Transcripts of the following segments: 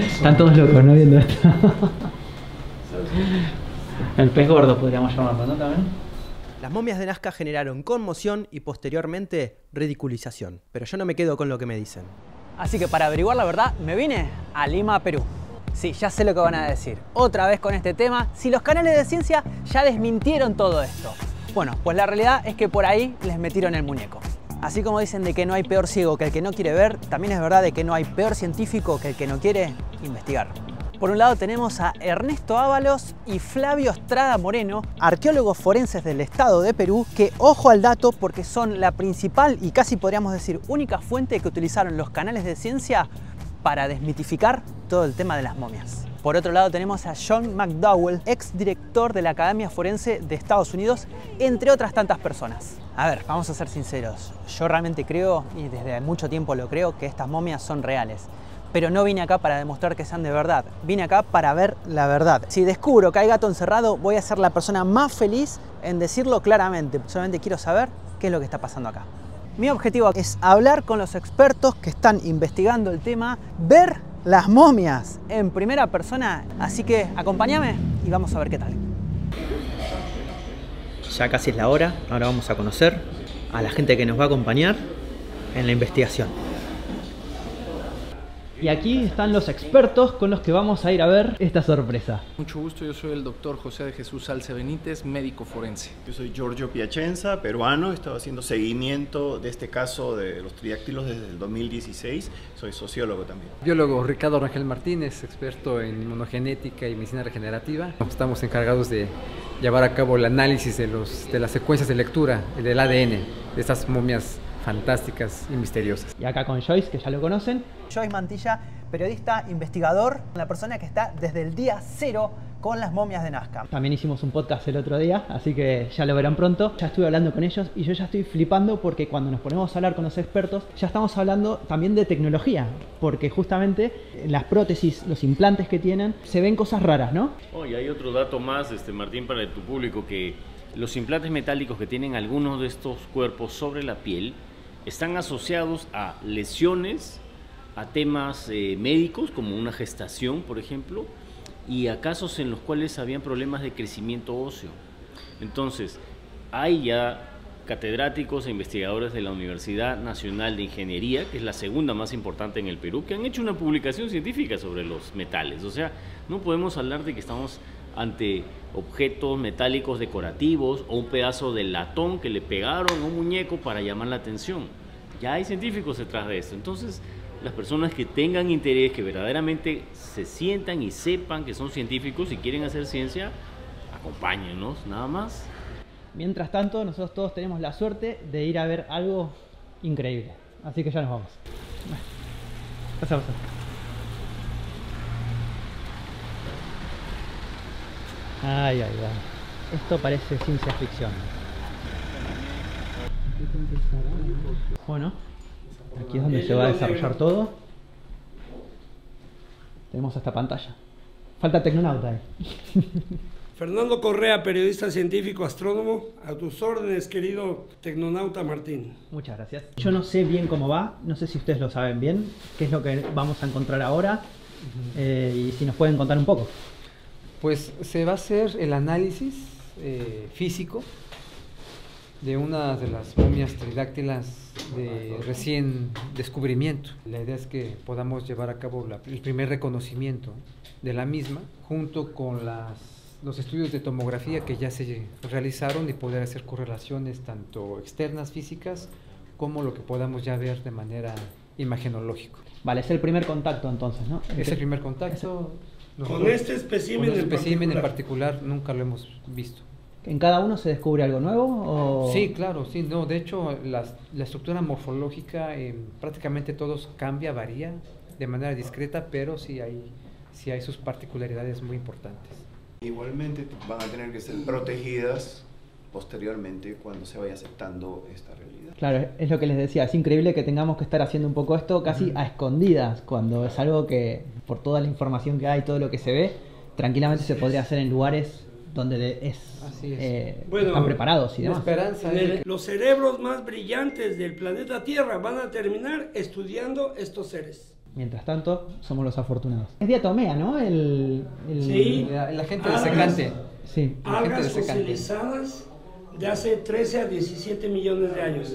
Están todos locos, ¿no? Viendo esto. El pez gordo podríamos llamarlo, ¿no? También. Las momias de Nazca generaron conmoción y posteriormente ridiculización. Pero yo no me quedo con lo que me dicen. Así que para averiguar la verdad me vine a Lima, Perú. Sí, ya sé lo que van a decir. Otra vez con este tema, si los canales de ciencia ya desmintieron todo esto. Bueno, pues la realidad es que por ahí les metieron el muñeco. Así como dicen de que no hay peor ciego que el que no quiere ver, también es verdad de que no hay peor científico que el que no quiere investigar. Por un lado tenemos a Ernesto Ábalos y Flavio Estrada Moreno, arqueólogos forenses del estado de Perú, que ojo al dato porque son la principal y casi podríamos decir única fuente que utilizaron los canales de ciencia para desmitificar todo el tema de las momias. Por otro lado tenemos a John McDowell, ex director de la Academia Forense de Estados Unidos, entre otras tantas personas. A ver, vamos a ser sinceros, yo realmente creo, y desde mucho tiempo lo creo, que estas momias son reales. Pero no vine acá para demostrar que sean de verdad, vine acá para ver la verdad. Si descubro que hay gato encerrado, voy a ser la persona más feliz en decirlo claramente. Solamente quiero saber qué es lo que está pasando acá. Mi objetivo es hablar con los expertos que están investigando el tema, ver las momias en primera persona. Así que acompáñame y vamos a ver qué tal. Ya casi es la hora, ahora vamos a conocer a la gente que nos va a acompañar en la investigación. Y aquí están los expertos con los que vamos a ir a ver esta sorpresa. Mucho gusto, yo soy el doctor José de Jesús Salce Benítez, médico forense. Yo soy Giorgio Piacenza, peruano, he estado haciendo seguimiento de este caso de los tridáctilos desde el 2016, soy sociólogo también. Biólogo Ricardo Rangel Martínez, experto en inmunogenética y medicina regenerativa. Estamos encargados de llevar a cabo el análisis de las secuencias de lectura del ADN de estas momias fantásticas y misteriosas. Y acá con Joyce, que ya lo conocen. Joyce Mantilla, periodista, investigador, la persona que está desde el día cero con las momias de Nazca. También hicimos un podcast el otro día, así que ya lo verán pronto. Ya estuve hablando con ellos y yo ya estoy flipando porque cuando nos ponemos a hablar con los expertos ya estamos hablando también de tecnología, porque justamente las prótesis, los implantes que tienen, se ven cosas raras, ¿no? Oh, y hay otro dato más, Martín, para tu público, que los implantes metálicos que tienen algunos de estos cuerpos sobre la piel están asociados a lesiones, a temas médicos como una gestación, por ejemplo, y a casos en los cuales habían problemas de crecimiento óseo. Entonces, hay ya catedráticos e investigadores de la Universidad Nacional de Ingeniería, que es la segunda más importante en el Perú, que han hecho una publicación científica sobre los metales. O sea, no podemos hablar de que estamos ante objetos metálicos decorativos o un pedazo de latón que le pegaron a un muñeco para llamar la atención. Ya hay científicos detrás de esto. Entonces, las personas que tengan interés, que verdaderamente se sientan y sepan que son científicos y quieren hacer ciencia, acompáñenos, nada más. Mientras tanto, nosotros todos tenemos la suerte de ir a ver algo increíble. Así que ya nos vamos. Pasa. Ay. Esto parece ciencia ficción. Bueno, aquí es donde se va a desarrollar todo. Tenemos esta pantalla. Falta Tecnonauta ahí. Fernando Correa, periodista científico, astrónomo, a tus órdenes, querido Tecnonauta Martín. Muchas gracias. Yo no sé bien cómo va, no sé si ustedes lo saben bien, qué es lo que vamos a encontrar ahora, y si nos pueden contar un poco. Pues se va a hacer el análisis físico de una de las momias tridáctilas de recién descubrimiento. La idea es que podamos llevar a cabo el primer reconocimiento de la misma, junto con los estudios de tomografía que ya se realizaron y poder hacer correlaciones tanto externas físicas como lo que podamos ya ver de manera imagenológica. Vale, es el primer contacto entonces, ¿no? Es el primer contacto. Con este espécimen en particular nunca lo hemos visto. ¿En cada uno se descubre algo nuevo? O... Sí, claro, sí, no, de hecho la estructura morfológica prácticamente todos cambia, varía de manera discreta, pero sí hay sus particularidades muy importantes. Igualmente van a tener que ser protegidas posteriormente cuando se vaya aceptando esta realidad. Claro, es lo que les decía, es increíble que tengamos que estar haciendo un poco esto casi a escondidas, cuando es algo que por toda la información que hay, todo lo que se ve, tranquilamente se podría hacer en lugares donde están preparados y demás. Esperanza los cerebros más brillantes del planeta Tierra van a terminar estudiando estos seres. Mientras tanto, somos los afortunados. Es diatomea, ¿no? Sí. La gente de secante. Sí. Algas gente de secante. fosilizadas de hace 13 a 17 millones de años.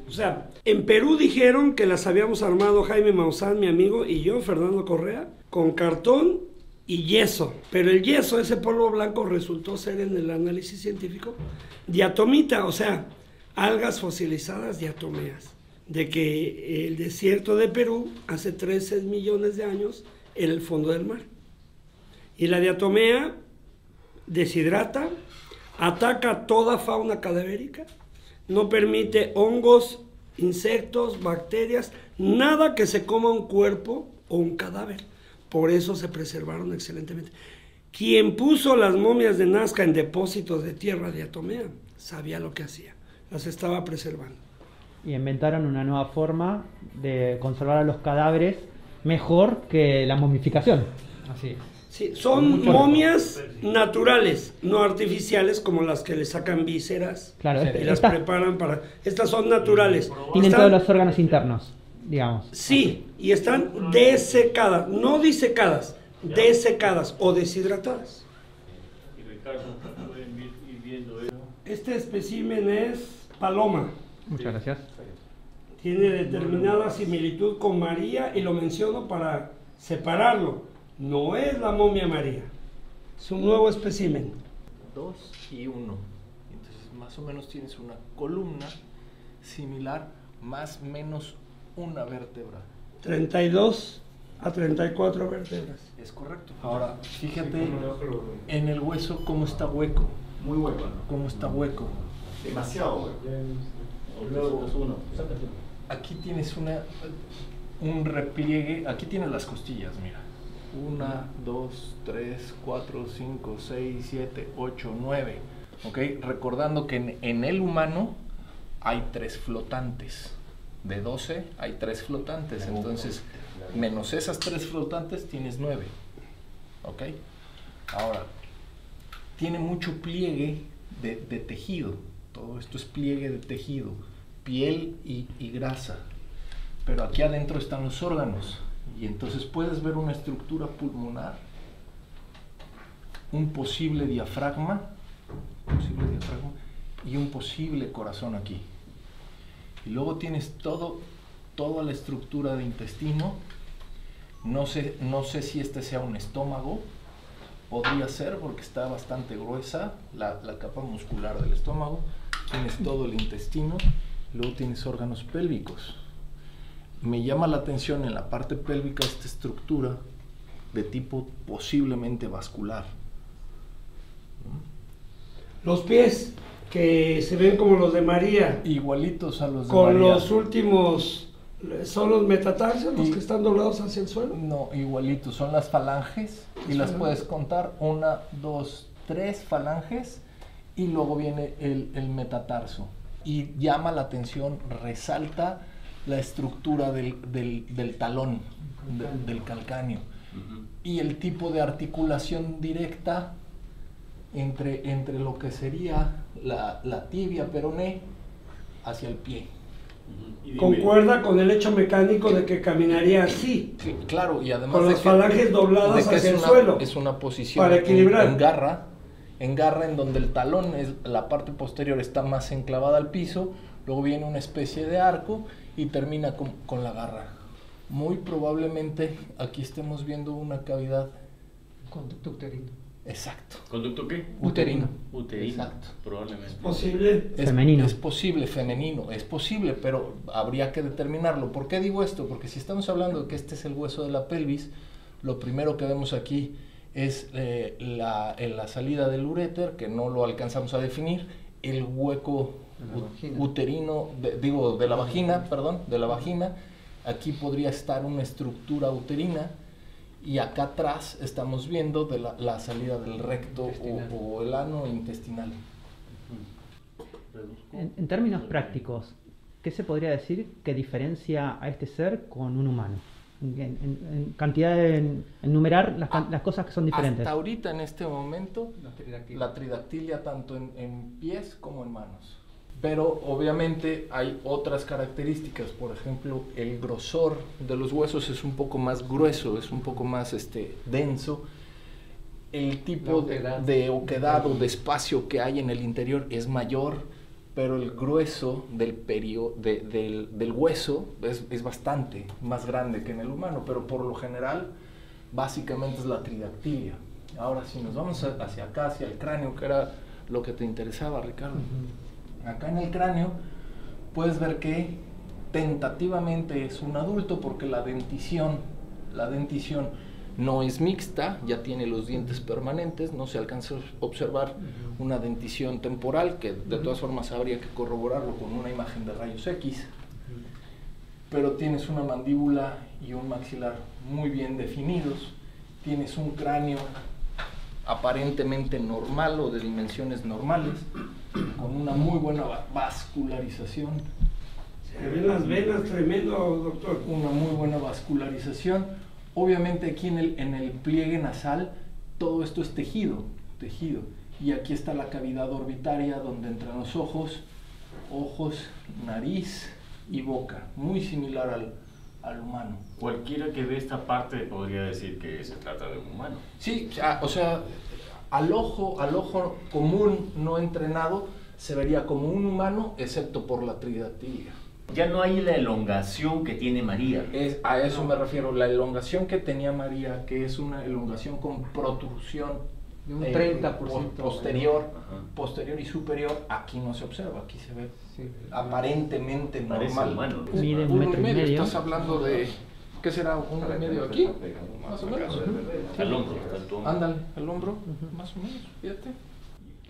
O sea, en Perú dijeron que las habíamos armado Jaime Maussan, mi amigo, y yo, Fernando Correa, con cartón y yeso. Pero el yeso, ese polvo blanco, resultó ser en el análisis científico diatomita, o sea, algas fosilizadas diatomeas. De que el desierto de Perú hace 13 millones de años era el fondo del mar. Y la diatomea deshidrata, ataca toda fauna cadavérica, no permite hongos, insectos, bacterias, nada que se coma un cuerpo o un cadáver. Por eso se preservaron excelentemente. Quien puso las momias de Nazca en depósitos de tierra diatomea sabía lo que hacía, las estaba preservando. Y inventaron una nueva forma de conservar a los cadáveres mejor que la momificación. Así es. Sí, son momias naturales, no artificiales como las que le sacan vísceras Claro, y las preparan para... Estas son naturales. Tienen Están- todos los órganos internos, digamos. Sí, y están desecadas, no disecadas, desecadas o deshidratadas. Este espécimen es paloma. Muchas gracias. Tiene determinada similitud con María y lo menciono para separarlo. No es la momia María, es un nuevo espécimen. 2 y 1. Entonces más o menos tienes una columna similar, más o menos una vértebra. 32 a 34 vértebras. Es correcto. Ahora, fíjate en el hueso cómo está hueco. Muy hueco, ¿no? Cómo está hueco. Demasiado hueco. Luego, aquí tienes un repliegue, aquí tienes las costillas, mira. 1, 2, 3, 4, 5, 6, 7, 8, 9. ¿Ok? Recordando que en el humano hay 3 flotantes. De 12 hay 3 flotantes. Entonces, menos esas 3 flotantes tienes 9. ¿Ok? Ahora, tiene mucho pliegue de tejido. Todo esto es pliegue de tejido, piel y grasa. Pero aquí adentro están los órganos. Y entonces puedes ver una estructura pulmonar, un posible diafragma y un posible corazón aquí. Y luego tienes toda la estructura de intestino. No sé si este sea un estómago. Podría ser porque está bastante gruesa la capa muscular del estómago. Tienes todo el intestino. Luego tienes órganos pélvicos. Me llama la atención en la parte pélvica esta estructura de tipo posiblemente vascular. Los pies, que se ven como los de María, Igualitos a los de con María. los últimos, son los metatarsios, los que están doblados hacia el suelo. No, igualitos, son las falanges y las puedes contar, 1, 2, 3 falanges y luego viene el metatarso. Y llama la atención, resalta la estructura del talón, del calcáneo. Y el tipo de articulación directa entre lo que sería la tibia peroné hacia el pie. Concuerda con el hecho mecánico de que caminaría así, Sí, claro, y además con de las falanges dobladas de que hacia el es suelo. Es una posición para equilibrar. en garra en donde el talón, la parte posterior está más enclavada al piso, luego viene una especie de arco y termina con la garra. Muy probablemente aquí estemos viendo una cavidad. Conducto uterino. Exacto. ¿Conducto qué? Uterino. Uterino, Exacto. probablemente. Posible. Femenino. Es posible, femenino, es posible, pero habría que determinarlo. ¿Por qué digo esto? Porque si estamos hablando de que este es el hueso de la pelvis, lo primero que vemos aquí es la salida del uréter, que no lo alcanzamos a definir, el hueco uterino, de la vagina, perdón, de la vagina. Aquí podría estar una estructura uterina. Y acá atrás estamos viendo de la salida del recto o el ano intestinal. En términos prácticos, ¿qué se podría decir que diferencia a este ser con un humano? En cantidad en numerar las cosas que son diferentes. Hasta ahorita, en este momento, La tridactilia. la tridactilia tanto en pies como en manos. Pero obviamente hay otras características, por ejemplo, el grosor de los huesos es un poco más grueso, es un poco más denso. El tipo de oquedad o de espacio que hay en el interior es mayor, pero el grueso del hueso es bastante más grande que en el humano, pero por lo general básicamente es la tridactilia. Ahora si nos vamos hacia acá, hacia el cráneo, que era lo que te interesaba, Ricardo. Acá en el cráneo puedes ver que tentativamente es un adulto porque la dentición no es mixta, ya tiene los dientes permanentes, no se alcanza a observar una dentición temporal, que de todas formas habría que corroborarlo con una imagen de rayos X, pero tienes una mandíbula y un maxilar muy bien definidos, tienes un cráneo aparentemente normal o de dimensiones normales, con una muy buena vascularización. Se ven las venas tremendo, doctor. Una muy buena vascularización. Obviamente aquí en el pliegue nasal todo esto es tejido. Y aquí está la cavidad orbitaria donde entran los ojos, nariz y boca, muy similar al humano. Cualquiera que ve esta parte podría decir que se trata de un humano. Sí, o sea, al ojo común no entrenado se vería como un humano, excepto por la tridactilia. Ya no hay la elongación que tiene María. A eso me refiero, la elongación que tenía María, que es una elongación con protrusión de un 30% posterior y superior, aquí no se observa, aquí se ve aparentemente normal. Humano. Mide 1,5 metros. Estás hablando de, ¿qué será? ¿1,5 aquí? Más o menos. Al hombro. Ándale, al hombro, más o menos, fíjate.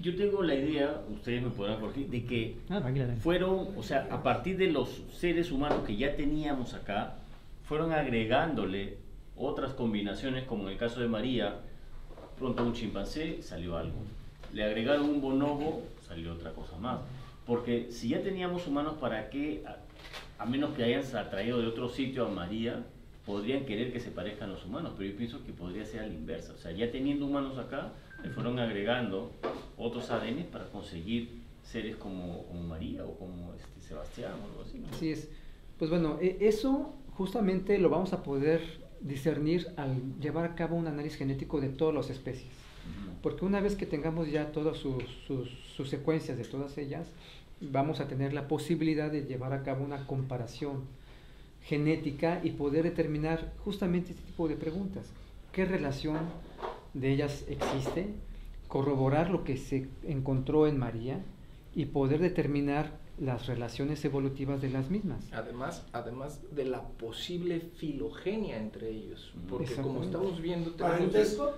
Yo tengo la idea, ustedes me podrán corregir, de que tranquila. fueron, o sea, a partir de los seres humanos que ya teníamos acá, fueron agregándole otras combinaciones, como en el caso de María, pronto un chimpancé, salió algo. Le agregaron un bonobo, salió otra cosa más. Porque si ya teníamos humanos, ¿para qué? A menos que hayan traído de otro sitio a María, podrían querer que se parezcan a los humanos, pero yo pienso que podría ser a la inversa. O sea, ya teniendo humanos acá, le fueron agregando otros ADN para conseguir seres como María o como Sebastián o algo así, ¿no? Así es. Pues bueno, eso justamente lo vamos a poder discernir al llevar a cabo un análisis genético de todas las especies. Porque una vez que tengamos ya todas sus secuencias de todas ellas, vamos a tener la posibilidad de llevar a cabo una comparación genética y poder determinar justamente este tipo de preguntas. ¿Qué relación de ellas existe? Corroborar lo que se encontró en María y poder determinar las relaciones evolutivas de las mismas. Además de la posible filogenia entre ellos, porque como estamos viendo, ¿Parentesco?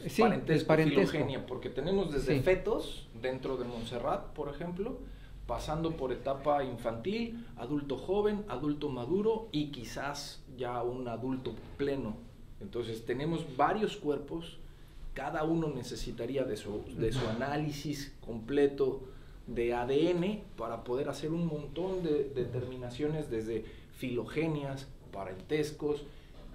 Sí, parentesco. Filogenia, porque tenemos desde fetos dentro de Montserrat, por ejemplo, pasando por etapa infantil, adulto joven, adulto maduro y quizás ya un adulto pleno. Entonces tenemos varios cuerpos, cada uno necesitaría de su análisis completo de ADN para poder hacer un montón de determinaciones, desde filogenias, parentescos,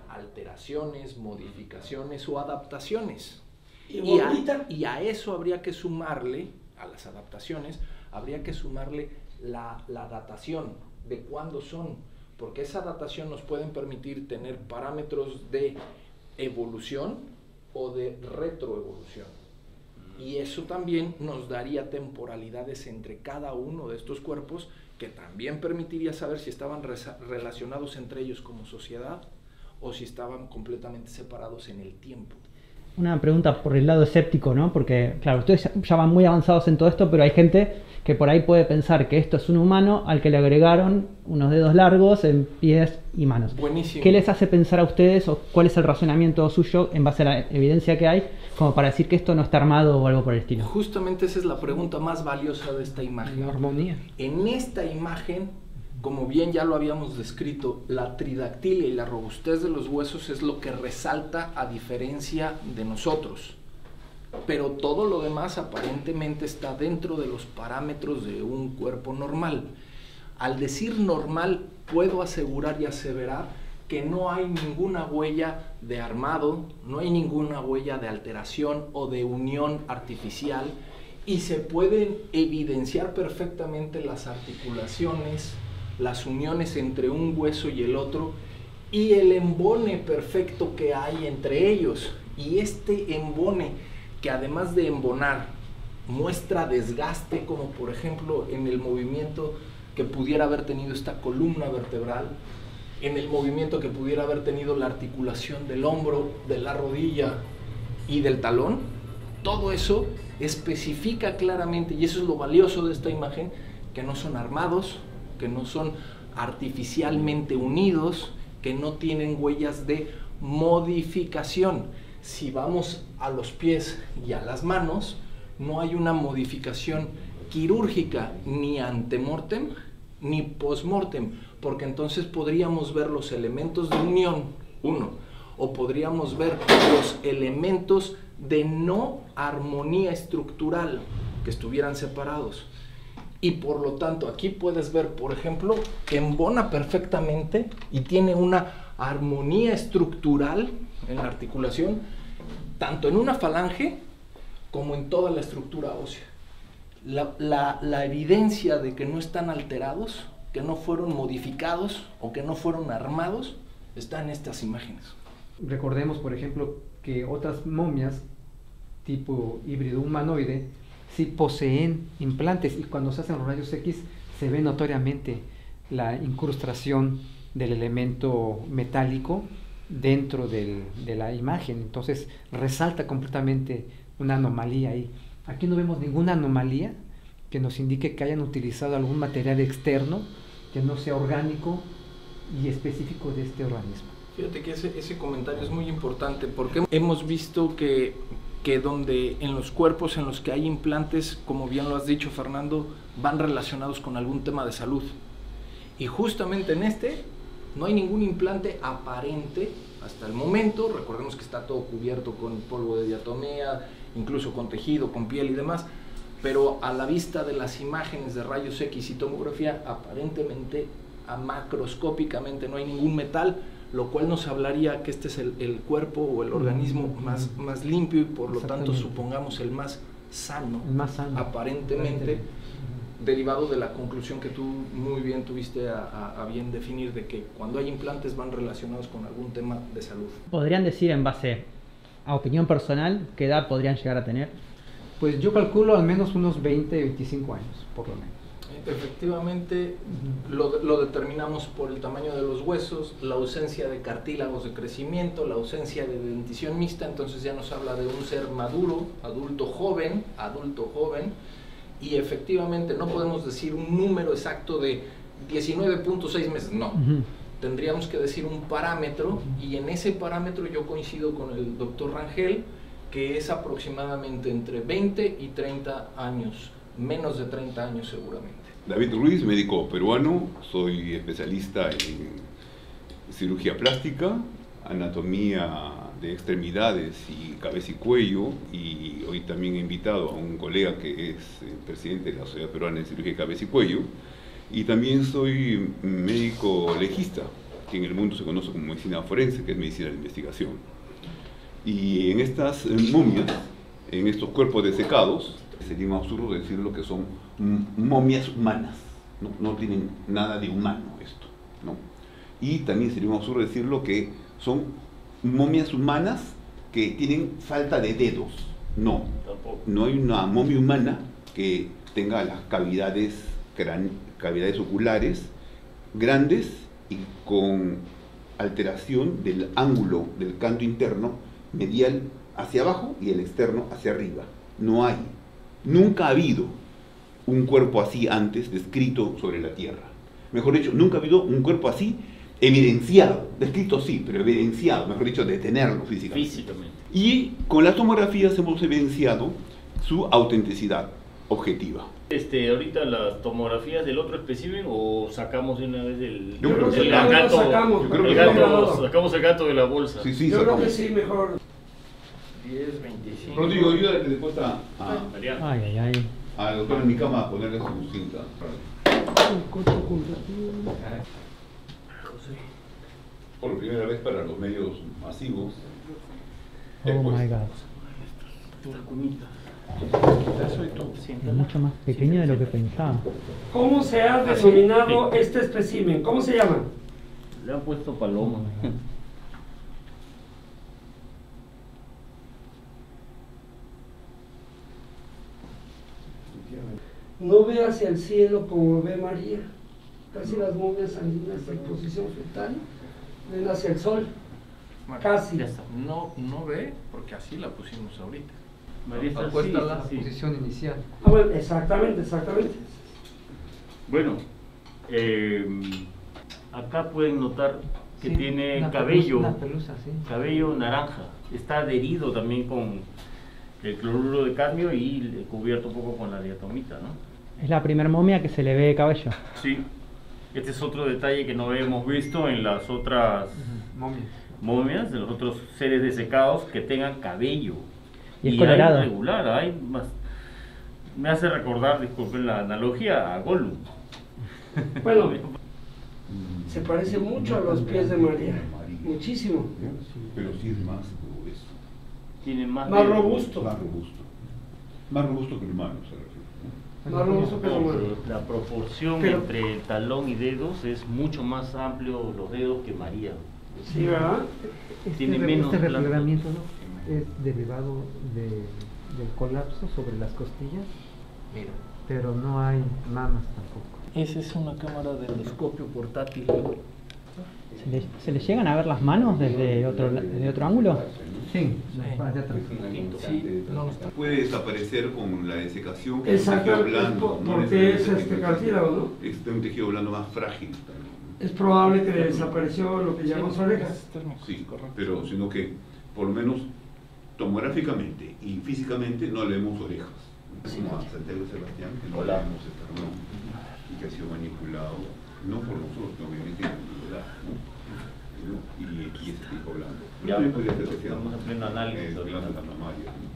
alteraciones, modificaciones o adaptaciones. Y a eso habría que sumarle, a las adaptaciones, habría que sumarle la datación de cuándo son, porque esa datación nos pueden permitir tener parámetros de evolución o de retroevolución. Y eso también nos daría temporalidades entre cada uno de estos cuerpos, que también permitiría saber si estaban relacionados entre ellos como sociedad o si estaban completamente separados en el tiempo. Una pregunta por el lado escéptico, ¿no? Porque, claro, ustedes ya van muy avanzados en todo esto, pero hay gente que por ahí puede pensar que esto es un humano al que le agregaron unos dedos largos en pies y manos. Buenísimo. ¿Qué les hace pensar a ustedes o cuál es el razonamiento suyo en base a la evidencia que hay como para decir que esto no está armado o algo por el estilo? Justamente esa es la pregunta más valiosa de esta imagen. La armonía. En esta imagen, como bien ya lo habíamos descrito, la tridactilia y la robustez de los huesos es lo que resalta a diferencia de nosotros. Pero todo lo demás aparentemente está dentro de los parámetros de un cuerpo normal. Al decir normal, puedo asegurar y aseverar que no hay ninguna huella de armado, no hay ninguna huella de alteración o de unión artificial, y se pueden evidenciar perfectamente las articulaciones, las uniones entre un hueso y el otro y el embone perfecto que hay entre ellos. Y este embone, que además de embonar, muestra desgaste, como por ejemplo en el movimiento que pudiera haber tenido esta columna vertebral, en el movimiento que pudiera haber tenido la articulación del hombro, de la rodilla y del talón, todo eso especifica claramente, y eso es lo valioso de esta imagen, que no son armados, que no son artificialmente unidos, que no tienen huellas de modificación. Si vamos a los pies y a las manos, no hay una modificación quirúrgica ni antemortem ni postmortem, porque entonces podríamos ver los elementos de unión, uno, o podríamos ver los elementos de no armonía estructural que estuvieran separados. Y por lo tanto aquí puedes ver, por ejemplo, que embona perfectamente y tiene una armonía estructural en la articulación, tanto en una falange como en toda la estructura ósea. La evidencia de que no están alterados, que no fueron modificados o que no fueron armados, está en estas imágenes. Recordemos, por ejemplo, que otras momias tipo híbrido humanoide sí poseen implantes, y cuando se hacen los rayos X se ve notoriamente la incrustación del elemento metálico dentro de la imagen. Entonces resalta completamente una anomalía ahí. Aquí no vemos ninguna anomalía que nos indique que hayan utilizado algún material externo que no sea orgánico y específico de este organismo. Fíjate que ese comentario es muy importante, porque hemos visto que donde en los cuerpos en los que hay implantes, como bien lo has dicho, Fernando, van relacionados con algún tema de salud. Y justamente en este no hay ningún implante aparente hasta el momento. Recordemos que está todo cubierto con polvo de diatomea, incluso con tejido, con piel y demás, pero a la vista de las imágenes de rayos X y tomografía, aparentemente, macroscópicamente, no hay ningún metal, lo cual nos hablaría que este es el cuerpo o el organismo más limpio y por lo tanto supongamos el más sano, aparentemente, derivado de la conclusión que tú muy bien tuviste a bien definir, de que cuando hay implantes van relacionados con algún tema de salud. ¿Podrían decir en base a opinión personal qué edad podrían llegar a tener? Pues yo calculo al menos unos 20, 25 años, por lo menos. Efectivamente, lo determinamos por el tamaño de los huesos, la ausencia de cartílagos de crecimiento, la ausencia de dentición mixta, entonces ya nos habla de un ser maduro, adulto joven, y efectivamente no podemos decir un número exacto de 19.6 meses, no. Tendríamos que decir un parámetro, y en ese parámetro yo coincido con el doctor Rangel, que es aproximadamente entre 20 y 30 años, menos de 30 años seguramente. David Ruiz, médico peruano, soy especialista en cirugía plástica, anatomía de extremidades y cabeza y cuello, y hoy también he invitado a un colega que es el presidente de la Sociedad Peruana de Cirugía de Cabeza y Cuello, y también soy médico legista, que en el mundo se conoce como medicina forense, que es medicina de investigación. Y en estas momias, en estos cuerpos desecados, sería un absurdo decirlo que son momias humanas, no tienen nada de humano esto, ¿no? Y también sería un absurdo decirlo que son momias humanas que tienen falta de dedos, no hay una momia humana que tenga las cavidades oculares grandes y con alteración del ángulo del canto interno medial hacia abajo y el externo hacia arriba. No hay. Nunca ha habido un cuerpo así antes descrito sobre la Tierra. Mejor dicho, nunca ha habido un cuerpo así evidenciado, descrito sí, pero evidenciado, mejor dicho, de tenerlo físicamente. Y con las tomografías hemos evidenciado su autenticidad objetiva. Ahorita las tomografías del otro espécimen, o sacamos de una vez el gato, sacamos el gato de la bolsa. Sí, yo creo que sí, mejor. 10, 25. Rodrigo, ayúdale después al doctor en mi cama a ponerle su cinta. Por primera vez para los medios masivos. Oh my God. Soy tú. Es mucho más pequeño de lo que pensaba. ¿Cómo se ha denominado este espécimen? ¿Cómo se llama? Le han puesto paloma. No ve hacia el cielo como ve María. Casi las momias andinas en posición fetal ven hacia el sol. Casi. Ya está. No ve, porque así la pusimos ahorita. María está Acuéstala. así, sí. Posición inicial. Ah, bueno, exactamente. Bueno, acá pueden notar que Sí, tiene una cabello, una pelusa, sí. cabello naranja. Está adherido también con el cloruro de cadmio y cubierto un poco con la diatomita, ¿no? Es la primera momia que se le ve cabello. Sí. Este es otro detalle que no hemos visto en las otras momias, de los otros seres desecados que tengan cabello. Y es colorado. Hay regular, hay más. Me hace recordar, disculpen la analogía, a Gollum. Bueno, se parece mucho a los pies de María. Muchísimo. Pero sí es más grueso. Tiene más robusto. Más robusto. Más robusto que el humano, se refiere. Más robusto que el humano. La proporción Pero- entre el talón y dedos es mucho más amplio los dedos que María. Sí, ¿verdad? Tiene menos este blanco. replegamiento, ¿no? Es derivado del colapso sobre las costillas, Mira. pero no hay mamas tampoco. Esa es una cámara de endoscopio portátil. ¿Se le llegan a ver las manos desde otro ángulo? Sí, allá atrás. Sí, no está. Puede desaparecer con la desecación, que Exacto, es un tejido blando. no porque es necesariamente cartílago, ¿no? Es un tejido blando más frágil también. Es probable que le desapareció lo que llamamos orejas. Sí, pero sino que por lo menos tomográficamente y físicamente no le vemos orejas. Como a Santiago Sebastián, que no le vemos el perdón y que ha sido manipulado, no por nosotros, sino obviamente en la y ese tipo blando. Ya, También podría ser que sea estamos en pleno análisis ahorita. glándula mamaria, ¿no?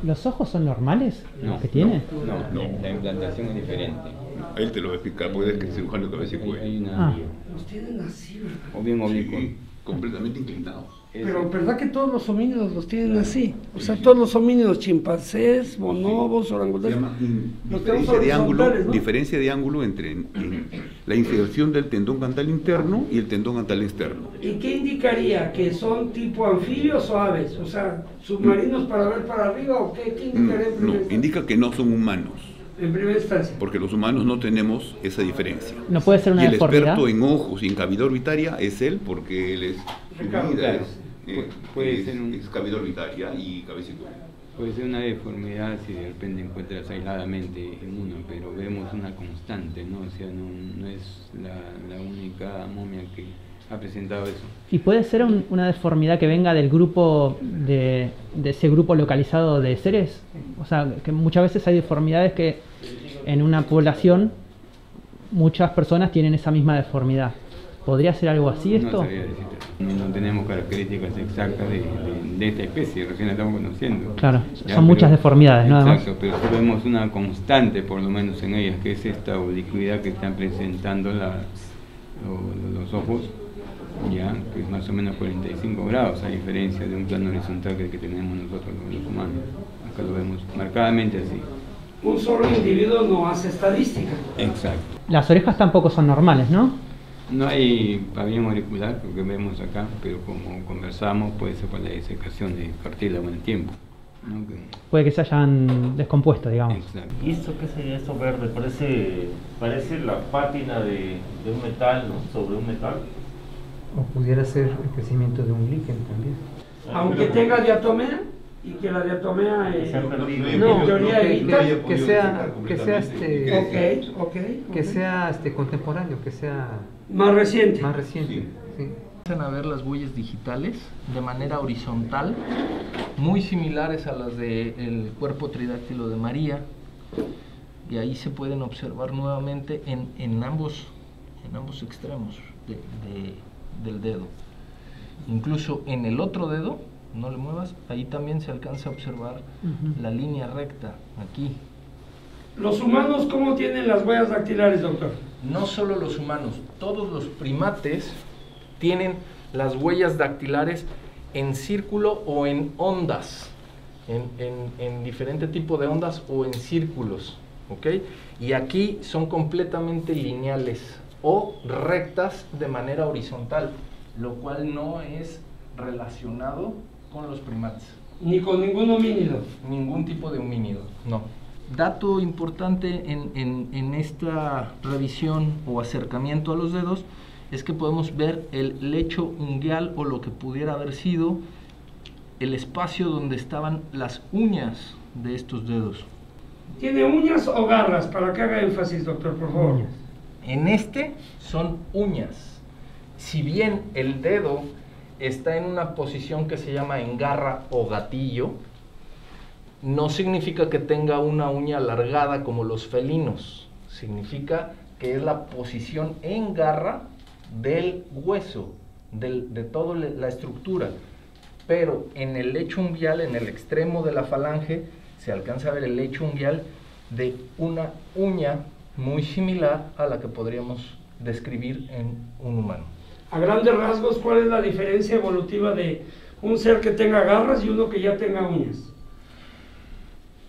¿Los ojos son normales? No, ¿Los que tiene? No, la implantación es diferente. Él te lo va a explicar, porque es que el cirujano de cabeza y Hay cuello. una, Los tienen así, ¿verdad? o bien oblicuo. Sí, completamente inclinado. Pero ¿verdad que todos los homínidos los tienen así? O sea, todos los homínidos, chimpancés, bonobos, Se orangutanes. llama Los tenemos diferencia de ángulo, horizontales, ¿no? diferencia de ángulo entre la inserción del tendón cantal interno y el tendón cantal externo. ¿Y qué indicaría? ¿Que son tipo anfibios o aves? O sea, submarinos para ver para arriba o qué? ¿Qué indicaría en primera No, instancia? indica que no son humanos, En primera instancia. porque los humanos no tenemos esa diferencia. ¿No puede ser una Y el deformidad? experto en ojos y en cavidad orbitaria es él, porque él es su Ricardo, vida claro. Puede ser un- es cavidad orbitaria y cabeza y cuello. Puede ser una deformidad si de repente encuentras aisladamente en uno, pero vemos una constante, ¿no? O sea, no es la única momia que ha presentado eso. ¿Y puede ser una deformidad que venga del grupo, de ese grupo localizado de seres? O sea, que muchas veces hay deformidades que en una población muchas personas tienen esa misma deformidad. ¿Podría ser algo así esto? No sabría decirte. No tenemos características exactas de esta especie, recién la estamos conociendo. Claro, Ya, son muchas pero- deformidades, ¿no? Además. Exacto, pero sí vemos una constante, por lo menos en ellas, que es esta oblicuidad que están presentando los ojos, ya, que es más o menos 45 grados, a diferencia de un plano horizontal que tenemos nosotros los humanos. Acá lo vemos marcadamente así. Un solo individuo no hace estadística. Exacto. Las orejas tampoco son normales, ¿no? No hay pabellón auricular, lo que vemos acá, pero como conversamos, puede ser por la desecación de cartílago en el tiempo, ¿no? Puede que se hayan descompuesto, digamos. Exacto. ¿Y esto qué sería esto verde? Parece la pátina de un metal, ¿no? Sobre un metal. O pudiera ser el crecimiento de un líquen también. Aunque tenga diatomea y que la diatomea Se han perdido. en teoría evita. que sea Ok. sea contemporáneo, que sea Más reciente. más reciente. Sí. Empiezan a ver las huellas digitales de manera horizontal, muy similares a las del cuerpo tridáctilo de María, y ahí se pueden observar nuevamente en ambos extremos del dedo. Incluso en el otro dedo, no le muevas, ahí también se alcanza a observar la línea recta, aquí. ¿Los humanos cómo tienen las huellas dactilares, doctor? No solo los humanos, todos los primates tienen las huellas dactilares en círculo o en ondas, en diferente tipo de ondas o en círculos, ¿ok? Y aquí son completamente lineales o rectas de manera horizontal, lo cual no es relacionado con los primates. Ni con ningún homínido. Ningún tipo de homínido, no. Dato importante en esta revisión o acercamiento a los dedos es que podemos ver el lecho unguial o lo que pudiera haber sido el espacio donde estaban las uñas de estos dedos. ¿Tiene uñas o garras? Para que haga énfasis, doctor, por favor. En este son uñas. Si bien el dedo está en una posición que se llama en garra o gatillo, no significa que tenga una uña alargada como los felinos. Significa que es la posición en garra del hueso, de toda la estructura. Pero en el lecho unguial, en el extremo de la falange, se alcanza a ver el lecho unguial de una uña muy similar a la que podríamos describir en un humano. A grandes rasgos, ¿cuál es la diferencia evolutiva de un ser que tenga garras y uno que ya tenga uñas?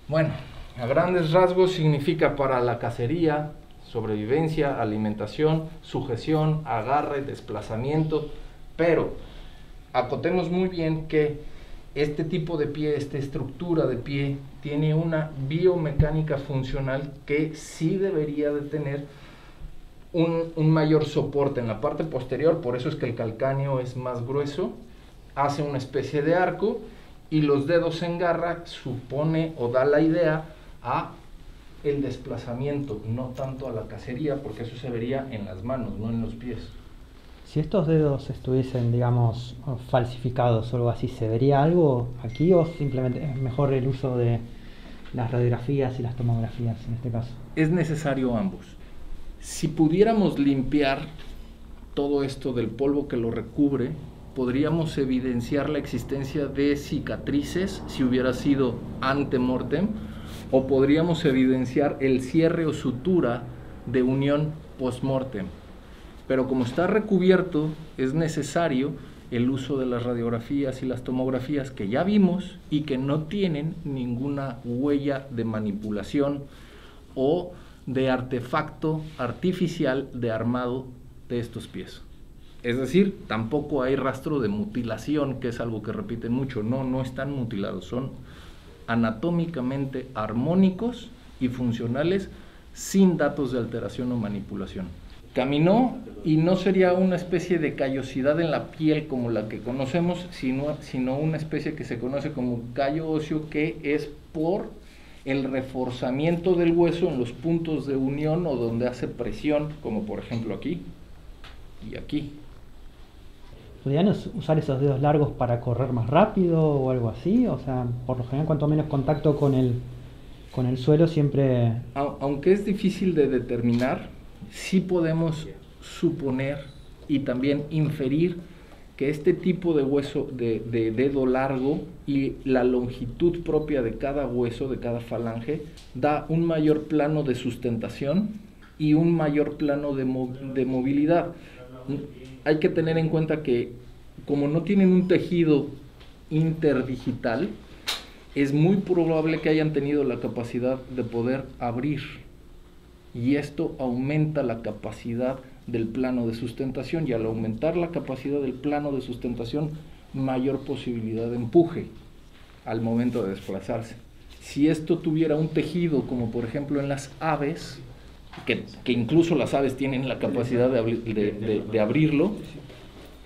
Bueno, a grandes rasgos significa para la cacería, sobrevivencia, alimentación, sujeción, agarre, desplazamiento, pero acotemos muy bien que este tipo de pie, esta estructura de pie, tiene una biomecánica funcional que sí debería de tener un mayor soporte en la parte posterior, por eso es que el calcáneo es más grueso, hace una especie de arco y los dedos en garra supone o da la idea a el desplazamiento, no tanto a la cacería, porque eso se vería en las manos, no en los pies. Si estos dedos estuviesen, digamos, falsificados o algo así, ¿se vería algo aquí o simplemente es mejor el uso de las radiografías y las tomografías en este caso? Es necesario ambos. Si pudiéramos limpiar todo esto del polvo que lo recubre, podríamos evidenciar la existencia de cicatrices si hubiera sido ante mortem, o podríamos evidenciar el cierre o sutura de unión post mortem. Pero como está recubierto, es necesario el uso de las radiografías y las tomografías que ya vimos y que no tienen ninguna huella de manipulación o de artefacto artificial de armado de estos pies. Es decir, tampoco hay rastro de mutilación, que es algo que repiten mucho. No están mutilados, son anatómicamente armónicos y funcionales sin datos de alteración o manipulación. Caminó y no sería una especie de callosidad en la piel como la que conocemos, sino una especie que se conoce como callo óseo, que es por el reforzamiento del hueso en los puntos de unión o donde hace presión, como por ejemplo aquí y aquí. ¿Podrían usar esos dedos largos para correr más rápido o algo así? O sea, por lo general, cuanto menos contacto con el suelo siempre... Aunque es difícil de determinar, sí podemos suponer y también inferir que este tipo de hueso de dedo largo y la longitud propia de cada hueso, de cada falange, da un mayor plano de sustentación y un mayor plano de movilidad. Hay que tener en cuenta que como no tienen un tejido interdigital, es muy probable que hayan tenido la capacidad de poder abrir, y esto aumenta la capacidad del plano de sustentación, y al aumentar la capacidad del plano de sustentación, mayor posibilidad de empuje al momento de desplazarse. Si esto tuviera un tejido, como por ejemplo en las aves, que incluso las aves tienen la capacidad de abrirlo,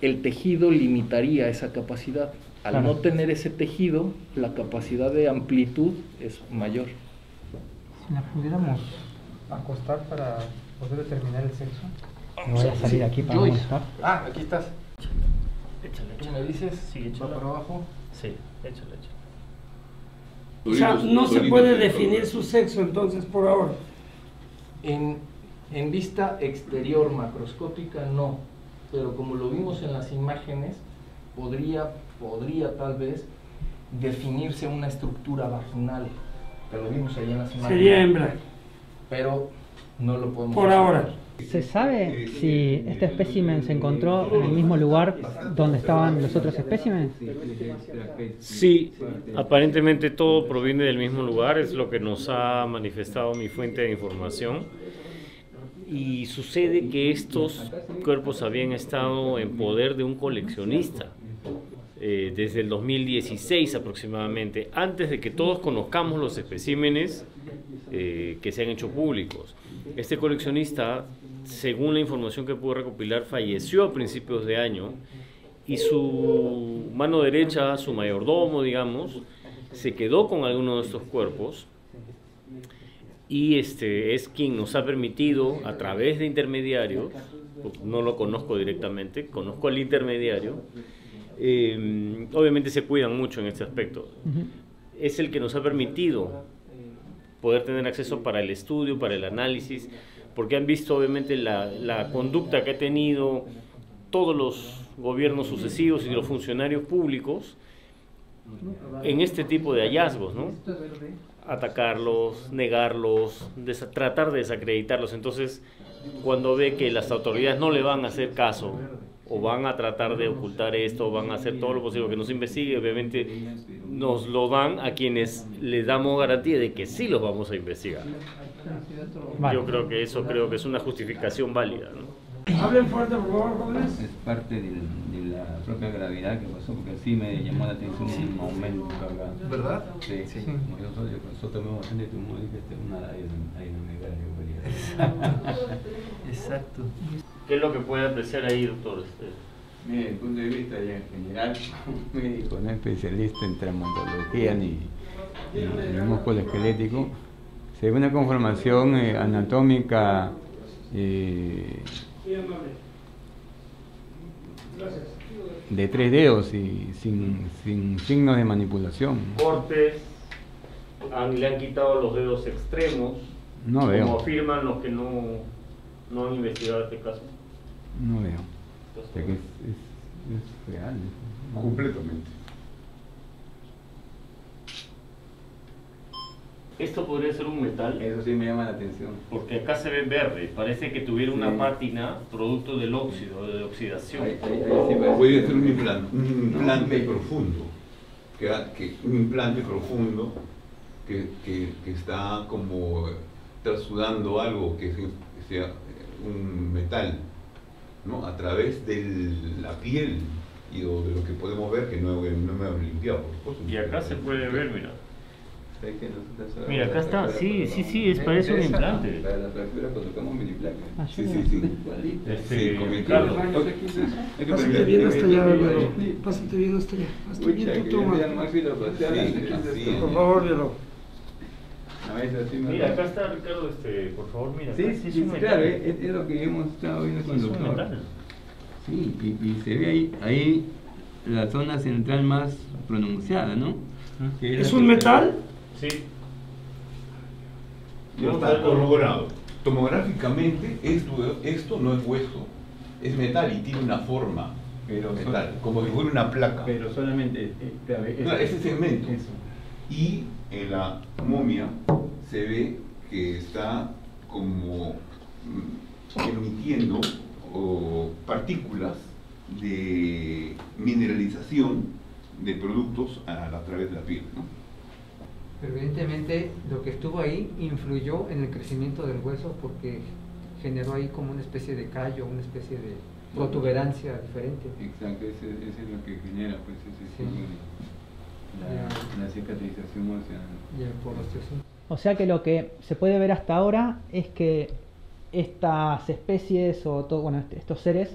el tejido limitaría esa capacidad. Al no tener ese tejido, la capacidad de amplitud es mayor. Si la pudiéramos acostar para poder determinar el sexo. Me voy a salir aquí para Joyce. molestar. Aquí estás. Échale. ¿Tú me dices? Sí, ¿Va para abajo? Sí, échale. O sea, no se puede definir su sexo entonces por ahora. En vista exterior macroscópica no, pero como lo vimos en las imágenes, podría tal vez definirse una estructura vaginal, que lo vimos ahí en las imágenes. Sería hembra. Pero no lo podemos Por hacer. ahora. ¿Se sabe si este espécimen se encontró en el mismo lugar donde estaban los otros especímenes? Sí, aparentemente todo proviene del mismo lugar, es lo que nos ha manifestado mi fuente de información. Y sucede que estos cuerpos habían estado en poder de un coleccionista desde el 2016 aproximadamente, antes de que todos conozcamos los especímenes que se han hecho públicos. Este coleccionista, según la información que pude recopilar, falleció a principios de año y su mano derecha, su mayordomo, digamos, se quedó con alguno de estos cuerpos y es quien nos ha permitido, a través de intermediarios, no lo conozco directamente, conozco al intermediario, obviamente se cuidan mucho en este aspecto, es el que nos ha permitido poder tener acceso para el estudio, para el análisis, porque han visto obviamente la conducta que ha tenido todos los gobiernos sucesivos y los funcionarios públicos en este tipo de hallazgos, ¿no? Atacarlos, negarlos, tratar de desacreditarlos. Entonces, cuando ve que las autoridades no le van a hacer caso o van a tratar de ocultar esto, van a hacer todo lo posible que no se investigue, obviamente nos lo dan a quienes les damos garantía de que sí los vamos a investigar. Vale. Yo creo que eso es una justificación válida, ¿no? Hablen fuerte, por favor, jóvenes. Es parte de la propia gravedad que pasó, porque sí me llamó la atención un aumento acá. ¿Verdad? Sí, sí. Como yo tomé bastante tumor, dije, nada, ahí no me gana. Exacto. ¿Qué es lo que puede apreciar ahí, doctor? Mire, desde el punto de vista ya general, como médico, no especialista en traumatología ni músculo esquelético, se ve una conformación anatómica de 3 dedos y sin signos de manipulación. Cortes, le han quitado los dedos extremos, No veo. como afirman los que no han investigado este caso. No veo. O sea que es real. ¿no? Completamente. Esto podría ser un metal, Eso sí me llama la atención. porque acá se ve verde, parece que tuviera una pátina producto del óxido, de oxidación. Ahí sí parece. Puede ser un implante profundo, un implante profundo que está como trasudando algo que sea un metal, ¿no? A través de la piel y de lo que podemos ver, que no me han limpiado, por supuesto. Y acá se puede ver, mira. Mira, acá está, sí, parece un implante. Para la fractura colocamos miniplaca. Sí. Carlos, Pásate bien hasta allá, Álvaro. Pásate bien hasta allá. Hasta bien tu toma. Por favor, Violo. mira, acá está Ricardo, por favor, mira. Acá Sí, es un metal. claro, es lo que hemos estado viendo con el Es un doctor. metal. Sí, y se ve ahí la zona central más pronunciada, ¿no? Que ¿Es la un que- metal? Sí. Ya está corroborado. Tomográficamente, esto no es hueso, es metal y tiene una forma metal, como si fuera una placa. Pero solamente, claro, Ese segmento. Eso. Y en la momia se ve que está como emitiendo partículas de mineralización de productos a través de la piel, ¿no? Pero evidentemente lo que estuvo ahí influyó en el crecimiento del hueso porque generó ahí como una especie de callo, una especie de protuberancia diferente. Exacto, ese es lo que genera pues ese Sí. tipo de la cicatrización ósea. Y el porostiosis. O sea que lo que se puede ver hasta ahora es que estas especies o todo, bueno, estos seres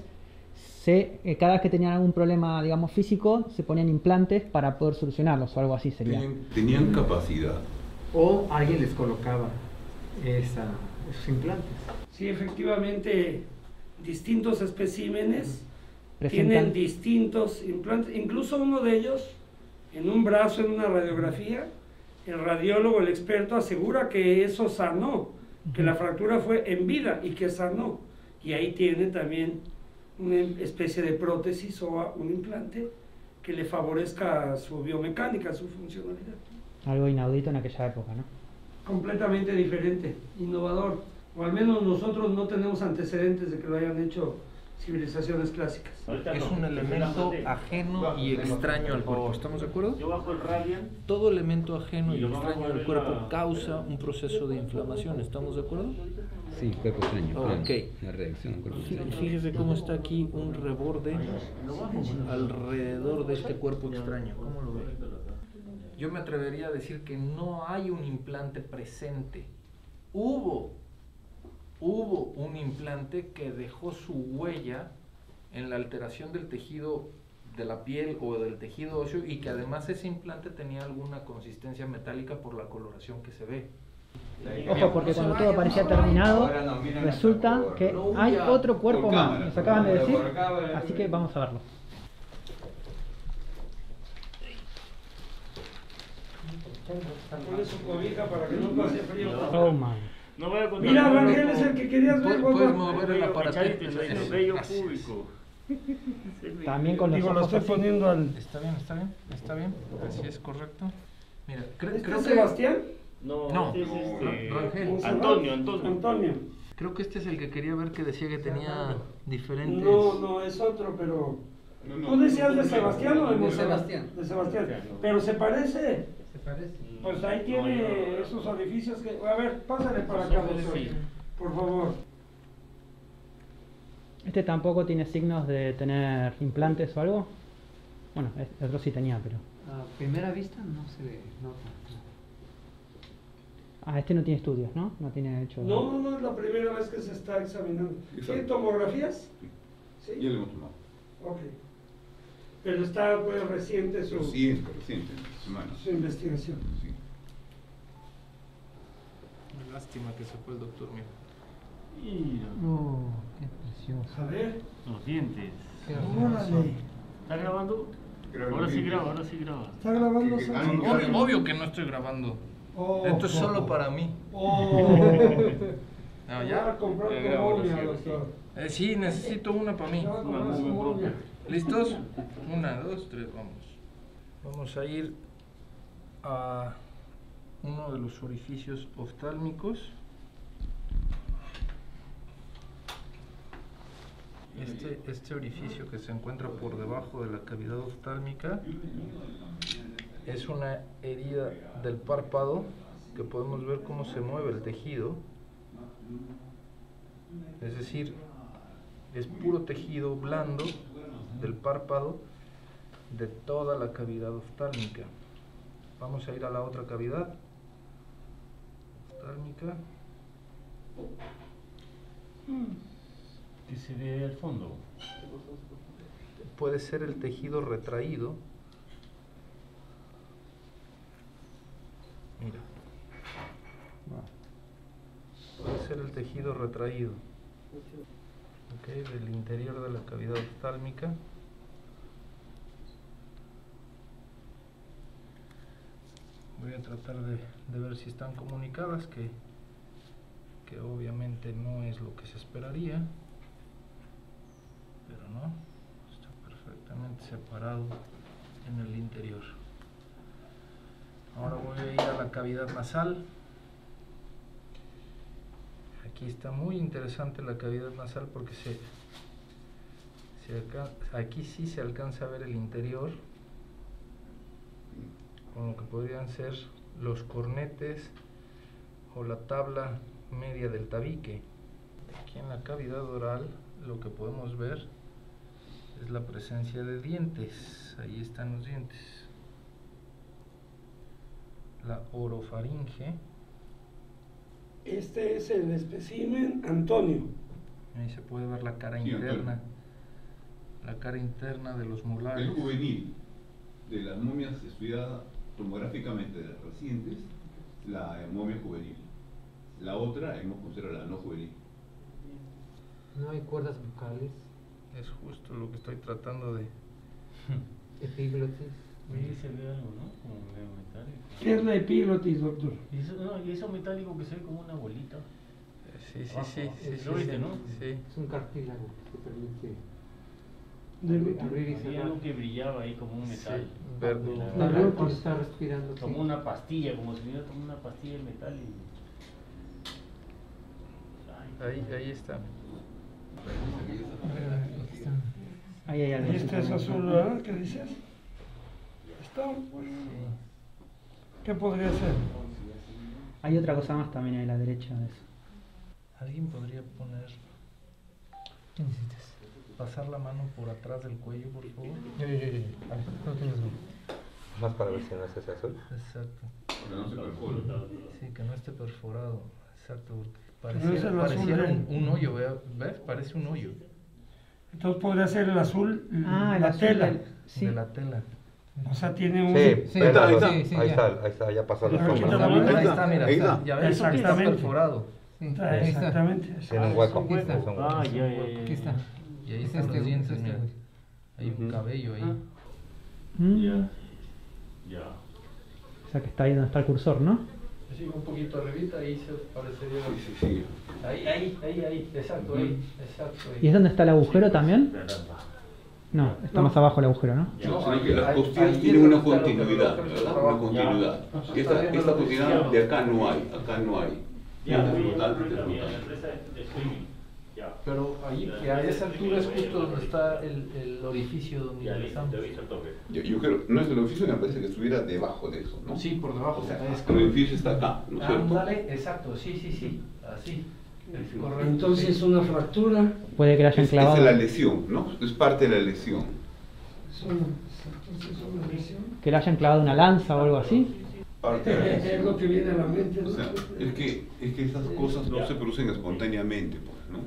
cada vez que tenían algún problema, digamos, físico, se ponían implantes para poder solucionarlos o algo así sería. Tenían capacidad. O alguien les colocaba esos implantes. Sí, efectivamente, distintos especímenes Presentan- tienen distintos implantes. Incluso uno de ellos, en un brazo, en una radiografía, el radiólogo, el experto, asegura que eso sanó, que la fractura fue en vida y que sanó. Y ahí tiene también una especie de prótesis o un implante que le favorezca su biomecánica, su funcionalidad. Algo inaudito en aquella época, ¿no? Completamente diferente, innovador. O al menos nosotros no tenemos antecedentes de que lo hayan hecho civilizaciones clásicas. Es un elemento ajeno y extraño al cuerpo, ¿estamos de acuerdo? Yo bajo el Radiant. Todo elemento ajeno y extraño al cuerpo causa un proceso de inflamación, ¿estamos de acuerdo? Sí, cuerpo extraño. Ok. La reacción al cuerpo extraño. Fíjese cómo está aquí un reborde alrededor de este cuerpo extraño. ¿Cómo lo ve? Yo me atrevería a decir que no hay un implante presente. Hubo un implante que dejó su huella en la alteración del tejido de la piel o del tejido óseo y que además ese implante tenía alguna consistencia metálica por la coloración que se ve. Ojo, porque cuando todo parecía terminado, resulta que hay otro cuerpo más, nos acaban de decir, así que vamos a verlo. Pone su cobija para que no pase frío. Oh, man. No voy a contar. Mira, Rangel, es el que querías ver. Puedes mover el aparato. Bello público. También con los Digo, lo ojos estoy así. poniendo al... Está bien, así es correcto. Mira, creo ¿Este que... es Sebastián? No, No, este es Rangel. Antonio. Creo que este es el que quería ver que decía que tenía diferentes... No, es otro, pero... No, ¿Tú decías de Sebastián o de De Monserrat? Sebastián. De Sebastián. Pero se parece. ¿Se parece? Pues ahí tiene esos orificios que... A ver, pásale para acá, doctor. Por favor. Este tampoco tiene signos de tener implantes o algo. Bueno, el otro sí tenía, pero... A primera vista no se ve, nota. Ah, este no tiene estudios, ¿no? No tiene hecho... No, es la primera vez que se está examinando. ¿Tiene tomografías? Sí. Ya le hemos tomado. Ok. Pero está pues reciente su semanas. su investigación. Sí. Una lástima que se fue el doctor, mira. Oh, qué precioso. A ver. Los dientes. Qué Órale. ¿Está grabando? Ahora sí graba. ¿Está grabando? Obvio que no estoy grabando. Oh. Esto es solo para mí. Oh. No, Voy ya. a comprar Ya tu grabo, momia, sí. doctor. Sí, necesito una para mí. Voy a comprar su momia. ¿Listos? 1, 2, 3, vamos. Vamos a ir a uno de los orificios oftálmicos. Este orificio que se encuentra por debajo de la cavidad oftálmica es una herida del párpado que podemos ver cómo se mueve el tejido. Es decir, es puro tejido blando del párpado de toda la cavidad oftálmica. Vamos a ir a la otra cavidad oftálmica. ¿Qué se ve ahí al fondo? Puede ser el tejido retraído. Mira. Puede ser el tejido retraído. Okay, del interior de la cavidad oftálmica. Voy a tratar de ver si están comunicadas, que obviamente no es lo que se esperaría, pero no, está perfectamente separado en el interior. Ahora voy a ir a la cavidad nasal. Aquí está muy interesante la cavidad nasal porque aquí sí se alcanza a ver el interior, con lo que podrían ser los cornetes o la tabla media del tabique. Aquí en la cavidad oral lo que podemos ver es la presencia de dientes. Ahí están los dientes. La orofaringe. Este es el espécimen Antonio. Ahí se puede ver la cara Sí, interna. La cara interna de los molares. El juvenil de las momias estudiadas tomográficamente de las recientes, la momia juvenil. La otra hemos considerado la no juvenil. No hay cuerdas bucales, Es justo lo que estoy tratando de... epiglotis. Ahí se ve algo, ¿no? Como medio metálico. ¿Qué es la epiglotis, doctor? Y eso metálico que se ve como una bolita. Sí, Abajo. sí. Lo viste, ¿no? Sí. Es un cartílago que permite abrir y Había cerrar. algo que brillaba ahí como un metal. Sí, verde. Cuando está respirando. Como sí. una pastilla, como si hubiera tomado una pastilla de metal y... Ahí está. Ahí hay algo. Y este es azul, ¿verdad? ¿Qué dices? Está bueno. ¿Qué podría ser? Hay otra cosa más también a la derecha de eso. Alguien podría poner. ¿Qué necesitas? Pasar la mano por atrás del cuello, por favor. Yo. No tienes uno. Más para ver si no es ese azul. Exacto. Que no se perfora. Sí, que no esté perforado. Exacto, porque No es el pareciera azul, un hoyo, ¿ves? Parece un hoyo. Entonces podría ser el azul, Ah, el la azul tela. sí. De la tela. O sea, tiene un... Sí, ahí está, ahí está, ya pasó la Pero sombra. quita la mano. Ahí está, mira. Ahí está. Ya ves, eso que está Exactamente. perforado. Sí, Exactamente. Tiene un hueco. Aquí está. Es un hueco. Aquí está. Y ahí están los dientes, mira. Hay un cabello ahí. Ya. O sea que está ahí donde está el cursor, ¿no? Sí, un poquito arribita, ahí se parecería. Sí. Ahí, exacto, ahí. ¿Y es donde está el agujero también? No, está más abajo el agujero, ¿no? No, sino que las costillas tienen una continuidad, ¿verdad? Una continuidad. Esta continuidad de acá no hay. Ya, Este es flotante, la flotante. empresa de streaming. Ya. Pero ahí, que a esa altura es justo donde está el orificio donde Ya, listo, ingresamos. te aviso el toque. Yo creo, no es el edificio, me parece que estuviera debajo de eso, ¿no? Sí, por debajo. O sea, es el edificio está acá, ¿no es cierto? Ándale, exacto, sí. Así. Es correcto. Entonces una fractura. Puede que la hayan Es clavado. la lesión, ¿no? Es parte de la lesión. Entonces es una lesión. Que le hayan clavado una lanza o algo así. Parte de la Es lesión. lo que viene a la mente, ¿no? O sea, es que esas cosas no se producen espontáneamente, pues, ¿no?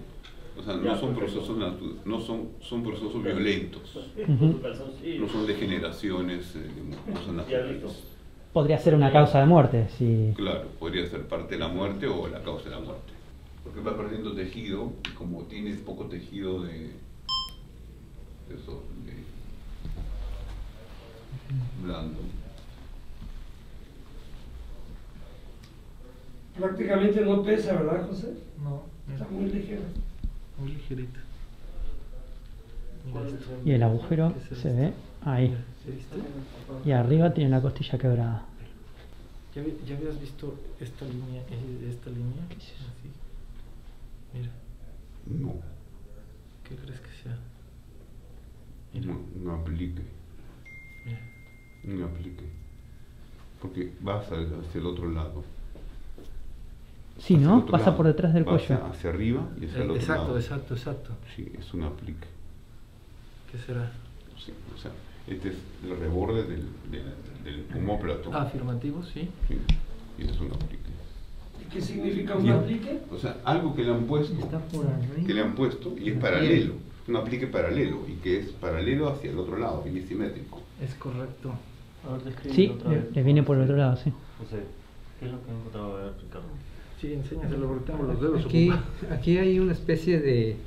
O sea, no son procesos son procesos violentos. No son degeneraciones de cosas naturales. Podría ser una causa de muerte, si... Claro, podría ser parte de la muerte o la causa de la muerte. Porque va perdiendo tejido y como tiene poco tejido de blando. Prácticamente no pesa, ¿verdad, José? No, Está muy ligera. muy ligerita. Mira esto. Y el agujero ¿Qué es se esto? ve ahí. ¿Sí viste? Y arriba tiene la costilla quebrada. ¿Ya habías visto esta línea? ¿Qué es eso? Así. Mira, No, ¿qué crees que sea? Mira, no aplique. mira. No aplique. Porque vas hacia el otro lado. Sí, Hacia el ¿no? otro Pasa lado. por detrás del Va cuello. hacia arriba y hacia el otro lado. Exacto. Sí, es un aplique. ¿Qué será? Sí, o sea, este es el reborde del omóplato. Afirmativo, sí. Sí, y es un aplique. ¿Y qué significa un aplique? O sea, algo que le han puesto. Está por arriba. Que le han puesto y es paralelo. Un aplique paralelo y que es paralelo hacia el otro lado, y es simétrico. Es correcto. A ver, describe Sí, otra vez. le viene por el otro lado, sí. José, ¿qué es lo que he encontrado? A ver, Ricardo. Sí, enséñaselo porque tengo los dedos Aquí, ocupados. aquí hay una especie de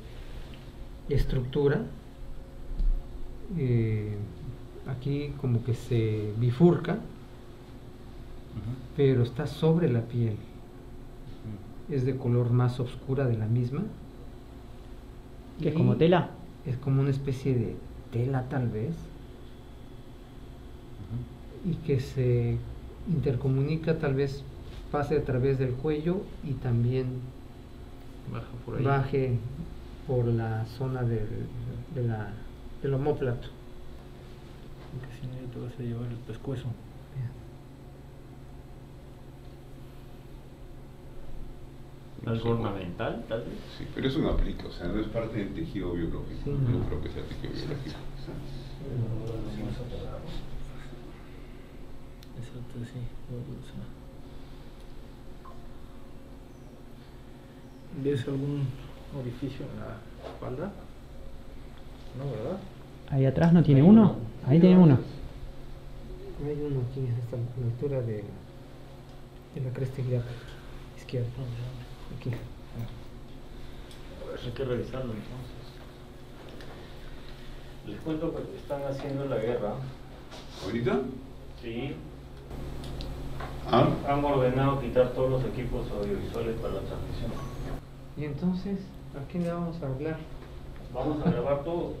estructura. Aquí como que se bifurca, pero está sobre la piel. Es de color más oscura de la misma. ¿Qué es como tela? Es como una especie de tela tal vez. Y que se intercomunica, tal vez pase a través del cuello y también Baja por ahí. baje por la zona del omóplato. Porque si no ya te vas a llevar el pescuezo. ¿Algo ornamental, tal vez? Sí, pero es un aplique, o sea, no es parte del tejido biológico. Sí, no no. creo que sea tejido biológico. Exacto, sí. ¿Ves algún orificio en la espalda? No, ¿verdad? Ahí atrás no tiene uno. Ahí tiene uno. Hay uno aquí, hasta la altura de la cresta iliaca izquierda. Aquí. Hay que revisarlo entonces. Les cuento que están haciendo la guerra. ¿Ahorita? Sí. Ah, Han ordenado quitar todos los equipos audiovisuales para la transmisión. Y entonces, ¿a quién le vamos a hablar? Vamos a grabar todo.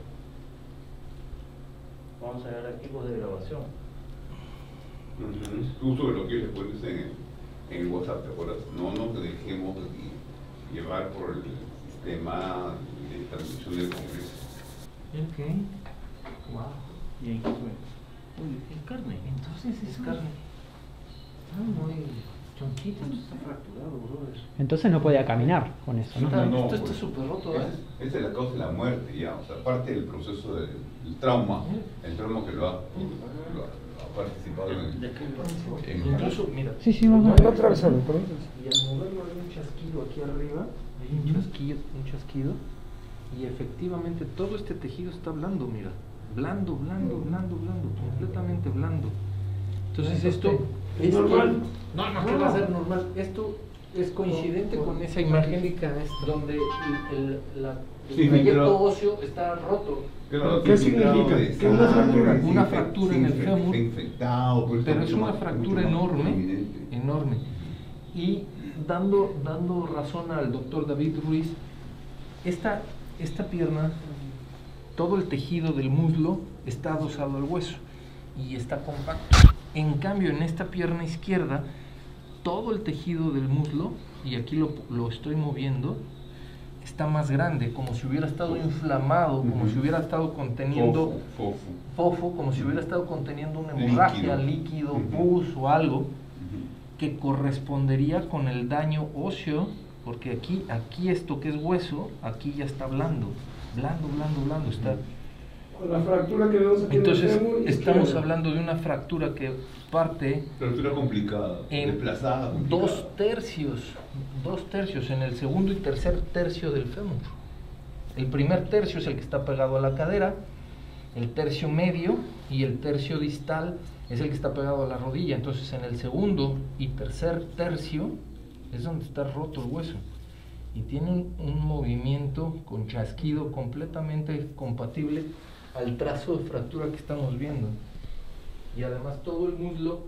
Vamos a grabar equipos de grabación. justo lo que les pones en el WhatsApp, ¿te acuerdas? No nos dejemos llevar por el sistema de transmisión del Congreso. Ok. Wow. Y ahí es carne. Entonces es carne. Está muy chonquito, esto está fracturado, brother. Entonces no podía caminar con eso, ¿no? Esto está súper roto, ¿eh? Esa es la causa de la muerte, ya. O sea, aparte del proceso del trauma, el trauma que lo ha participado en incluso, mira. Sí, vamos a atravesarlo, perdón. Y al moverlo hay un chasquido aquí arriba, hay un chasquido, y efectivamente todo este tejido está blando, mira. Blando, completamente blando. Entonces esto ¿es normal? No va a ser normal. Esto es coincidente con esa imagen donde el trayecto óseo está roto. Claro, ¿Qué significa? ¿Qué es una fractura? Una fractura en el fémur, infectado, pero es una fractura enorme. Y dando razón al doctor David Ruiz, esta pierna, todo el tejido del muslo está adosado al hueso y está compacto. En cambio, en esta pierna izquierda, todo el tejido del muslo, y aquí lo estoy moviendo, está más grande, como si hubiera estado inflamado, como si hubiera estado conteniendo fofo, como si hubiera estado conteniendo una hemorragia, líquido, pus o algo que correspondería con el daño óseo, porque aquí esto que es hueso, aquí ya está blando está. Con la fractura que vemos aquí. Entonces en el fémur estamos hablando de una fractura que parte fractura complicada, desplazada, complicada. Dos tercios en el segundo y tercer tercio del fémur. El primer tercio es el que está pegado a la cadera, el tercio medio y el tercio distal es el que está pegado a la rodilla. Entonces en el segundo y tercer tercio es donde está roto el hueso y tiene un movimiento con chasquido completamente compatible al trazo de fractura que estamos viendo. Y además todo el muslo,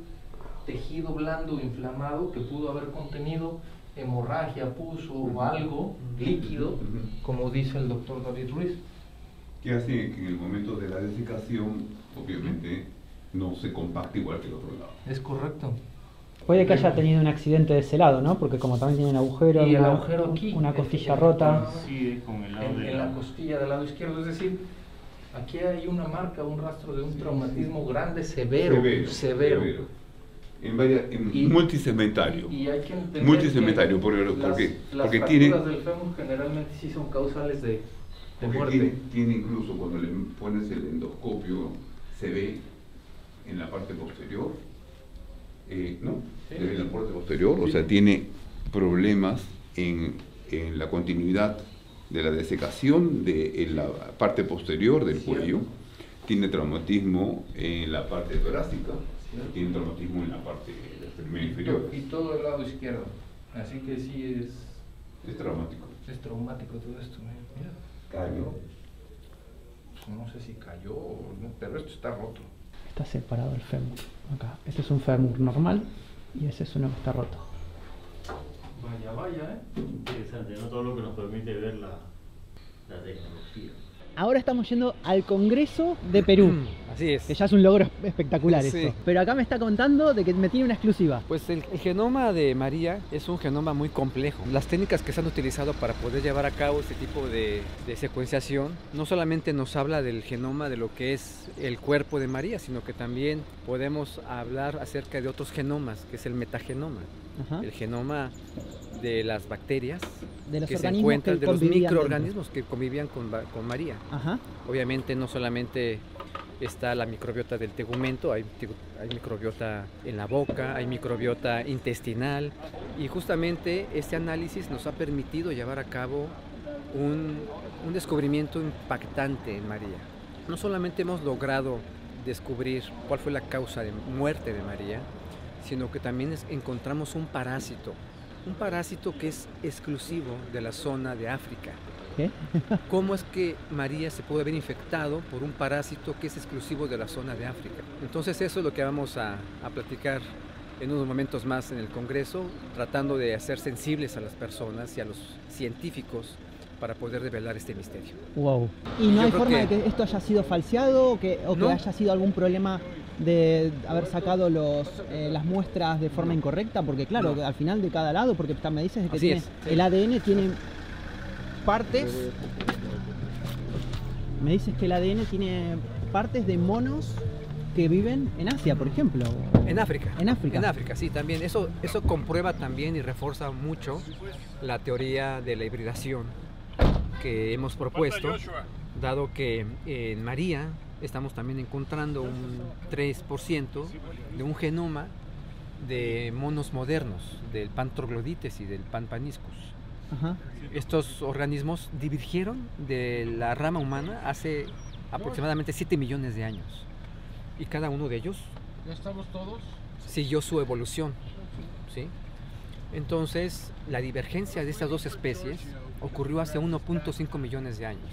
tejido blando inflamado que pudo haber contenido hemorragia, pus o algo líquido, como dice el doctor David Ruiz. Que hace que en el momento de la desecación, obviamente, no se compacte igual que el otro lado. Es correcto. Puede que haya tenido un accidente de ese lado, ¿no? Porque como también tiene un agujero, y el agujero aquí, una costilla rota. Sí, con el lado en la costilla del lado izquierdo, es decir, aquí hay una marca, un rastro de un traumatismo grande, severo. Multisegmentario. Y hay que entender multisegmentario, porque las fracturas del fémur generalmente sí son causales de muerte. Tiene incluso cuando le pones el endoscopio, se ve en la parte posterior, ¿no? Se ve en la parte posterior, o sea, tiene problemas en la continuidad de la desecación en la parte posterior del cuello, tiene traumatismo en la parte torácica, tiene traumatismo en la parte inferior. Y todo el lado izquierdo, así que sí es traumático. Es traumático todo esto, mira. Cayó. Pues no sé si cayó, pero esto está roto. Está separado el fémur, acá. Este es un fémur normal y ese es uno que está roto. Vaya, Interesante, no todo lo que nos permite ver la tecnología. Ahora estamos yendo al Congreso de Perú. Así es. Que ya es un logro espectacular Sí. esto. Pero acá me está contando de que me tiene una exclusiva. Pues el genoma de María es un genoma muy complejo. Las técnicas que se han utilizado para poder llevar a cabo este tipo de secuenciación no solamente nos habla del genoma de lo que es el cuerpo de María, sino que también podemos hablar acerca de otros genomas, que es el metagenoma. Ajá. El genoma de las bacterias De los que se organismos encuentran, que de los convivían microorganismos que convivían con María. Ajá. Obviamente no solamente está la microbiota del tegumento, hay microbiota en la boca, hay microbiota intestinal, y justamente este análisis nos ha permitido llevar a cabo un descubrimiento impactante en María. No solamente hemos logrado descubrir cuál fue la causa de muerte de María, sino que también encontramos un parásito que es exclusivo de la zona de África. ¿Qué? ¿Cómo es que María se pudo haber infectado por un parásito que es exclusivo de la zona de África? Entonces eso es lo que vamos a platicar en unos momentos más en el Congreso, tratando de hacer sensibles a las personas y a los científicos para poder revelar este misterio. Wow. ¿Y no hay forma de que esto haya sido falseado o que No. haya sido algún problema de haber sacado las muestras de forma incorrecta? Porque claro, al final de cada lado, porque me dices que el ADN tiene partes. Me dices que el ADN tiene partes de monos que viven en Asia, por ejemplo. En África. En África. En África, sí, también. Eso comprueba también y refuerza mucho la teoría de la hibridación que hemos propuesto, dado que en María estamos también encontrando un 3% de un genoma de monos modernos, del Pan troglodytes y del Pan paniscus. Ajá. Estos organismos divergieron de la rama humana hace aproximadamente 7 millones de años. Y cada uno de ellos siguió su evolución, ¿sí? Entonces, la divergencia de estas dos especies ocurrió hace 1.5 millones de años.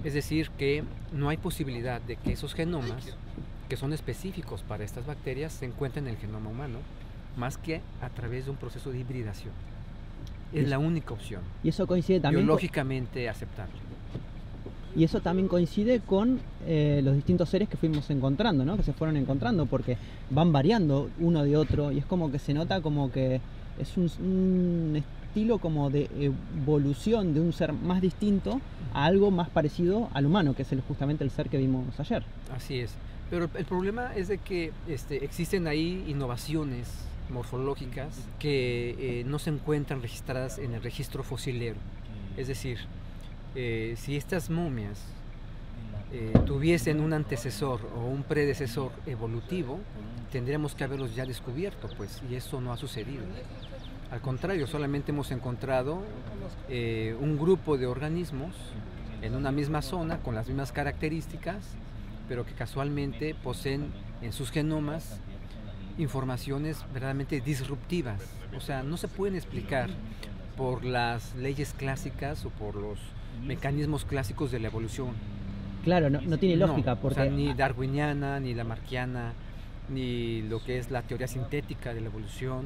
Es decir, que no hay posibilidad de que esos genomas, que son específicos para estas bacterias, se encuentren en el genoma humano, más que a través de un proceso de hibridación. Es la única opción. Y eso coincide también biológicamente aceptable. Y eso también coincide con los distintos seres que fuimos encontrando, ¿no? Que se fueron encontrando, porque van variando uno de otro y es como que se nota como que es un estilo como de evolución de un ser más distinto a algo más parecido al humano, que es justamente el ser que vimos ayer. Así es. Pero el problema es de que existen ahí innovaciones morfológicas que no se encuentran registradas en el registro fosilero. Es decir, si estas momias tuviesen un antecesor o un predecesor evolutivo, tendríamos que haberlos ya descubierto, pues, y eso no ha sucedido. Al contrario, solamente hemos encontrado un grupo de organismos en una misma zona con las mismas características, pero que casualmente poseen en sus genomas informaciones verdaderamente disruptivas. O sea, no se pueden explicar por las leyes clásicas o por los mecanismos clásicos de la evolución. Claro, no tiene lógica. Porque... o sea, ni darwiniana, ni lamarckiana, ni lo que es la teoría sintética de la evolución,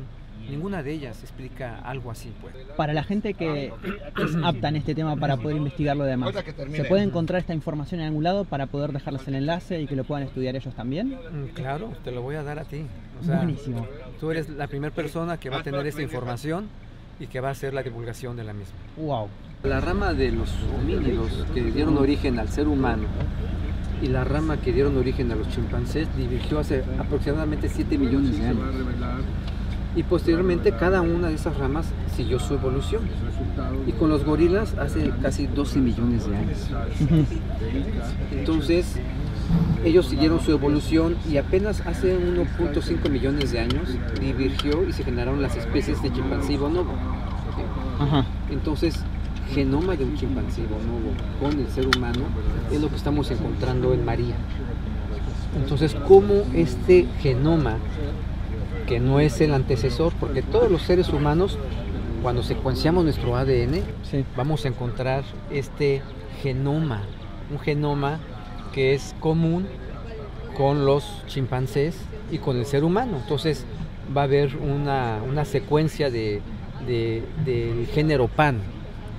ninguna de ellas explica algo así, pues. Para la gente que es apta en este tema para poder investigarlo demás, ¿se puede encontrar esta información en algún lado para poder dejarles el enlace y que lo puedan estudiar ellos también? Claro, te lo voy a dar a ti. O sea, buenísimo. Tú eres la primera persona que va a tener esta información y que va a hacer la divulgación de la misma. Wow. La rama de los homínidos que dieron origen al ser humano y la rama que dieron origen a los chimpancés divergió hace aproximadamente 7 millones de años. Y posteriormente cada una de esas ramas siguió su evolución. Y con los gorilas hace casi 12 millones de años. Entonces, ellos siguieron su evolución y apenas hace 1.5 millones de años divergió y se generaron las especies de chimpancé y bonobo. Ajá. Entonces, genoma de un chimpancé bonobo con el ser humano es lo que estamos encontrando en María. Entonces, ¿cómo este genoma, que no es el antecesor, porque todos los seres humanos, cuando secuenciamos nuestro ADN, vamos a encontrar este genoma, un genoma que es común con los chimpancés y con el ser humano? Entonces va a haber una secuencia del género Pan,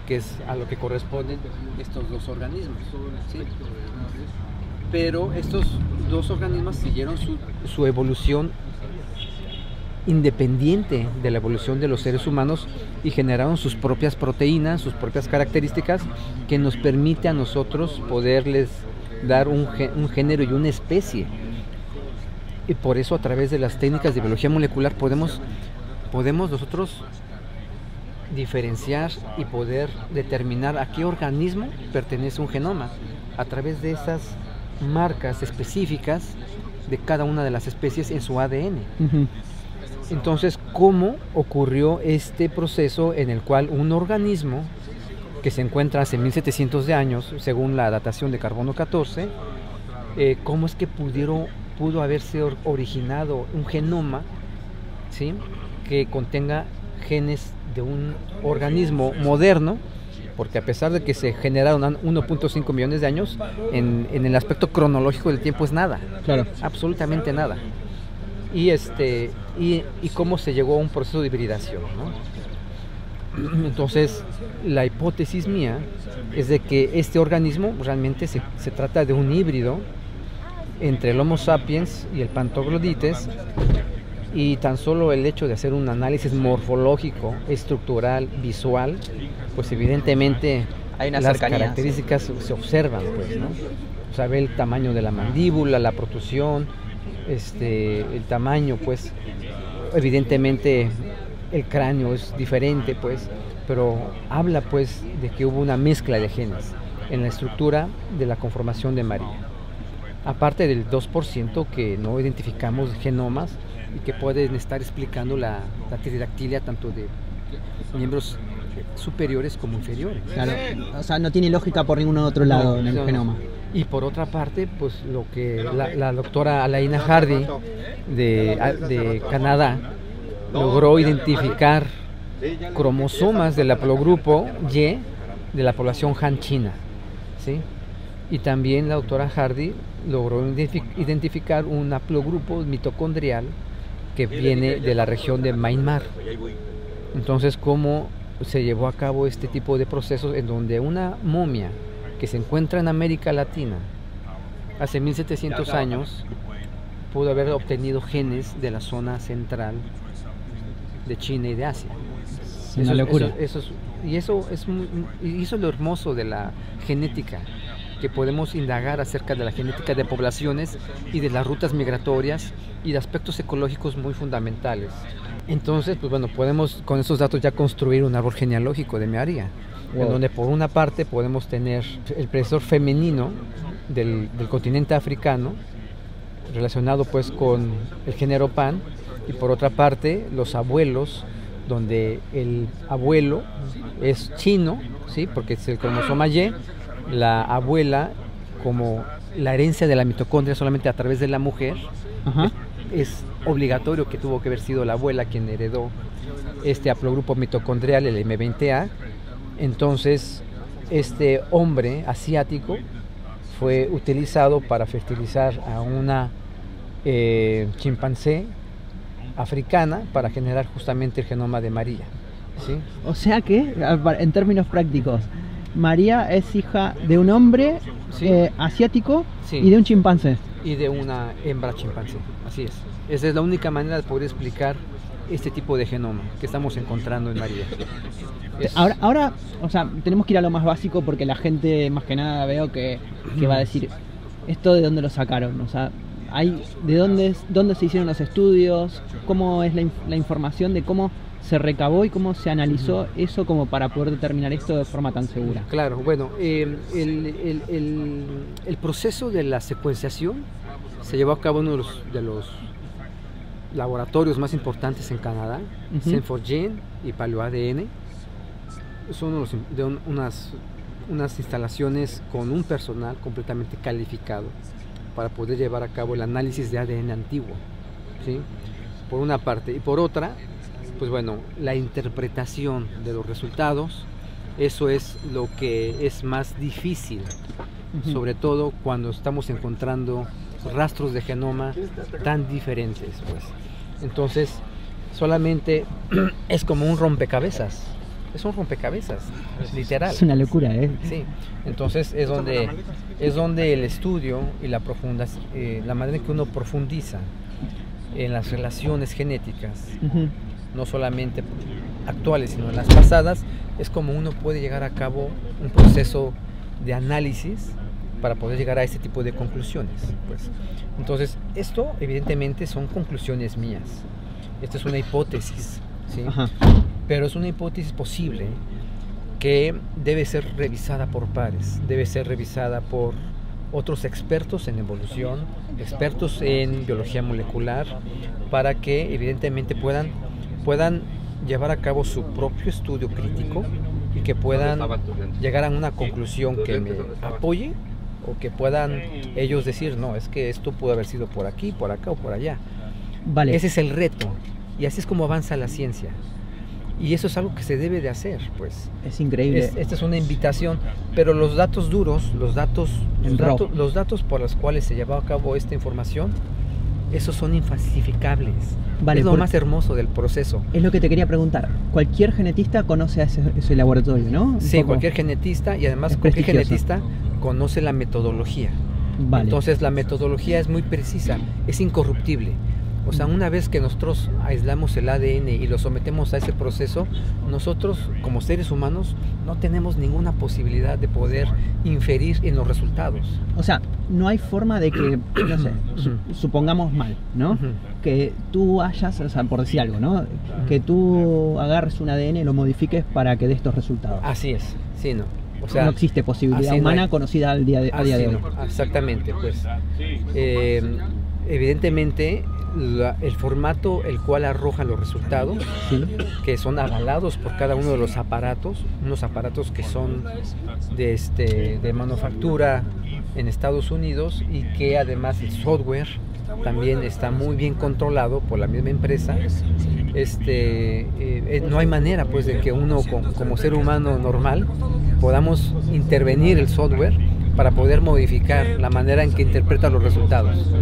que es a lo que corresponden estos dos organismos, ¿sí? Pero estos dos organismos siguieron su evolución independiente de la evolución de los seres humanos y generaron sus propias proteínas, sus propias características que nos permite a nosotros poderles dar un género y una especie. Y por eso a través de las técnicas de biología molecular podemos nosotros diferenciar y poder determinar a qué organismo pertenece un genoma a través de esas marcas específicas de cada una de las especies en su ADN. Entonces, ¿cómo ocurrió este proceso en el cual un organismo que se encuentra hace 1700 de años, según la datación de carbono 14, cómo es que pudo haberse originado un genoma, ¿sí?, que contenga genes de un organismo moderno? Porque a pesar de que se generaron 1.5 millones de años, en el aspecto cronológico del tiempo es nada, claro, absolutamente nada. Y cómo se llegó a un proceso de hibridación, ¿no? Entonces, la hipótesis mía es de que este organismo realmente se trata de un híbrido entre el Homo sapiens y el Pantoglodytes, y tan solo el hecho de hacer un análisis morfológico, estructural, visual, pues evidentemente hay una las cercanía, características se observan, pues, ¿no? O sea, ve el tamaño de la mandíbula, la protrusión, el tamaño, pues, evidentemente el cráneo es diferente, pues, pero habla, pues, de que hubo una mezcla de genes en la estructura de la conformación de María. Aparte del 2% que no identificamos genomas y que pueden estar explicando la tridactilia tanto de miembros superiores como inferiores. Claro, o sea, no tiene lógica por ningún otro lado en el genoma. Y por otra parte, pues lo que la doctora Alaina Hardy de Canadá logró identificar cromosomas del haplogrupo Y de la población Han china, ¿sí? Y también la doctora Hardy logró identificar un haplogrupo mitocondrial que viene de la región de Myanmar. Entonces, ¿cómo se llevó a cabo este tipo de procesos en donde una momia que se encuentra en América Latina hace 1700 años pudo haber obtenido genes de la zona central de China y de Asia? Es una locura. Eso es lo hermoso de la genética, que podemos indagar acerca de la genética de poblaciones y de las rutas migratorias y de aspectos ecológicos muy fundamentales. Entonces, pues bueno, podemos con esos datos ya construir un árbol genealógico de María, en donde por una parte podemos tener el predecesor femenino del continente africano, relacionado pues con el género Pan, y por otra parte los abuelos, donde el abuelo es chino, ¿sí? Porque es el cromosoma Y, la abuela, como la herencia de la mitocondria solamente a través de la mujer, es obligatorio que tuvo que haber sido la abuela quien heredó este haplogrupo mitocondrial, el M20A. Entonces, este hombre asiático fue utilizado para fertilizar a una chimpancé africana para generar justamente el genoma de María, ¿sí? O sea que, en términos prácticos, María es hija de un hombre asiático y de un chimpancé. Y de una hembra chimpancé, así es. Esa es la única manera de poder explicar este tipo de genoma que estamos encontrando en María. Ahora, o sea, tenemos que ir a lo más básico porque la gente, más que nada, veo que va a decir, ¿esto de dónde lo sacaron? O sea, ¿de dónde se hicieron los estudios? ¿Cómo es la información de cómo se recabó y cómo se analizó eso como para poder determinar esto de forma tan segura? Claro, bueno, el proceso de la secuenciación se llevó a cabo en uno de los laboratorios más importantes en Canadá, Sen4Gene y PaleoADN. Son unas instalaciones con un personal completamente calificado para poder llevar a cabo el análisis de ADN antiguo, ¿sí? Por una parte. Y por otra, pues bueno, la interpretación de los resultados, eso es lo que es más difícil, sobre todo cuando estamos encontrando rastros de genoma tan diferentes, pues. Entonces, solamente es como un rompecabezas. Es un rompecabezas, literal. Es una locura, ¿eh? Sí. Entonces es donde el estudio y la manera en que uno profundiza en las relaciones genéticas, no solamente actuales, sino en las pasadas, es como uno puede llegar a cabo un proceso de análisis para poder llegar a este tipo de conclusiones, pues. Entonces, esto evidentemente son conclusiones mías. Esta es una hipótesis, ¿sí? Pero es una hipótesis posible que debe ser revisada por pares, debe ser revisada por otros expertos en evolución, expertos en biología molecular, para que evidentemente puedan llevar a cabo su propio estudio crítico y que puedan llegar a una conclusión que me apoye, o que puedan ellos decir, no, es que esto pudo haber sido por aquí, por acá o por allá. Vale. Ese es el reto, y así es como avanza la ciencia. Y eso es algo que se debe de hacer, pues. Es increíble. Esta es una invitación, pero los datos duros, los datos por los cuales se llevó a cabo esta información, esos son infalsificables. Vale, es lo más hermoso del proceso. Es lo que te quería preguntar. Cualquier genetista conoce a ese laboratorio, ¿no? Sí, cualquier genetista, y además cualquier genetista conoce la metodología. Vale. Entonces la metodología es muy precisa, es incorruptible. O sea, una vez que nosotros aislamos el ADN y lo sometemos a ese proceso, nosotros como seres humanos no tenemos ninguna posibilidad de poder inferir en los resultados. O sea, no hay forma de que, no sé, supongamos mal, ¿no? Que tú hayas, o sea, por decir algo, ¿no? Que tú agarres un ADN y lo modifiques para que dé estos resultados. Así es, sí, ¿no? O sea, no existe posibilidad humana conocida a día de hoy. No, exactamente, pues. Evidentemente, el formato el cual arrojan los resultados, ¿sí?, que son avalados por cada uno de los aparatos, unos aparatos que son de manufactura en Estados Unidos y que además el software también está muy bien controlado por la misma empresa. No hay manera pues de que uno como ser humano normal podamos intervenir el software para poder modificar la manera en que interpreta los resultados.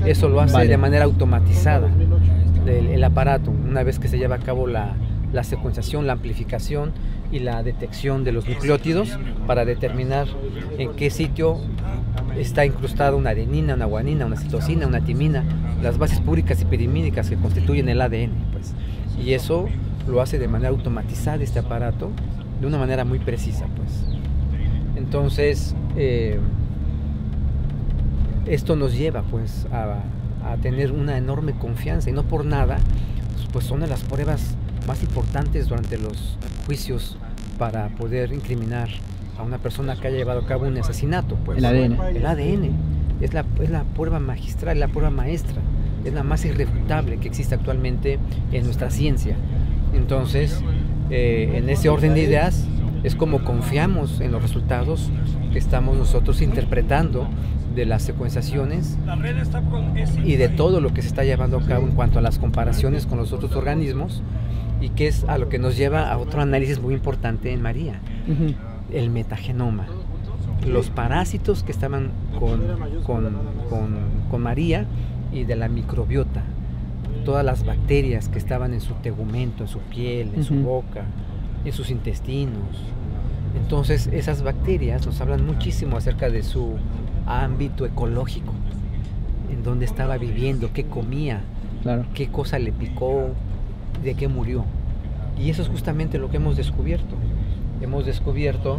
Eso lo hace de manera automatizada el aparato, una vez que se lleva a cabo la secuenciación, la amplificación y la detección de los nucleótidos para determinar en qué sitio está incrustada una adenina, una guanina, una citosina, una timina, las bases púricas y pirimídicas que constituyen el ADN, pues. Y eso lo hace de manera automatizada este aparato, de una manera muy precisa, pues. Entonces, esto nos lleva pues a tener una enorme confianza, y no por nada, pues son de las pruebas más importantes durante los juicios para poder incriminar a una persona que haya llevado a cabo un asesinato, pues. El ADN. El ADN es la prueba magistral, la prueba maestra, es la más irrefutable que existe actualmente en nuestra ciencia. Entonces, en ese orden de ideas, es como confiamos en los resultados que estamos nosotros interpretando de las secuenciaciones y de todo lo que se está llevando a cabo en cuanto a las comparaciones con los otros organismos, y que es a lo que nos lleva a otro análisis muy importante en María, el metagenoma. Los parásitos que estaban con María y de la microbiota, todas las bacterias que estaban en su tegumento, en su piel, en su boca, en sus intestinos. Entonces esas bacterias nos hablan muchísimo acerca de su ámbito ecológico, en dónde estaba viviendo, qué comía, qué cosa le picó, de qué murió. Y eso es justamente lo que hemos descubierto. Hemos descubierto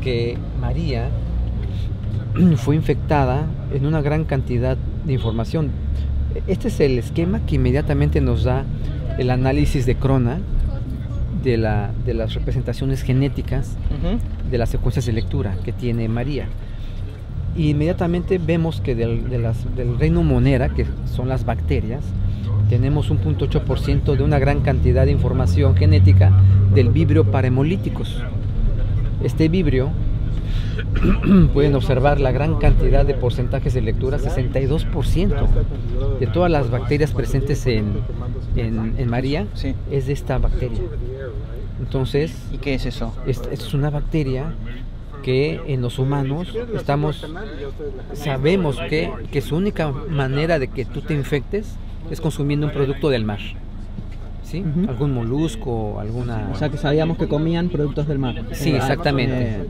que María fue infectada en una gran cantidad de información. Este es el esquema que inmediatamente nos da el análisis de Krona de las representaciones genéticas de las secuencias de lectura que tiene María. Y inmediatamente vemos que del reino Monera, que son las bacterias, tenemos un 0.8% de una gran cantidad de información genética del vibrio parahemolíticos. Este vibrio, pueden observar la gran cantidad de porcentajes de lectura, 62% de todas las bacterias presentes en María, es de esta bacteria. Entonces, ¿y qué es eso? Es una bacteria que en los humanos sabemos que su única manera de que tú te infectes es consumiendo un producto del mar, ¿sí? Algún molusco, alguna... O sea, que sabíamos que comían productos del mar. Sí, exactamente.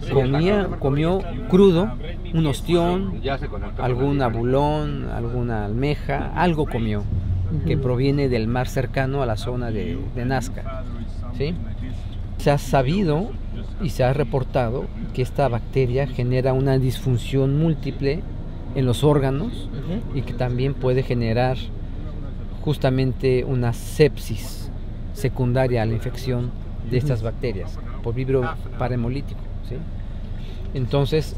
Comió crudo, un ostión, algún abulón, alguna almeja, algo comió que proviene del mar cercano a la zona de Nazca, ¿sí? Se ha sabido y se ha reportado que esta bacteria genera una disfunción múltiple en los órganos y que también puede generar justamente una sepsis secundaria a la infección de estas bacterias por vibrio parahemolítico, ¿sí? Entonces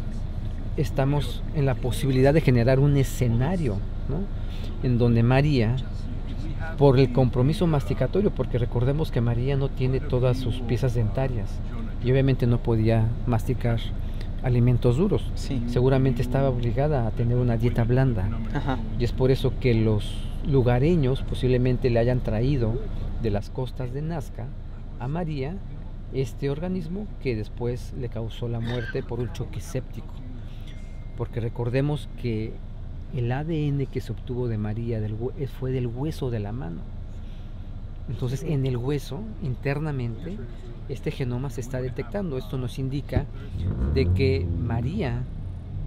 estamos en la posibilidad de generar un escenario, ¿no?, en donde María, por el compromiso masticatorio, porque recordemos que María no tiene todas sus piezas dentarias y obviamente no podía masticar alimentos duros, seguramente estaba obligada a tener una dieta blanda, y es por eso que los lugareños posiblemente le hayan traído de las costas de Nazca a María este organismo que después le causó la muerte por un choque séptico, porque recordemos que el ADN que se obtuvo de María fue del hueso de la mano. Entonces en el hueso internamente este genoma se está detectando. Esto nos indica de que María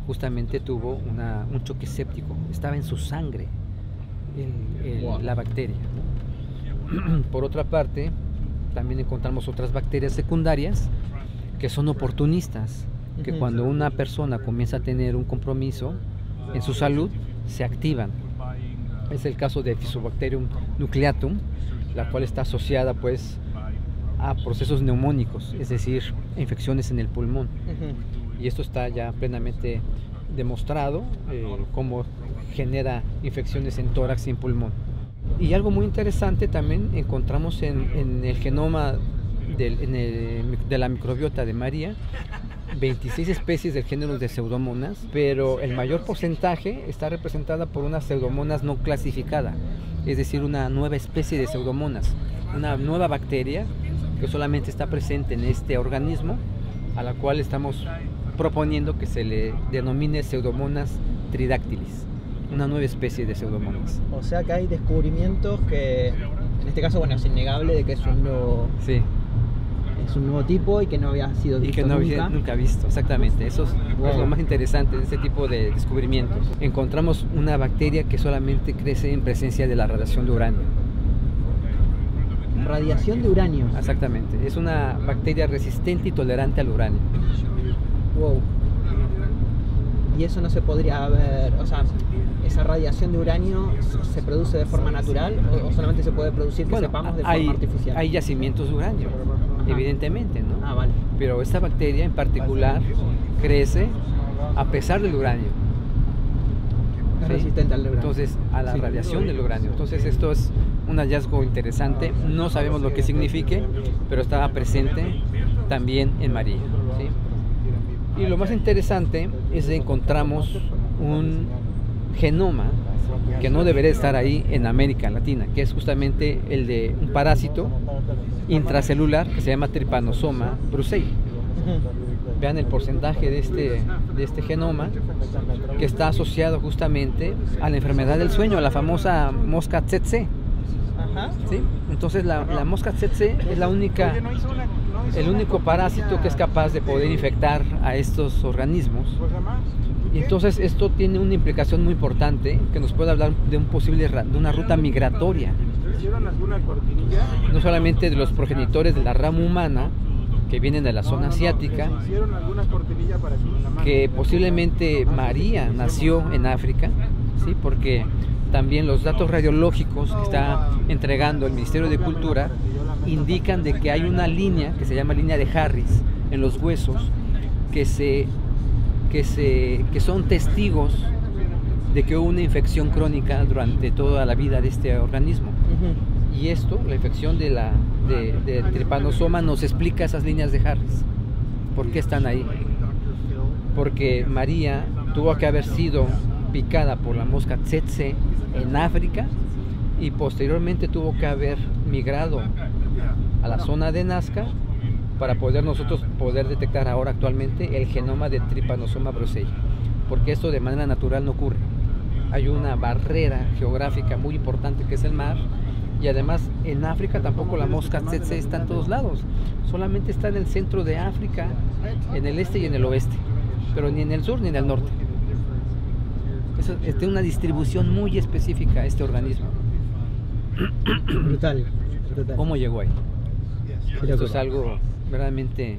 justamente tuvo un choque séptico, estaba en su sangre la bacteria, ¿no? Por otra parte, también encontramos otras bacterias secundarias que son oportunistas, que cuando una persona comienza a tener un compromiso en su salud, se activan. Es el caso de Fusobacterium nucleatum, la cual está asociada pues a procesos neumónicos, es decir, infecciones en el pulmón. Y esto está ya plenamente demostrado, cómo genera infecciones en tórax y en pulmón. Y algo muy interesante también encontramos en el genoma de la microbiota de María, 26 especies del género de Pseudomonas, pero el mayor porcentaje está representada por una Pseudomonas no clasificada, es decir, una nueva especie de Pseudomonas, una nueva bacteria que solamente está presente en este organismo, a la cual estamos proponiendo que se le denomine Pseudomonas tridactylis, una nueva especie de Pseudomonas. O sea que hay descubrimientos que, en este caso, bueno, es innegable de que es un nuevo... Sí. Es un nuevo tipo y que no había sido visto nunca. Y que no había nunca visto, exactamente. Eso es lo más interesante de este tipo de descubrimientos. Encontramos una bacteria que solamente crece en presencia de la radiación de uranio. Radiación de uranio. Exactamente. Es una bacteria resistente y tolerante al uranio. Wow. Y eso no se podría ver, o sea, esa radiación de uranio se produce de forma natural o solamente se puede producir, que sepamos, de forma artificial. Hay yacimientos de uranio, evidentemente, ¿no? Ah, vale. Pero esta bacteria en particular crece a pesar del uranio. Es resistente al uranio. Entonces, a la radiación del uranio. Entonces, esto es un hallazgo interesante. No sabemos lo que signifique, pero estaba presente también en María, ¿sí? Y lo más interesante es que encontramos un genoma que no debería estar ahí en América Latina, que es justamente el de un parásito intracelular que se llama Trypanosoma brucei. Vean el porcentaje de este genoma, que está asociado justamente a la enfermedad del sueño, a la famosa mosca tsetse. ¿Sí? Entonces la mosca tsetse es el único parásito que es capaz de poder infectar a estos organismos. Y entonces esto tiene una implicación muy importante, que nos puede hablar de de una ruta migratoria, no solamente de los progenitores de la rama humana que vienen de la zona asiática, que posiblemente María nació en África, ¿sí? Porque también los datos radiológicos que está entregando el Ministerio de Cultura indican de que hay una línea que se llama línea de Harris en los huesos que son testigos de que hubo una infección crónica durante toda la vida de este organismo. Y esto, la infección de Trypanosoma, nos explica esas líneas de Harris. ¿Por qué están ahí? Porque María tuvo que haber sido picada por la mosca tsetse en África y posteriormente tuvo que haber migrado a la zona de Nazca para nosotros poder detectar ahora actualmente el genoma de Trypanosoma brucei, porque esto de manera natural no ocurre. Hay una barrera geográfica muy importante que es el mar, y además en África tampoco la mosca tsetse está en todos lados, solamente está en el centro de África, en el este y en el oeste, pero ni en el sur ni en el norte. Tiene una distribución muy específica este organismo. Brutal. ¿Cómo llegó ahí? Esto es algo verdaderamente,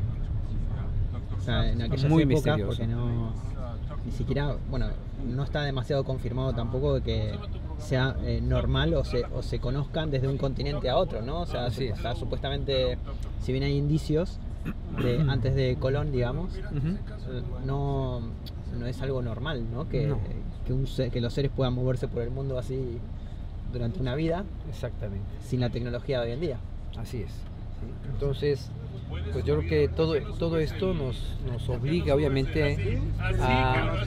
o sea, en aquellas muy épocas, misterioso. porque ni siquiera, bueno, no está demasiado confirmado tampoco de que sea normal o se conozcan desde un continente a otro, ¿no? O sea, supuestamente, si bien hay indicios de antes de Colón, digamos, no es algo normal, ¿no? Que los seres puedan moverse por el mundo así durante una vida. Exactamente. Sin la tecnología de hoy en día. Así es. Entonces, pues yo creo que todo esto nos obliga obviamente a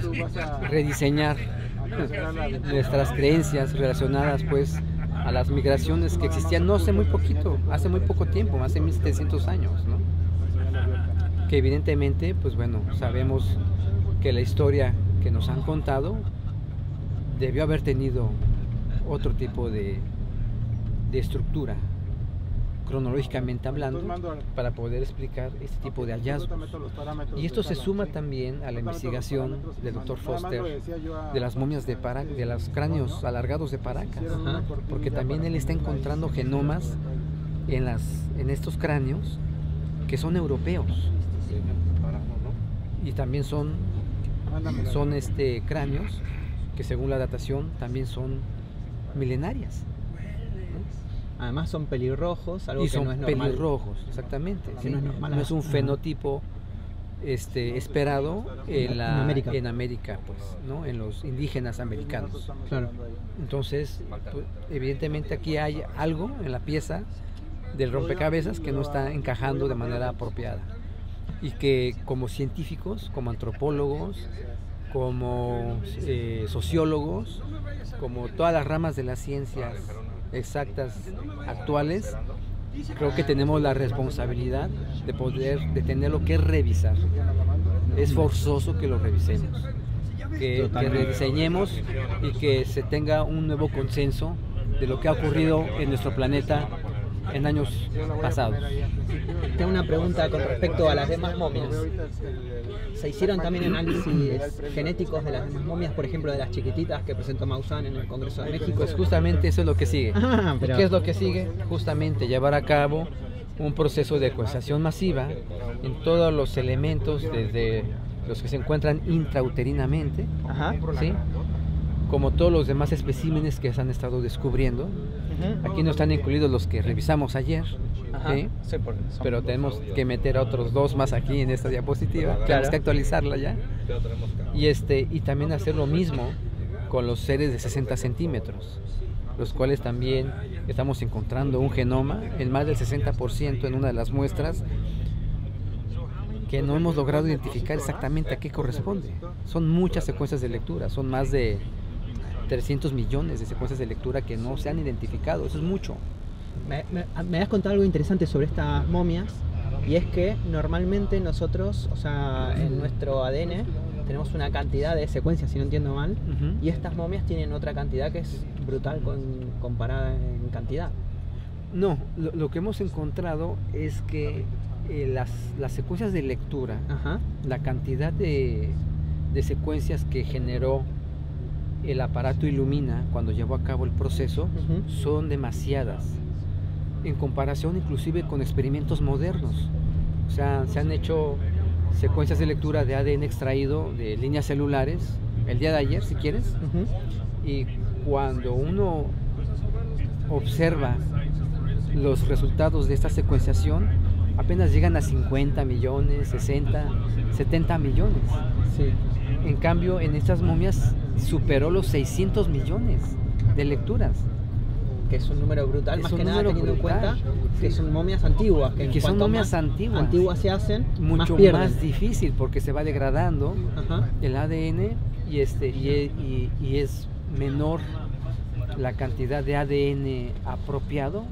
rediseñar nuestras creencias relacionadas pues a las migraciones que existían hace muy poco tiempo, hace 1700 años, ¿no? Que evidentemente, pues bueno, sabemos que la historia que nos han contado debió haber tenido otro tipo de estructura, cronológicamente hablando, para poder explicar este tipo de hallazgos. Y esto se suma también a la investigación del Dr. Foster de las momias de los cráneos alargados de Paracas, porque también él está encontrando genomas en estos cráneos que son europeos y también son cráneos que según la datación también son milenarias. Además son pelirrojos, algo y que son no es normal. Pelirrojos, exactamente. Que ¿sí? no es normal. No es un fenotipo esperado en América, pues, ¿no? En los indígenas americanos. Claro. Entonces, pues, evidentemente aquí hay algo en la pieza del rompecabezas que no está encajando de manera apropiada. Y que como científicos, como antropólogos, como sociólogos, como todas las ramas de las ciencias exactas actuales, creo que tenemos la responsabilidad de tenerlo que revisar. Es forzoso que lo revisemos, que rediseñemos y que se tenga un nuevo consenso de lo que ha ocurrido en nuestro planeta en años pasados. Tengo una pregunta con respecto a las demás momias. ¿Se hicieron también análisis genéticos de las demás momias, por ejemplo de las chiquititas que presentó Maussan en el Congreso de México? Pues justamente eso es lo que sigue. Pero... ¿Qué es lo que sigue? Justamente llevar a cabo un proceso de ecualización masiva en todos los elementos, desde los que se encuentran intrauterinamente, ¿sí? Como todos los demás especímenes que se han estado descubriendo. Aquí no están incluidos los que revisamos ayer, ¿sí? Pero tenemos que meter a otros 2 más aquí en esta diapositiva, tenemos que actualizarla ya. Y también hacer lo mismo con los seres de 60 centímetros, los cuales también estamos encontrando un genoma en más del 60% en una de las muestras que no hemos logrado identificar exactamente a qué corresponde. Son muchas secuencias de lectura, son más de 300 millones de secuencias de lectura que no se han identificado, eso es mucho. Me has contado algo interesante sobre estas momias, y es que normalmente nosotros, o sea, en nuestro ADN tenemos una cantidad de secuencias, si no entiendo mal, y estas momias tienen otra cantidad que es brutal comparada en cantidad. No, lo que hemos encontrado es que las secuencias de lectura, la cantidad de secuencias que generó el aparato Illumina cuando llevó a cabo el proceso son demasiadas en comparación inclusive con experimentos modernos. O sea, se han hecho secuencias de lectura de ADN extraído de líneas celulares el día de ayer, si quieres, y cuando uno observa los resultados de esta secuenciación apenas llegan a 50 millones, 60, 70 millones. En cambio, en estas momias superó los 600 millones de lecturas. Que es un número brutal, más que nada teniendo en cuenta que son momias antiguas. Que son momias antiguas se hacen, mucho más difícil porque se va degradando el ADN y es menor la cantidad de ADN apropiado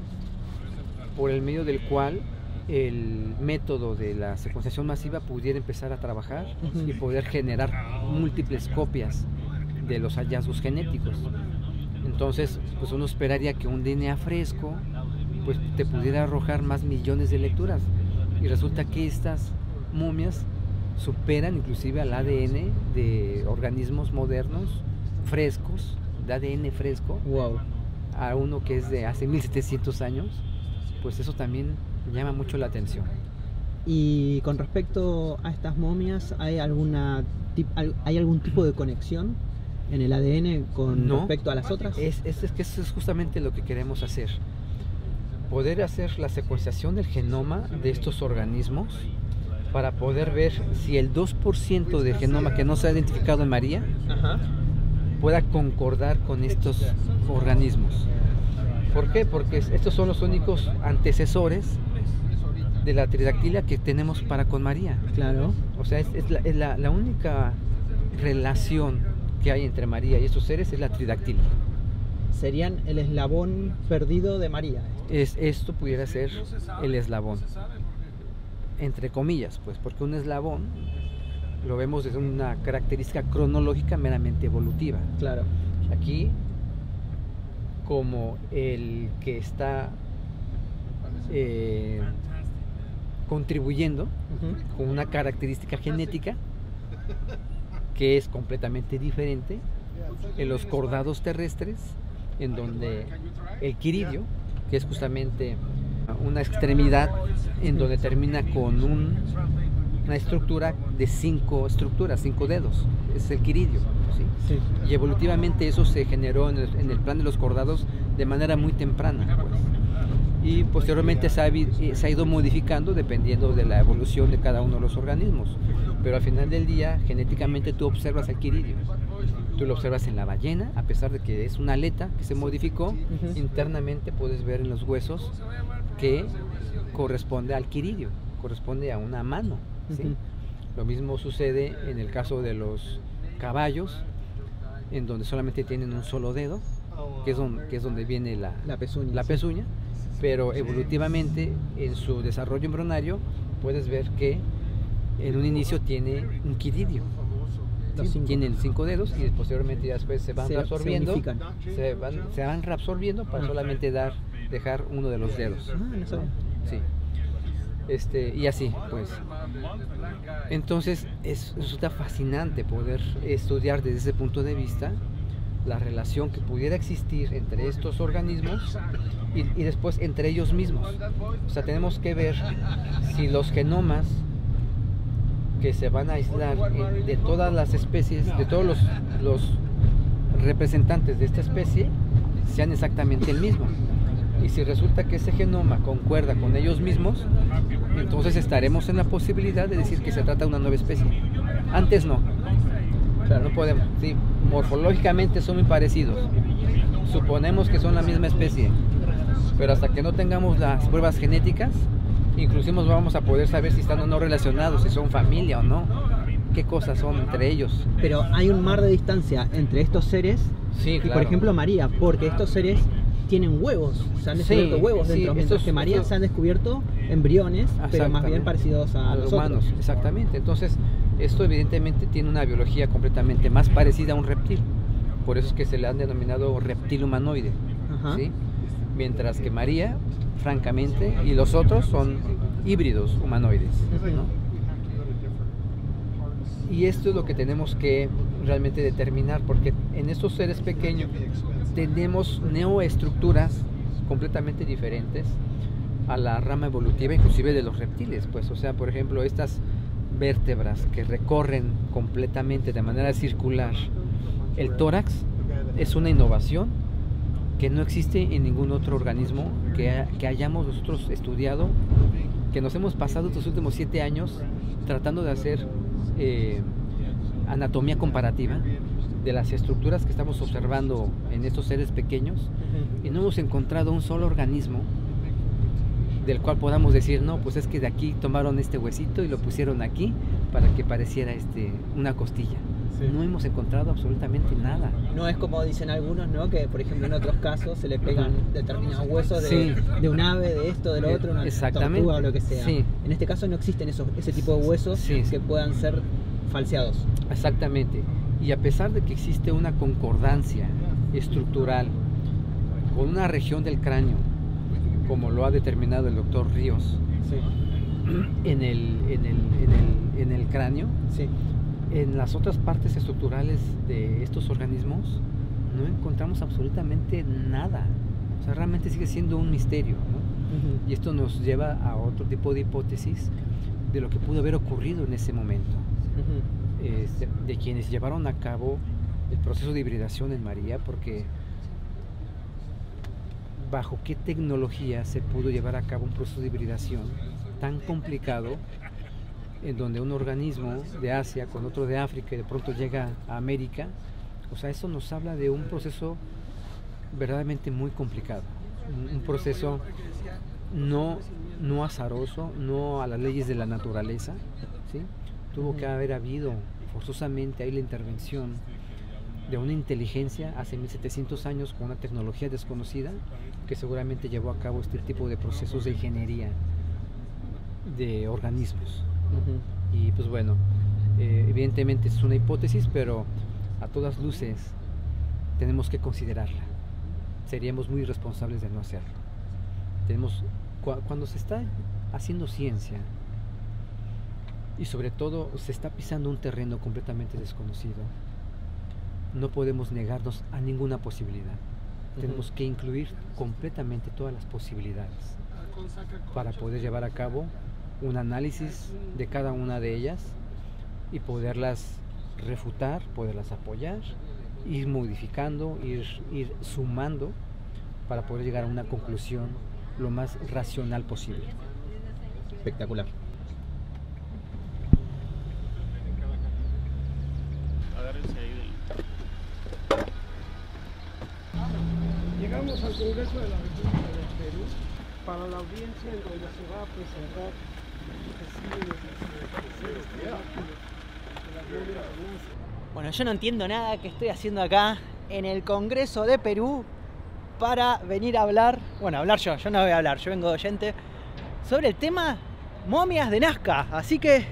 por el medio del cual el método de la secuenciación masiva pudiera empezar a trabajar y poder generar múltiples copias de los hallazgos genéticos. Entonces, pues uno esperaría que un DNA fresco pues te pudiera arrojar más millones de lecturas, y resulta que estas momias superan inclusive al ADN de organismos modernos frescos, de ADN fresco, a uno que es de hace 1700 años. Pues eso también llama mucho la atención. Y con respecto a estas momias, ¿hay algún tipo de conexión en el ADN con respecto a las otras? Es que eso es justamente lo que queremos hacer. Poder hacer la secuenciación del genoma de estos organismos para poder ver si el 2% del genoma que no se ha identificado en María pueda concordar con estos organismos. ¿Por qué? Porque estos son los únicos antecesores de la tridactilia que tenemos para con María. Claro. O sea, es la única relación que hay entre María y estos seres es la tridactilia. Serían el eslabón perdido de María. Esto pudiera ser el eslabón, entre comillas, pues, porque un eslabón lo vemos desde una característica cronológica meramente evolutiva. Claro. Aquí, como el que está contribuyendo con una característica genética que es completamente diferente en los cordados terrestres, en donde el quiridio, que es justamente una extremidad en donde termina con una estructura de 5 dedos, es el quiridio, ¿sí? Sí. Y evolutivamente eso se generó en el plan de los cordados de manera muy temprana, pues. Y posteriormente se ha ido modificando dependiendo de la evolución de cada uno de los organismos, pero al final del día genéticamente tú observas el quiridio, tú lo observas en la ballena, a pesar de que es una aleta que se modificó, internamente puedes ver en los huesos que corresponde al quiridio, corresponde a una mano, ¿sí? Lo mismo sucede en el caso de los caballos, en donde solamente tienen un solo dedo, que es donde viene la pezuña, pero evolutivamente en su desarrollo embrionario puedes ver que en un inicio tiene un quiridio, ¿sí? Tienen 5 dedos y posteriormente ya después se van reabsorbiendo, se van reabsorbiendo para solamente dejar uno de los dedos. No sabía. Sí. Y así, pues. Entonces resulta fascinante poder estudiar desde ese punto de vista la relación que pudiera existir entre estos organismos y después entre ellos mismos. O sea, tenemos que ver si los genomas que se van a aislar de todas las especies, de todos los representantes de esta especie, sean exactamente el mismo. Y si resulta que ese genoma concuerda con ellos mismos, entonces estaremos en la posibilidad de decir que se trata de una nueva especie. Antes no. Claro, no podemos. Sí, morfológicamente son muy parecidos. Suponemos que son la misma especie. Pero hasta que no tengamos las pruebas genéticas, inclusive vamos a poder saber si están o no relacionados, si son familia o no, qué cosas son entre ellos. Pero hay un mar de distancia entre estos seres y, por ejemplo, María, porque estos seres tienen huevos, se han descubierto huevos dentro, mientras que María se han descubierto embriones, pero más bien parecidos a los humanos. Exactamente, entonces esto evidentemente tiene una biología completamente más parecida a un reptil, por eso es que se le han denominado reptil humanoide, ¿sí? Mientras que María, francamente, y los otros son híbridos humanoides, ¿no? Y esto es lo que tenemos que realmente determinar, porque en estos seres pequeños tenemos neoestructuras completamente diferentes a la rama evolutiva, inclusive de los reptiles, pues, o sea, por ejemplo, estas vértebras que recorren completamente de manera circular el tórax es una innovación que no existe en ningún otro organismo que hayamos nosotros estudiado, que nos hemos pasado estos últimos 7 años tratando de hacer anatomía comparativa de las estructuras que estamos observando en estos seres pequeños, y no hemos encontrado un solo organismo del cual podamos decir, no, pues es que de aquí tomaron este huesito y lo pusieron aquí para que pareciera una costilla. No hemos encontrado absolutamente nada. No es como dicen algunos, ¿no? Que por ejemplo en otros casos se le pegan determinados huesos de un ave, de esto, de lo otro, una tortuga o lo que sea. En este caso no existen ese tipo de huesos que puedan ser falseados. Exactamente. Y a pesar de que existe una concordancia estructural con una región del cráneo, como lo ha determinado el doctor Ríos, en el cráneo, en las otras partes estructurales de estos organismos no encontramos absolutamente nada. O sea, realmente sigue siendo un misterio, ¿no? Y esto nos lleva a otro tipo de hipótesis de lo que pudo haber ocurrido en ese momento. De quienes llevaron a cabo el proceso de hibridación en María, porque bajo qué tecnología se pudo llevar a cabo un proceso de hibridación tan complicado, en donde un organismo de Asia con otro de África y de pronto llega a América. O sea, eso nos habla de un proceso verdaderamente muy complicado, un proceso no azaroso, no a las leyes de la naturaleza, ¿sí? Tuvo que haber habido forzosamente ahí la intervención de una inteligencia hace 1700 años con una tecnología desconocida que seguramente llevó a cabo este tipo de procesos de ingeniería de organismos. Y pues bueno, evidentemente es una hipótesis, pero a todas luces tenemos que considerarla. Seríamos muy irresponsables de no hacerlo. Tenemos Cuando se está haciendo ciencia y sobre todo se está pisando un terreno completamente desconocido, no podemos negarnos a ninguna posibilidad. Tenemos que incluir completamente todas las posibilidades para poder llevar a cabo un análisis de cada una de ellas y poderlas refutar, poderlas apoyar, ir modificando, ir sumando para poder llegar a una conclusión lo más racional posible. Espectacular. Agárrense ahí del... Llegamos al Congreso de la República del Perú para la audiencia en donde se va a presentar Bueno, yo no entiendo nada que estoy haciendo acá en el Congreso de Perú para venir a hablar, bueno, hablar yo no voy a hablar, yo vengo de oyente, sobre el tema momias de Nazca, así que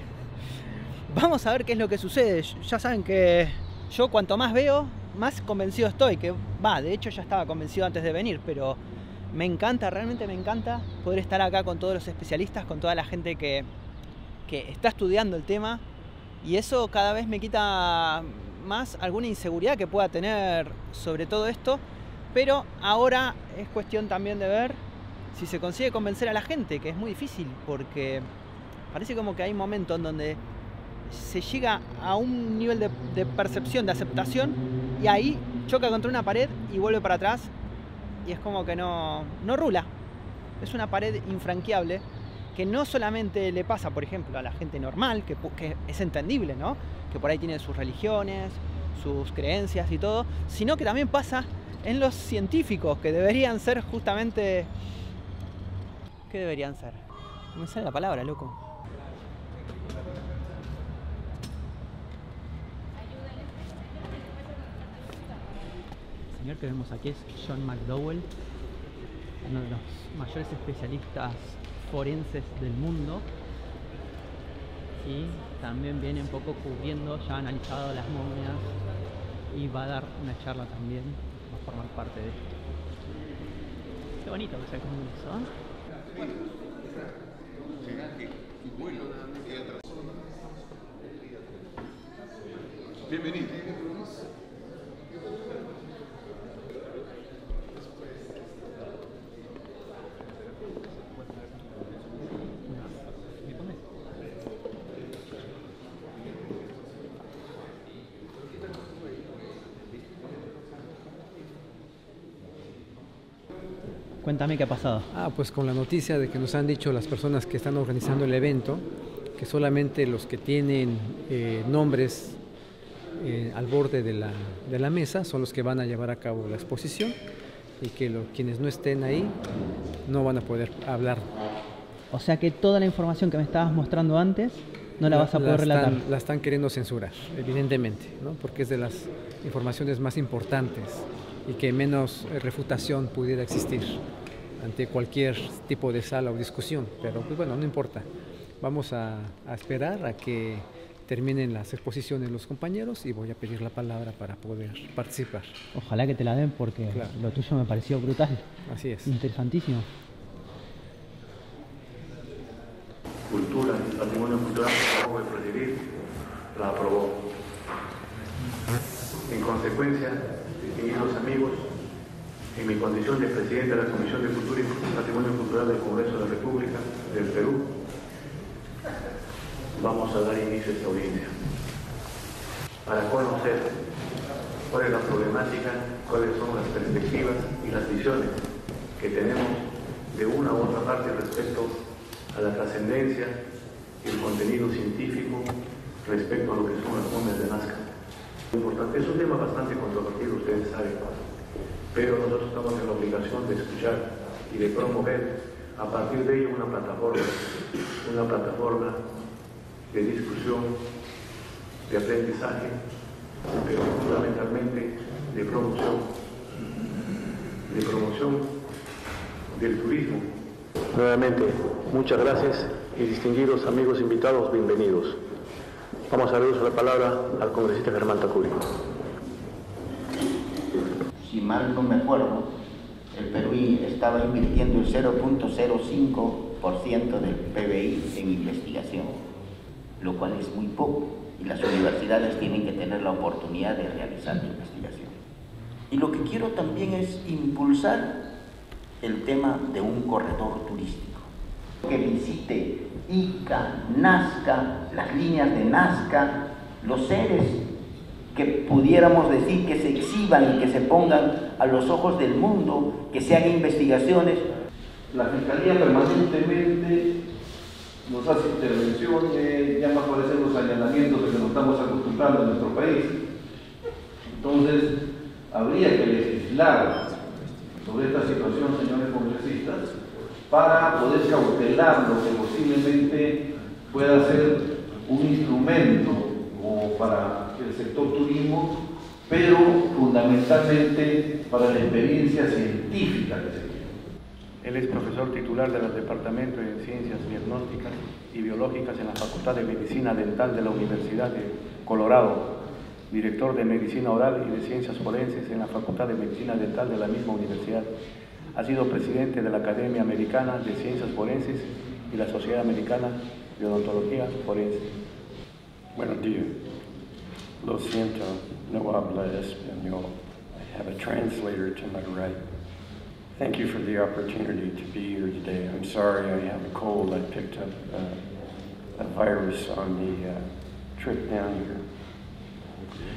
vamos a ver qué es lo que sucede. Ya saben que yo cuanto más veo, más convencido estoy, que de hecho ya estaba convencido antes de venir, pero me encanta, realmente me encanta poder estar acá con todos los especialistas, con toda la gente que está estudiando el tema, y eso cada vez me quita más alguna inseguridad que pueda tener sobre todo esto, pero ahora es cuestión también de ver si se consigue convencer a la gente, que es muy difícil, porque parece como que hay momentos en donde se llega a un nivel de percepción, de aceptación, y ahí choca contra una pared y vuelve para atrás, y es como que no rula. Es una pared infranqueable que no solamente le pasa, por ejemplo, a la gente normal, que es entendible, ¿no? Que por ahí tiene sus religiones, sus creencias y todo, sino que también pasa en los científicos, que deberían ser justamente... ¿Qué deberían ser? No me sale la palabra, loco. El señor que vemos aquí es John McDowell, uno de los mayores especialistas forenses del mundo, y también viene un poco cubriendo, ya ha analizado las momias y va a dar una charla también, va a formar parte de esto. Qué bonito que sea el Congreso, ¿eh? Bienvenido. Cuéntame qué ha pasado. Pues con la noticia de que nos han dicho las personas que están organizando el evento, que solamente los que tienen nombres al borde de la mesa son los que van a llevar a cabo la exposición, y que quienes no estén ahí no van a poder hablar. O sea que toda la información que me estabas mostrando antes no la vas a poder relatar. La están queriendo censurar, evidentemente, ¿no? Porque es de las informaciones más importantes y que menos refutación pudiera existir ante cualquier tipo de sala o discusión. Pero pues bueno, no importa. Vamos a esperar a que terminen las exposiciones los compañeros y voy a pedir la palabra para poder participar. Ojalá que te la den, porque claro, lo tuyo me pareció brutal. Así es. Interesantísimo. Cultura y Patrimonio Cultural que acabo de presidir, la aprobó. En consecuencia, distinguidos amigos, en mi condición de presidente de la Comisión de Cultura y Patrimonio Cultural del Congreso de la República del Perú, vamos a dar inicio a esta audiencia para conocer cuál es la problemática, cuáles son las perspectivas y las visiones que tenemos de una u otra parte respecto a la trascendencia y el contenido científico respecto a lo que son las momias de Nazca. Importante, es un tema bastante controvertido, ustedes saben, pero nosotros estamos en la obligación de escuchar y de promover a partir de ello una plataforma de discusión, de aprendizaje, pero fundamentalmente de promoción del turismo. Nuevamente, muchas gracias y distinguidos amigos invitados, bienvenidos. Vamos a dar uso de la palabra al congresista Germán Tacuri. Si mal no me acuerdo, el Perú estaba invirtiendo el 0.05% del PBI en investigación, lo cual es muy poco, y las universidades tienen que tener la oportunidad de realizar la investigación. Y lo que quiero también es impulsar el tema de un corredor turístico, que visite Ica, Nazca, las líneas de Nazca, los seres que pudiéramos decir que se exhiban y que se pongan a los ojos del mundo, que se hagan investigaciones. La Fiscalía permanentemente nos hace intervenciones, ya no aparecen los allanamientos de que nos estamos acostumbrando en nuestro país. Entonces, habría que legislar sobre esta situación, señores congresistas, para poder cautelar lo que posiblemente pueda ser un instrumento como para el sector turismo, pero fundamentalmente para la experiencia científica que se tiene. Él es profesor titular del Departamento de Ciencias Diagnósticas y Biológicas en la Facultad de Medicina Dental de la Universidad de Colorado, director de Medicina Oral y de Ciencias Forenses en la Facultad de Medicina Dental de la misma universidad. Ha sido presidente de la Academia Americana de Ciencias Forenses y la Sociedad Americana de Odontología Forense. Buenos días. Lo siento, no habla español. I have a translator to my right. Thank you for the opportunity to be here today. I'm sorry I have a cold. I picked up a virus on the trip down here.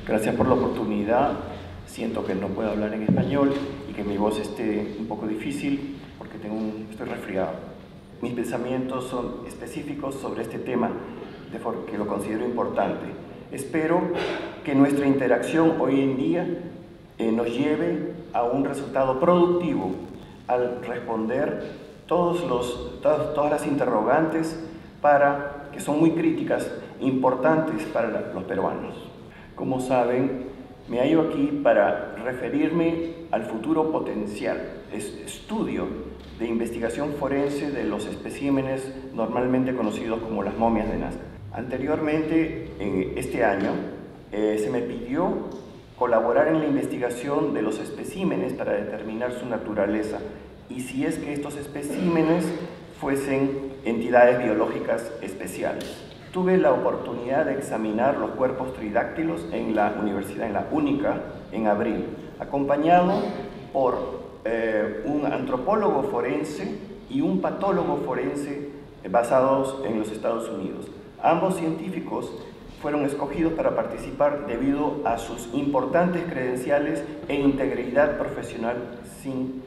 Gracias por la oportunidad. Siento que no puedo hablar en español y que mi voz esté un poco difícil porque estoy resfriado. Mis pensamientos son específicos sobre este tema, que lo considero importante. Espero que nuestra interacción hoy en día nos lleve a un resultado productivo al responder todas las interrogantes que son muy críticas, importantes para los peruanos. Como saben, me hallo aquí para referirme al futuro potencial, estudio de investigación forense de los especímenes normalmente conocidos como las momias de Nazca. Anteriormente, este año, se me pidió colaborar en la investigación de los especímenes para determinar su naturaleza y si es que estos especímenes fuesen entidades biológicas especiales. Tuve la oportunidad de examinar los cuerpos tridáctilos en la universidad, en la UNICA, en abril, acompañado por un antropólogo forense y un patólogo forense basados en los Estados Unidos. Ambos científicos fueron escogidos para participar debido a sus importantes credenciales e integridad profesional sin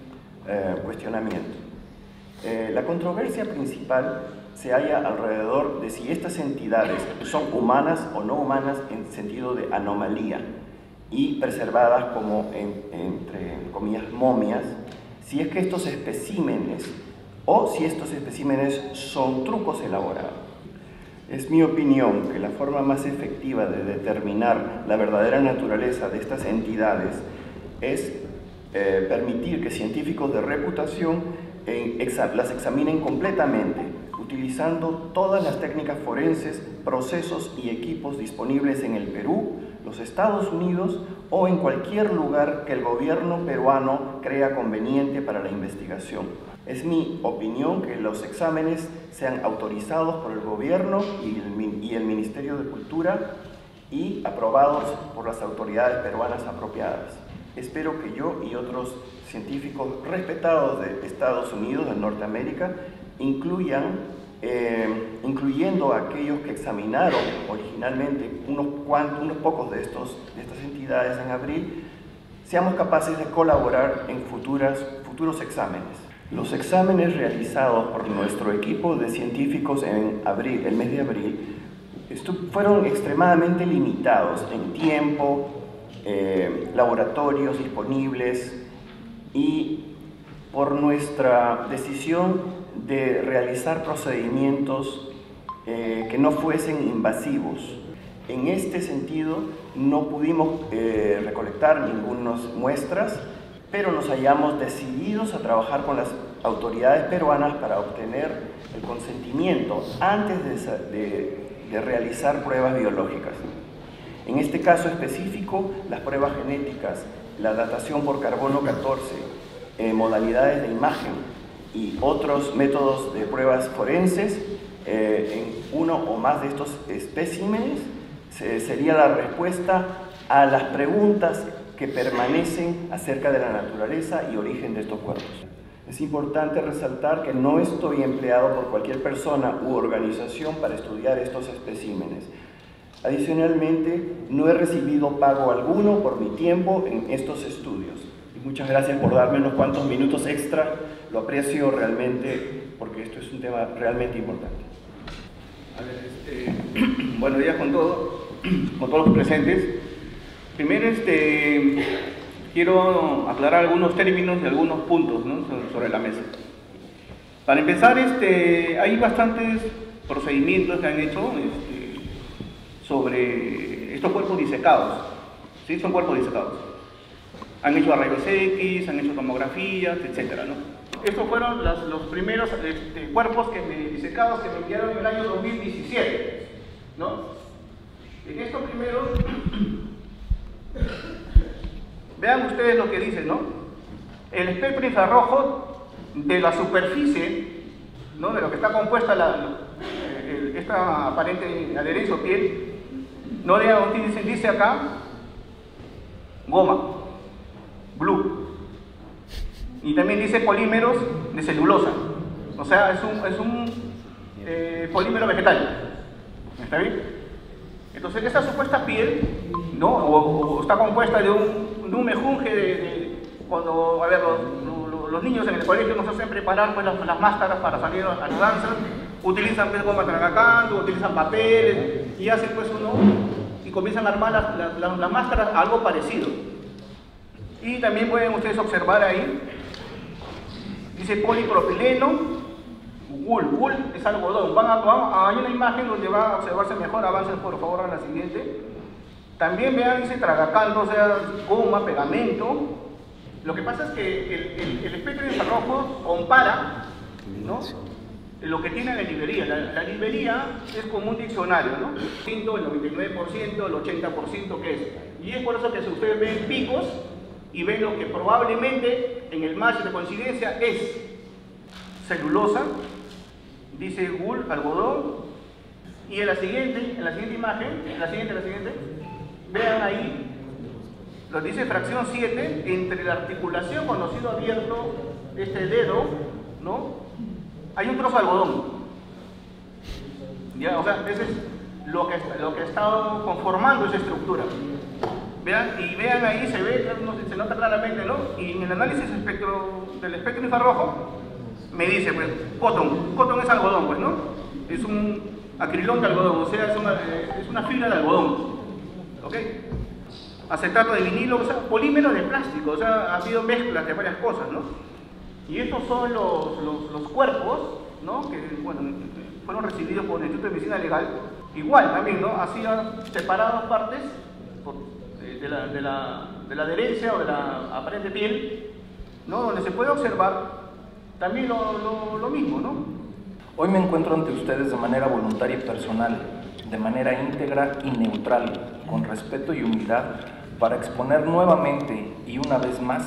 cuestionamiento. La controversia principal se halla alrededor de si estas entidades son humanas o no humanas en sentido de anomalía y preservadas como, entre comillas, momias, si es que estos especímenes o si estos especímenes son trucos elaborados. Es mi opinión que la forma más efectiva de determinar la verdadera naturaleza de estas entidades es permitir que científicos de reputación las examinen completamente, utilizando todas las técnicas forenses, procesos y equipos disponibles en el Perú, los Estados Unidos o en cualquier lugar que el gobierno peruano crea conveniente para la investigación. Es mi opinión que los exámenes sean autorizados por el gobierno y el Ministerio de Cultura y aprobados por las autoridades peruanas apropiadas. Espero que yo y otros científicos respetados de Estados Unidos, de Norteamérica, incluyendo a aquellos que examinaron originalmente unos pocos de estas entidades en abril, seamos capaces de colaborar en futuros exámenes. Los exámenes realizados por nuestro equipo de científicos en abril, el mes de abril, fueron extremadamente limitados en tiempo, laboratorios disponibles y por nuestra decisión de realizar procedimientos que no fuesen invasivos. En este sentido, no pudimos recolectar ninguna muestras, pero nos hallamos decididos a trabajar con las autoridades peruanas para obtener el consentimiento antes de realizar pruebas biológicas. En este caso específico, las pruebas genéticas, la datación por carbono 14 modalidades de imagen y otros métodos de pruebas forenses en uno o más de estos especímenes sería la respuesta a las preguntas que permanecen acerca de la naturaleza y origen de estos cuerpos. Es importante resaltar que no estoy empleado por cualquier persona u organización para estudiar estos especímenes. Adicionalmente, no he recibido pago alguno por mi tiempo en estos estudios. Y muchas gracias por darme unos cuantos minutos extra, lo aprecio realmente porque esto es un tema realmente importante. A ver, buenos días con todos los presentes. Primero, quiero aclarar algunos términos y algunos puntos, ¿no?, sobre la mesa. Para empezar, hay bastantes procedimientos que han hecho sobre estos cuerpos disecados. ¿Sí? Son cuerpos disecados. Han hecho rayos X, han hecho tomografías, etc., ¿no? Estos fueron los primeros cuerpos disecados que me enviaron en el año 2017, ¿no? En estos primeros, vean ustedes lo que dicen, ¿no? El espectro infrarrojo de la superficie, ¿no?, de lo que está compuesta esta aparente adherencia o piel, no dice acá goma, blue. Y también dice polímeros de celulosa, o sea, es un polímero vegetal. ¿Está bien? Entonces, esta supuesta piel, ¿no?, o está compuesta de un mejunje cuando, a ver, los niños en el colegio nos hacen preparar pues, las máscaras para salir a la danza, utilizan pues, goma tragacanto, utilizan papeles y hacen pues y comienzan a armar las máscaras, algo parecido. Y también pueden ustedes observar ahí, dice polipropileno, wool es algodón. Hay una imagen donde va a observarse mejor, avancen por favor a la siguiente. También vean, dice tragacanto, o sea, goma, pegamento. Lo que pasa es que el espectro infrarrojo compara, ¿no?, lo que tiene la librería. La librería es como un diccionario, ¿no? El 99%, el 80% que es. Y es por eso que si ustedes ven picos y ven lo que probablemente en el match de coincidencia es celulosa, dice wool, algodón, y en la siguiente imagen, la siguiente, vean ahí, lo dice fracción 7, entre la articulación cuando ha sido abierto este dedo, ¿no?, hay un trozo de algodón. ¿Ya? O sea, ese es lo que ha estado conformando esa estructura. Vean ahí, se nota claramente, ¿no? Y en el análisis del espectro infrarrojo me dice, pues, cotton es algodón, pues, ¿no? Es un acrilón de algodón, o sea, es una fibra de algodón, ¿ok? Acetato de vinilo, o sea, polímero de plástico, o sea, ha habido mezclas de varias cosas, ¿no? Y estos son los cuerpos, ¿no?, que, bueno, fueron recibidos por el Instituto de Medicina Legal. Igual también, ¿no?, hacían separadas partes de la adherencia o de la aparente piel, ¿no?, donde se puede observar también lo mismo, ¿no? Hoy me encuentro ante ustedes de manera voluntaria y personal, de manera íntegra y neutral, con respeto y humildad, para exponer nuevamente y una vez más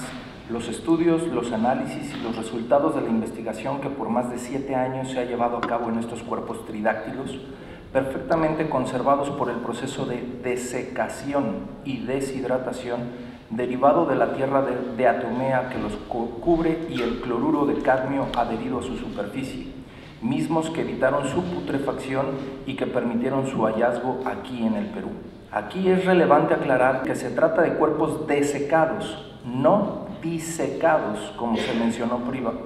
los estudios, los análisis y los resultados de la investigación que por más de 7 años se ha llevado a cabo en estos cuerpos tridáctilos, perfectamente conservados por el proceso de desecación y deshidratación derivado de la tierra de diatomea que los cubre y el cloruro de cadmio adherido a su superficie, mismos que evitaron su putrefacción y que permitieron su hallazgo aquí en el Perú. Aquí es relevante aclarar que se trata de cuerpos desecados, no disecados, como se mencionó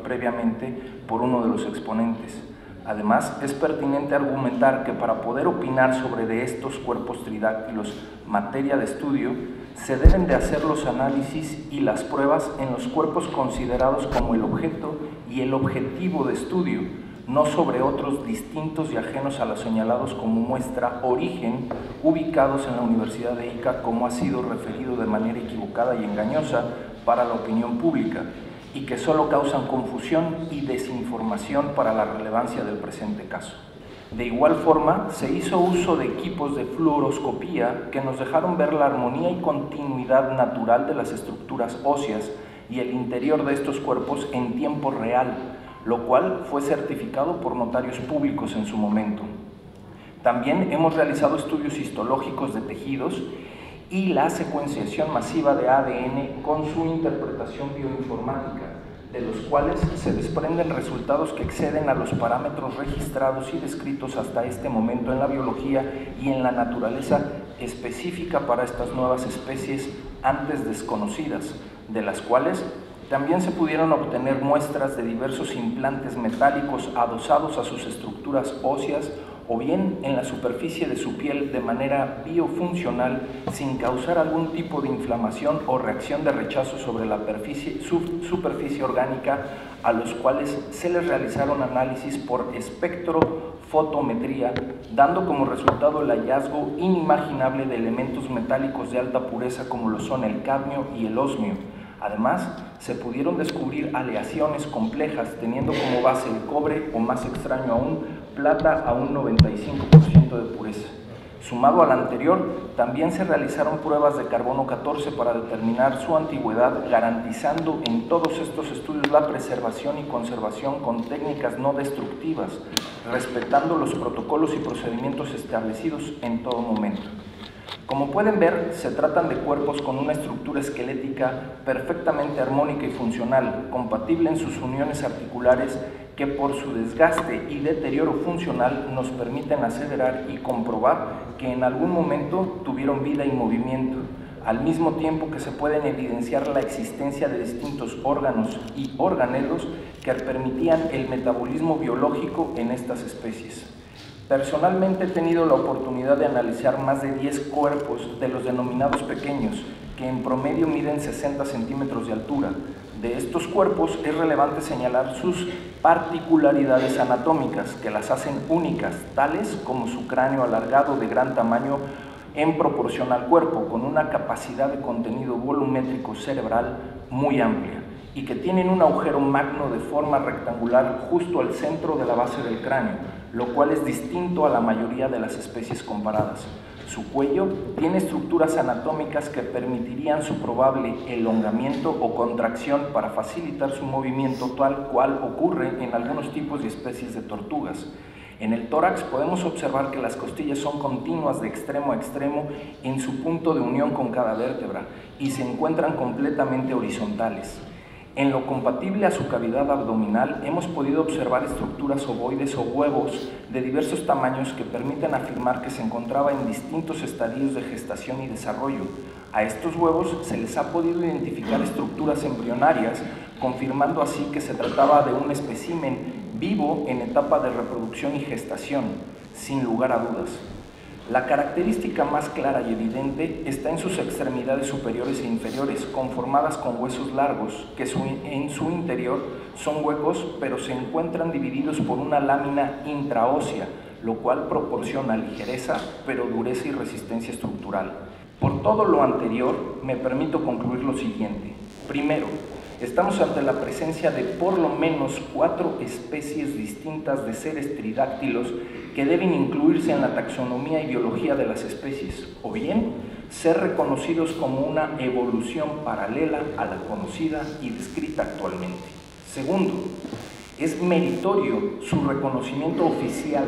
previamente por uno de los exponentes. Además, es pertinente argumentar que para poder opinar sobre de estos cuerpos tridáctilos materia de estudio, se deben de hacer los análisis y las pruebas en los cuerpos considerados como el objeto y el objetivo de estudio, no sobre otros distintos y ajenos a los señalados como muestra origen, ubicados en la Universidad de Ica, como ha sido referido de manera equivocada y engañosa para la opinión pública, y que solo causan confusión y desinformación para la relevancia del presente caso. De igual forma, se hizo uso de equipos de fluoroscopía que nos dejaron ver la armonía y continuidad natural de las estructuras óseas y el interior de estos cuerpos en tiempo real, lo cual fue certificado por notarios públicos en su momento. También hemos realizado estudios histológicos de tejidos y la secuenciación masiva de ADN con su interpretación bioinformática, de los cuales se desprenden resultados que exceden a los parámetros registrados y descritos hasta este momento en la biología y en la naturaleza específica para estas nuevas especies antes desconocidas, de las cuales también se pudieron obtener muestras de diversos implantes metálicos adosados a sus estructuras óseas o bien en la superficie de su piel de manera biofuncional sin causar algún tipo de inflamación o reacción de rechazo sobre la superficie orgánica, a los cuales se les realizaron análisis por espectrofotometría, dando como resultado el hallazgo inimaginable de elementos metálicos de alta pureza como lo son el cadmio y el osmio. Además, se pudieron descubrir aleaciones complejas teniendo como base el cobre o, más extraño aún, plata a un 95% de pureza. Sumado al anterior, también se realizaron pruebas de carbono 14 para determinar su antigüedad, garantizando en todos estos estudios la preservación y conservación con técnicas no destructivas, respetando los protocolos y procedimientos establecidos en todo momento. Como pueden ver, se tratan de cuerpos con una estructura esquelética perfectamente armónica y funcional, compatible en sus uniones articulares que por su desgaste y deterioro funcional nos permiten aseverar y comprobar que en algún momento tuvieron vida y movimiento, al mismo tiempo que se pueden evidenciar la existencia de distintos órganos y organelos que permitían el metabolismo biológico en estas especies. Personalmente he tenido la oportunidad de analizar más de 10 cuerpos de los denominados pequeños, que en promedio miden 60 centímetros de altura. De estos cuerpos es relevante señalar sus particularidades anatómicas, que las hacen únicas, tales como su cráneo alargado de gran tamaño en proporción al cuerpo, con una capacidad de contenido volumétrico cerebral muy amplia, y que tienen un agujero magno de forma rectangular justo al centro de la base del cráneo, lo cual es distinto a la mayoría de las especies comparadas. Su cuello tiene estructuras anatómicas que permitirían su probable elongamiento o contracción para facilitar su movimiento, tal cual ocurre en algunos tipos de especies de tortugas. En el tórax podemos observar que las costillas son continuas de extremo a extremo en su punto de unión con cada vértebra y se encuentran completamente horizontales. En lo compatible a su cavidad abdominal hemos podido observar estructuras ovoides o huevos de diversos tamaños que permiten afirmar que se encontraba en distintos estadios de gestación y desarrollo. A estos huevos se les ha podido identificar estructuras embrionarias, confirmando así que se trataba de un espécimen vivo en etapa de reproducción y gestación, sin lugar a dudas. La característica más clara y evidente está en sus extremidades superiores e inferiores, conformadas con huesos largos, que en su interior son huecos, pero se encuentran divididos por una lámina intraósea, lo cual proporciona ligereza, pero dureza y resistencia estructural. Por todo lo anterior, me permito concluir lo siguiente. Primero, estamos ante la presencia de por lo menos 4 especies distintas de seres tridáctilos que deben incluirse en la taxonomía y biología de las especies, o bien ser reconocidos como una evolución paralela a la conocida y descrita actualmente. Segundo, es meritorio su reconocimiento oficial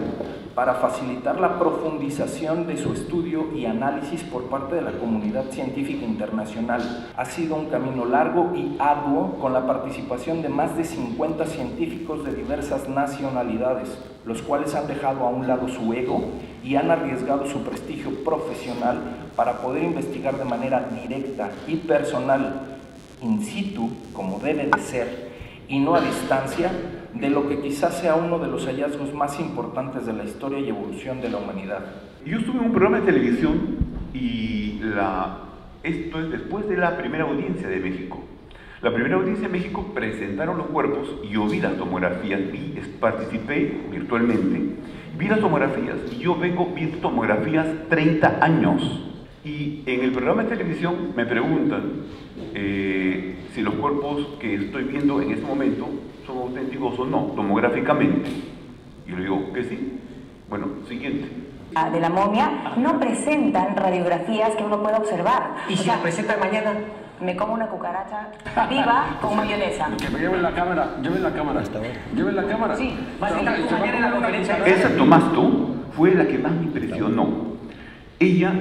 para facilitar la profundización de su estudio y análisis por parte de la comunidad científica internacional. Ha sido un camino largo y arduo con la participación de más de 50 científicos de diversas nacionalidades, los cuales han dejado a un lado su ego y han arriesgado su prestigio profesional para poder investigar de manera directa y personal, in situ, como debe de ser, y no a distancia, de lo que quizás sea uno de los hallazgos más importantes de la historia y evolución de la humanidad. Yo estuve en un programa de televisión y esto es después de la primera audiencia de México. La primera audiencia de México presentaron los cuerpos y yo vi las tomografías, participé virtualmente, vi las tomografías y yo vi tomografías 30 años. Y en el programa de televisión me preguntan si los cuerpos que estoy viendo en este momento son auténticos o no, tomográficamente. Y yo le digo que sí. Bueno, siguiente. De la momia no presentan radiografías que uno pueda observar. ¿Y si las presentan mañana? Me como una cucaracha viva con mayonesa. Que me lleven la cámara, lleven la cámara. Lleven la cámara. Sí, mañana en la conferencia. Esa Tomasto fue la que más me impresionó. Ella,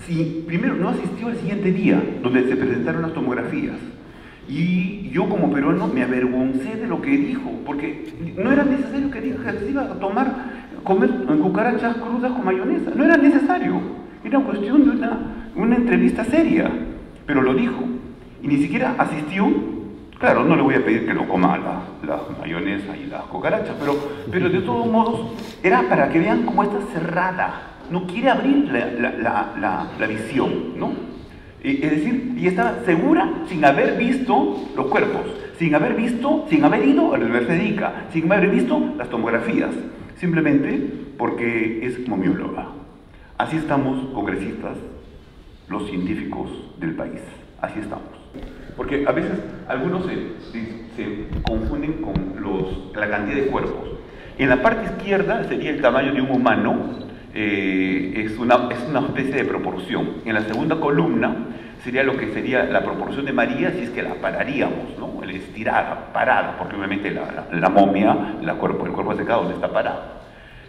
sí, primero no asistió al siguiente día, donde se presentaron las tomografías. Y yo como peruano me avergoncé de lo que dijo, porque no era necesario que diga que se iba a comer cucarachas crudas con mayonesa. No era necesario. Era cuestión de una entrevista seria. Pero lo dijo. Y ni siquiera asistió. Claro, no le voy a pedir que lo coma la mayonesa y las cucarachas, pero de todos modos era para que vean cómo está cerrada. No quiere abrir la visión, ¿no? Es decir, y estaba segura sin haber visto los cuerpos, sin haber ido a la Universidad de Ica, sin haber visto las tomografías, simplemente porque es momióloga. Así estamos, congresistas, los científicos del país. Así estamos. Porque a veces algunos se confunden con la cantidad de cuerpos. En la parte izquierda sería el tamaño de un humano, es una especie de proporción. En la segunda columna sería lo que sería la proporción de María si es que la pararíamos, ¿no? Estirada, parada, porque obviamente la momia, el cuerpo secado, donde está parado,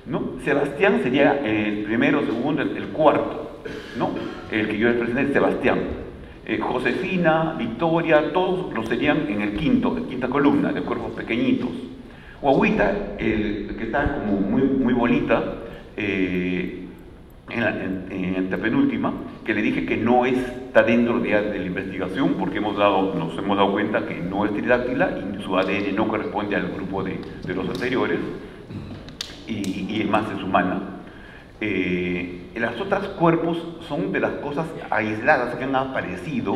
¿no? Sebastián sería el primero, segundo, el cuarto, ¿no? El que yo les presenté, Sebastián. Josefina, Victoria, todos los serían en el quinta columna, de cuerpos pequeñitos. Guaguita, el que está como muy bolita, en la penúltima, que le dije que no está dentro de la investigación, porque nos hemos dado cuenta que no es tridáctila y su ADN no corresponde al grupo de los anteriores, y más es humana. Las otras cuerpos son de las cosas aisladas que han aparecido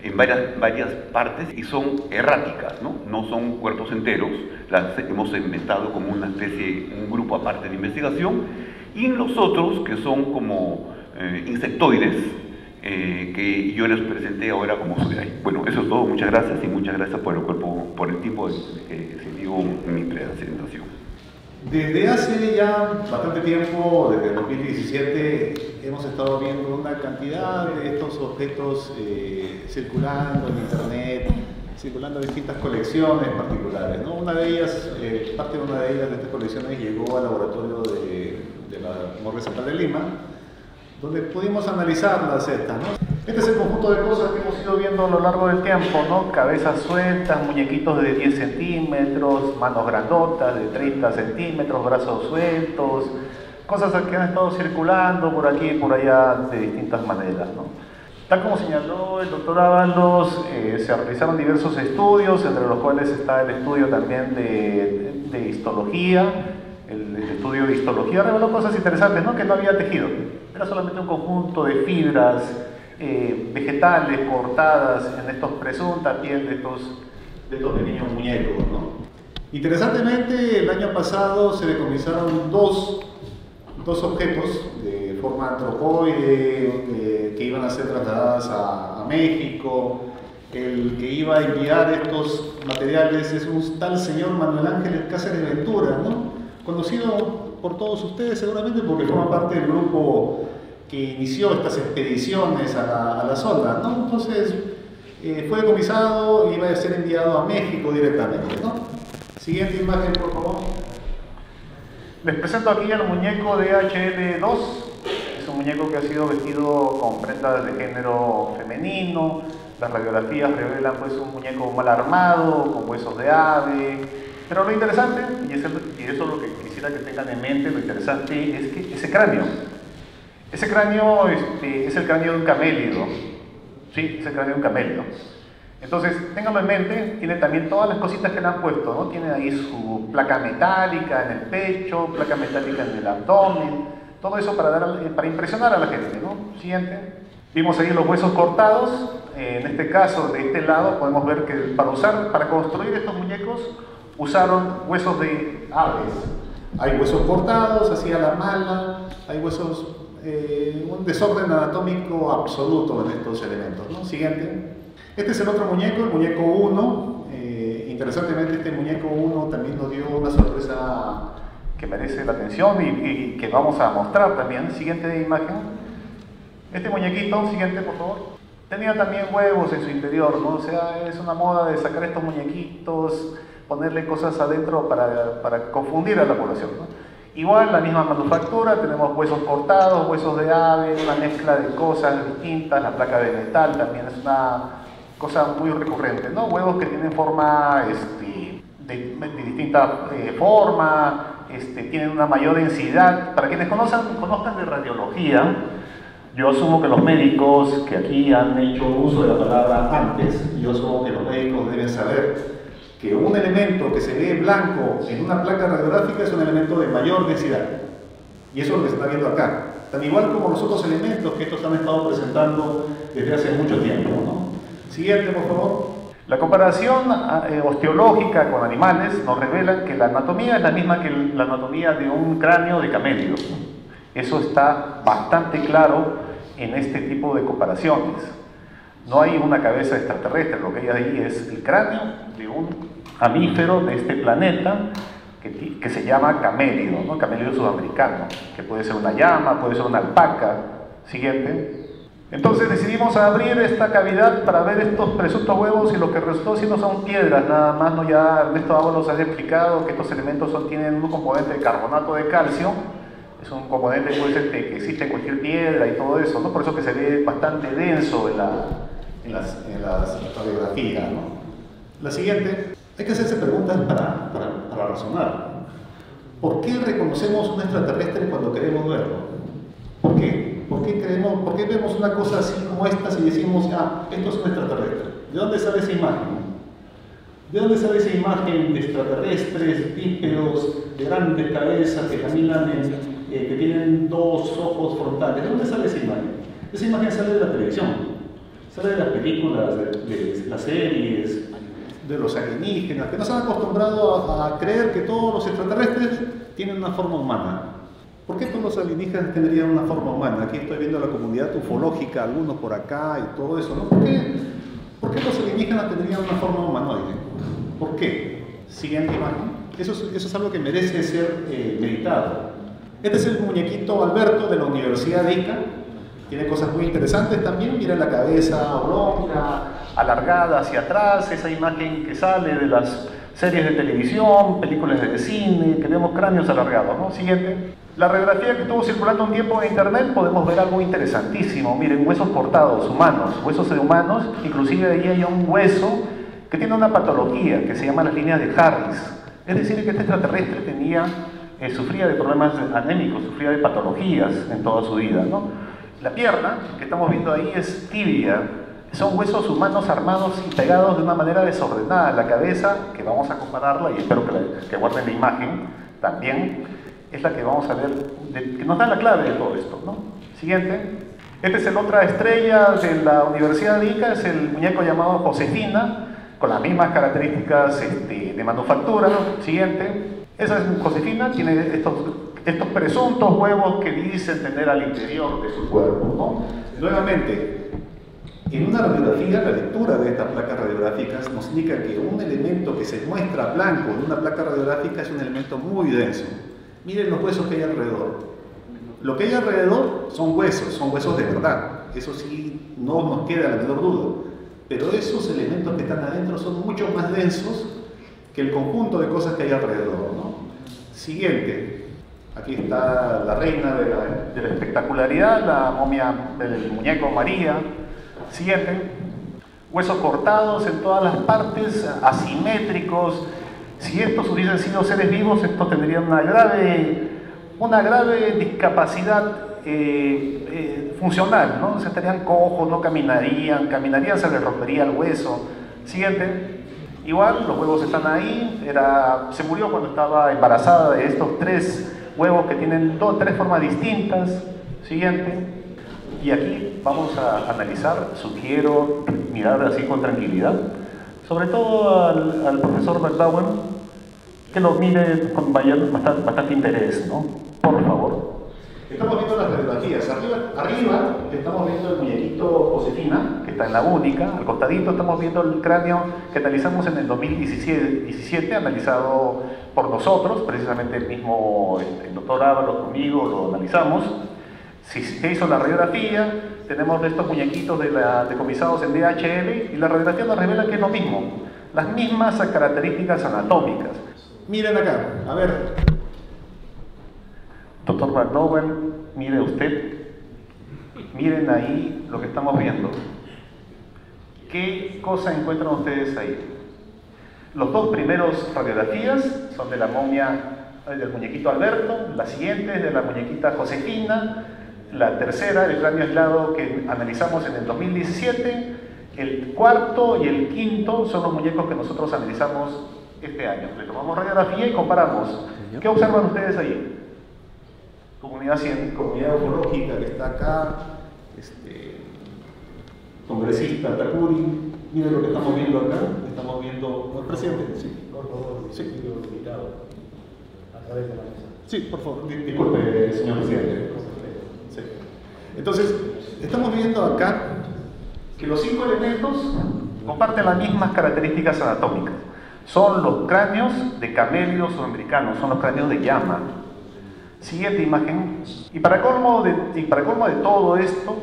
en varias partes y son erráticas, no son cuerpos enteros, las hemos inventado como una especie, un grupo aparte de investigación, y en los otros que son como insectoides, que yo les presenté ahora como su de ahí. Bueno, eso es todo, muchas gracias y muchas gracias por el tiempo que se dio en mi presentación. Desde hace ya bastante tiempo, desde el 2017, hemos estado viendo una cantidad de estos objetos circulando en internet, circulando en distintas colecciones particulares, ¿no? Parte de una de ellas de estas colecciones llegó al laboratorio de la Morgue Central de Lima, donde pudimos analizarlas estas, ¿no? Este es el conjunto de cosas que hemos ido viendo a lo largo del tiempo, ¿no? Cabezas sueltas, muñequitos de 10 centímetros, manos grandotas de 30 centímetros, brazos sueltos, cosas que han estado circulando por aquí y por allá de distintas maneras, ¿no? Tal como señaló el doctor Ábalos, se realizaron diversos estudios, entre los cuales está el estudio también de histología. El estudio de histología reveló cosas interesantes, ¿no? Que no había tejido, era solamente un conjunto de fibras vegetales cortadas en estos presunta piel de estos pequeños muñecos, ¿no? Interesantemente, el año pasado se decomisaron dos objetos de forma antropoide que iban a ser trasladadas a México. El que iba a enviar estos materiales es un tal señor Manuel Ángel Cáceres Ventura, ¿no? Conocido por todos ustedes seguramente porque forma parte del grupo que inició estas expediciones a la zona, ¿no? Entonces fue decomisado y iba a ser enviado a México directamente, ¿no? Siguiente imagen, por favor. Les presento aquí al muñeco DHL2. Es un muñeco que ha sido vestido con prendas de género femenino. Las radiografías revelan pues un muñeco mal armado, con huesos de ave. Pero lo interesante, y eso es lo que quisiera que tengan en mente, lo interesante es que ese cráneo es el cráneo de un camélido. Sí, es el cráneo de un camélido. Entonces, ténganlo en mente, tiene también todas las cositas que le han puesto, ¿no? Tiene ahí su placa metálica en el pecho, placa metálica en el abdomen, todo eso para impresionar a la gente, ¿no? Siguiente. Vimos ahí los huesos cortados. En este caso, de este lado, podemos ver que para construir estos muñecos usaron huesos de aves. Hay huesos cortados, así a la mala, hay huesos, un desorden anatómico absoluto en estos elementos, ¿no? Siguiente. Este es el otro muñeco, el muñeco 1. Interesantemente, este muñeco 1 también nos dio una sorpresa que merece la atención y que vamos a mostrar también. Siguiente imagen. Este muñequito, siguiente por favor. tenía también huevos en su interior, ¿no? O sea, es una moda de sacar estos muñequitos, ponerle cosas adentro para confundir a la población, ¿no? Igual, la misma manufactura, tenemos huesos cortados, huesos de ave, una mezcla de cosas distintas, la placa de metal también es una cosa muy recurrente, ¿no? Huevos que tienen forma de distinta forma, tienen una mayor densidad. Para quienes conozcan de radiología, yo asumo que los médicos que aquí han hecho uso de la palabra antes, yo asumo que los médicos deben saber que un elemento que se ve blanco en una placa radiográfica es un elemento de mayor densidad. Y eso es lo que se está viendo acá. Tan igual como los otros elementos que estos han estado presentando desde hace mucho tiempo, ¿no? Siguiente, por favor. La comparación osteológica con animales nos revela que la anatomía es la misma que la anatomía de un cráneo de camello. Eso está bastante claro en este tipo de comparaciones. No hay una cabeza extraterrestre, lo que hay ahí es el cráneo de un mamífero de este planeta que se llama camelio, ¿no? Camelio sudamericano, que puede ser una llama, puede ser una alpaca. Siguiente. Entonces decidimos abrir esta cavidad para ver estos presuntos huevos y lo que resultó siendo son piedras, nada más, ¿no? Ya Ernesto Ábalos ha explicado que estos elementos tienen un componente de carbonato de calcio. Es un componente que existe en cualquier piedra y todo eso, ¿no? Por eso que se ve bastante denso en las radiografías, ¿no? La siguiente, hay que hacerse preguntas para razonar. ¿Por qué reconocemos un extraterrestre cuando queremos verlo? ¿Por qué? ¿Por qué vemos una cosa así como esta y decimos, esto es un extraterrestre? ¿De dónde sale esa imagen? ¿De dónde sale esa imagen de extraterrestres, bípedos, de grandes cabezas que caminan, que tienen dos ojos frontales? ¿De dónde sale esa imagen? Esa imagen sale de la televisión, sale de las películas, de las series, de los alienígenas, que nos han acostumbrado a creer que todos los extraterrestres tienen una forma humana. ¿Por qué todos los alienígenas tendrían una forma humana? Aquí estoy viendo la comunidad ufológica, algunos por acá y todo eso, ¿no? ¿Por qué los alienígenas tendrían una forma humanoide? ¿Por qué? Siguiente imagen. Eso es algo que merece ser meditado. Este es el muñequito Alberto de la Universidad de Ica. Tiene cosas muy interesantes también. Mira la cabeza oblonga, alargada hacia atrás, esa imagen que sale de las series de televisión, películas de cine, que vemos cráneos alargados, ¿no? Siguiente. La radiografía que estuvo circulando un tiempo en internet, podemos ver algo interesantísimo. Miren, huesos cortados, humanos, huesos de humanos, inclusive ahí hay un hueso que tiene una patología que se llama las líneas de Harris. Es decir, que este extraterrestre sufría de problemas anémicos, sufría de patologías en toda su vida, ¿no? La pierna que estamos viendo ahí es tibia. Son huesos humanos armados y pegados de una manera desordenada. La cabeza, que vamos a compararla y espero que guarden la imagen también, es la que vamos a ver, que nos da la clave de todo esto, ¿no? Siguiente. Este es el otra estrella de la Universidad de Ica, es el muñeco llamado Josefina, con las mismas características de manufactura, ¿no? Siguiente. Esa es Josefina, tiene estos presuntos huevos que dicen tener al interior de su cuerpo, ¿no? Nuevamente, en una radiografía, la lectura de estas placas radiográficas nos indica que un elemento que se muestra blanco en una placa radiográfica es un elemento muy denso. Miren los huesos que hay alrededor. Lo que hay alrededor son huesos de verdad. Eso sí, no nos queda la menor duda. Pero esos elementos que están adentro son mucho más densos que el conjunto de cosas que hay alrededor, ¿no? Siguiente. Aquí está la reina de la espectacularidad, la momia del muñeco María. Siguiente. Huesos cortados en todas las partes, asimétricos. Si estos hubiesen sido seres vivos, estos tendrían una grave discapacidad funcional, ¿no? Se estarían cojos, no caminarían, se les rompería el hueso. Siguiente. Igual, los huevos están ahí. Se murió cuando estaba embarazada de estos 3 huevos que tienen 3 formas distintas. Siguiente. Y aquí vamos a analizar, sugiero mirar así con tranquilidad, sobre todo al profesor McDowell, que lo mire con bastante interés, ¿no? Por favor. Estamos viendo las radiografías. Arriba estamos viendo el muñequito Josefina, que está en la única. Al costadito estamos viendo el cráneo que analizamos en el 2017, analizado por nosotros, precisamente el mismo el doctor Ábalos conmigo lo analizamos. Si se hizo la radiografía, tenemos estos muñequitos decomisados en DHL y la radiografía nos revela que es lo mismo, las mismas características anatómicas. Miren acá, a ver. Doctor McDowell, mire usted, miren ahí lo que estamos viendo. ¿Qué cosa encuentran ustedes ahí? Los dos primeros radiografías son de la momia del muñequito Alberto, la siguiente es de la muñequita Josefina, la tercera, el cráneo aislado que analizamos en el 2017, el cuarto y el quinto son los muñecos que nosotros analizamos este año. Le tomamos radiografía y comparamos. ¿Qué observan ustedes ahí? Comunidad científica, comunidad ufológica que está acá, congresista Takuri, miren lo que estamos viendo acá, estamos viendo el presidente. Sí, por favor, sí. A través de la mesa. Sí, por favor, disculpe, señor presidente. Sí. Entonces, estamos viendo acá que los 5 elementos comparten las mismas características anatómicas. Son los cráneos de camelios sudamericanos, son los cráneos de llama. Siguiente imagen. Y para colmo de todo esto,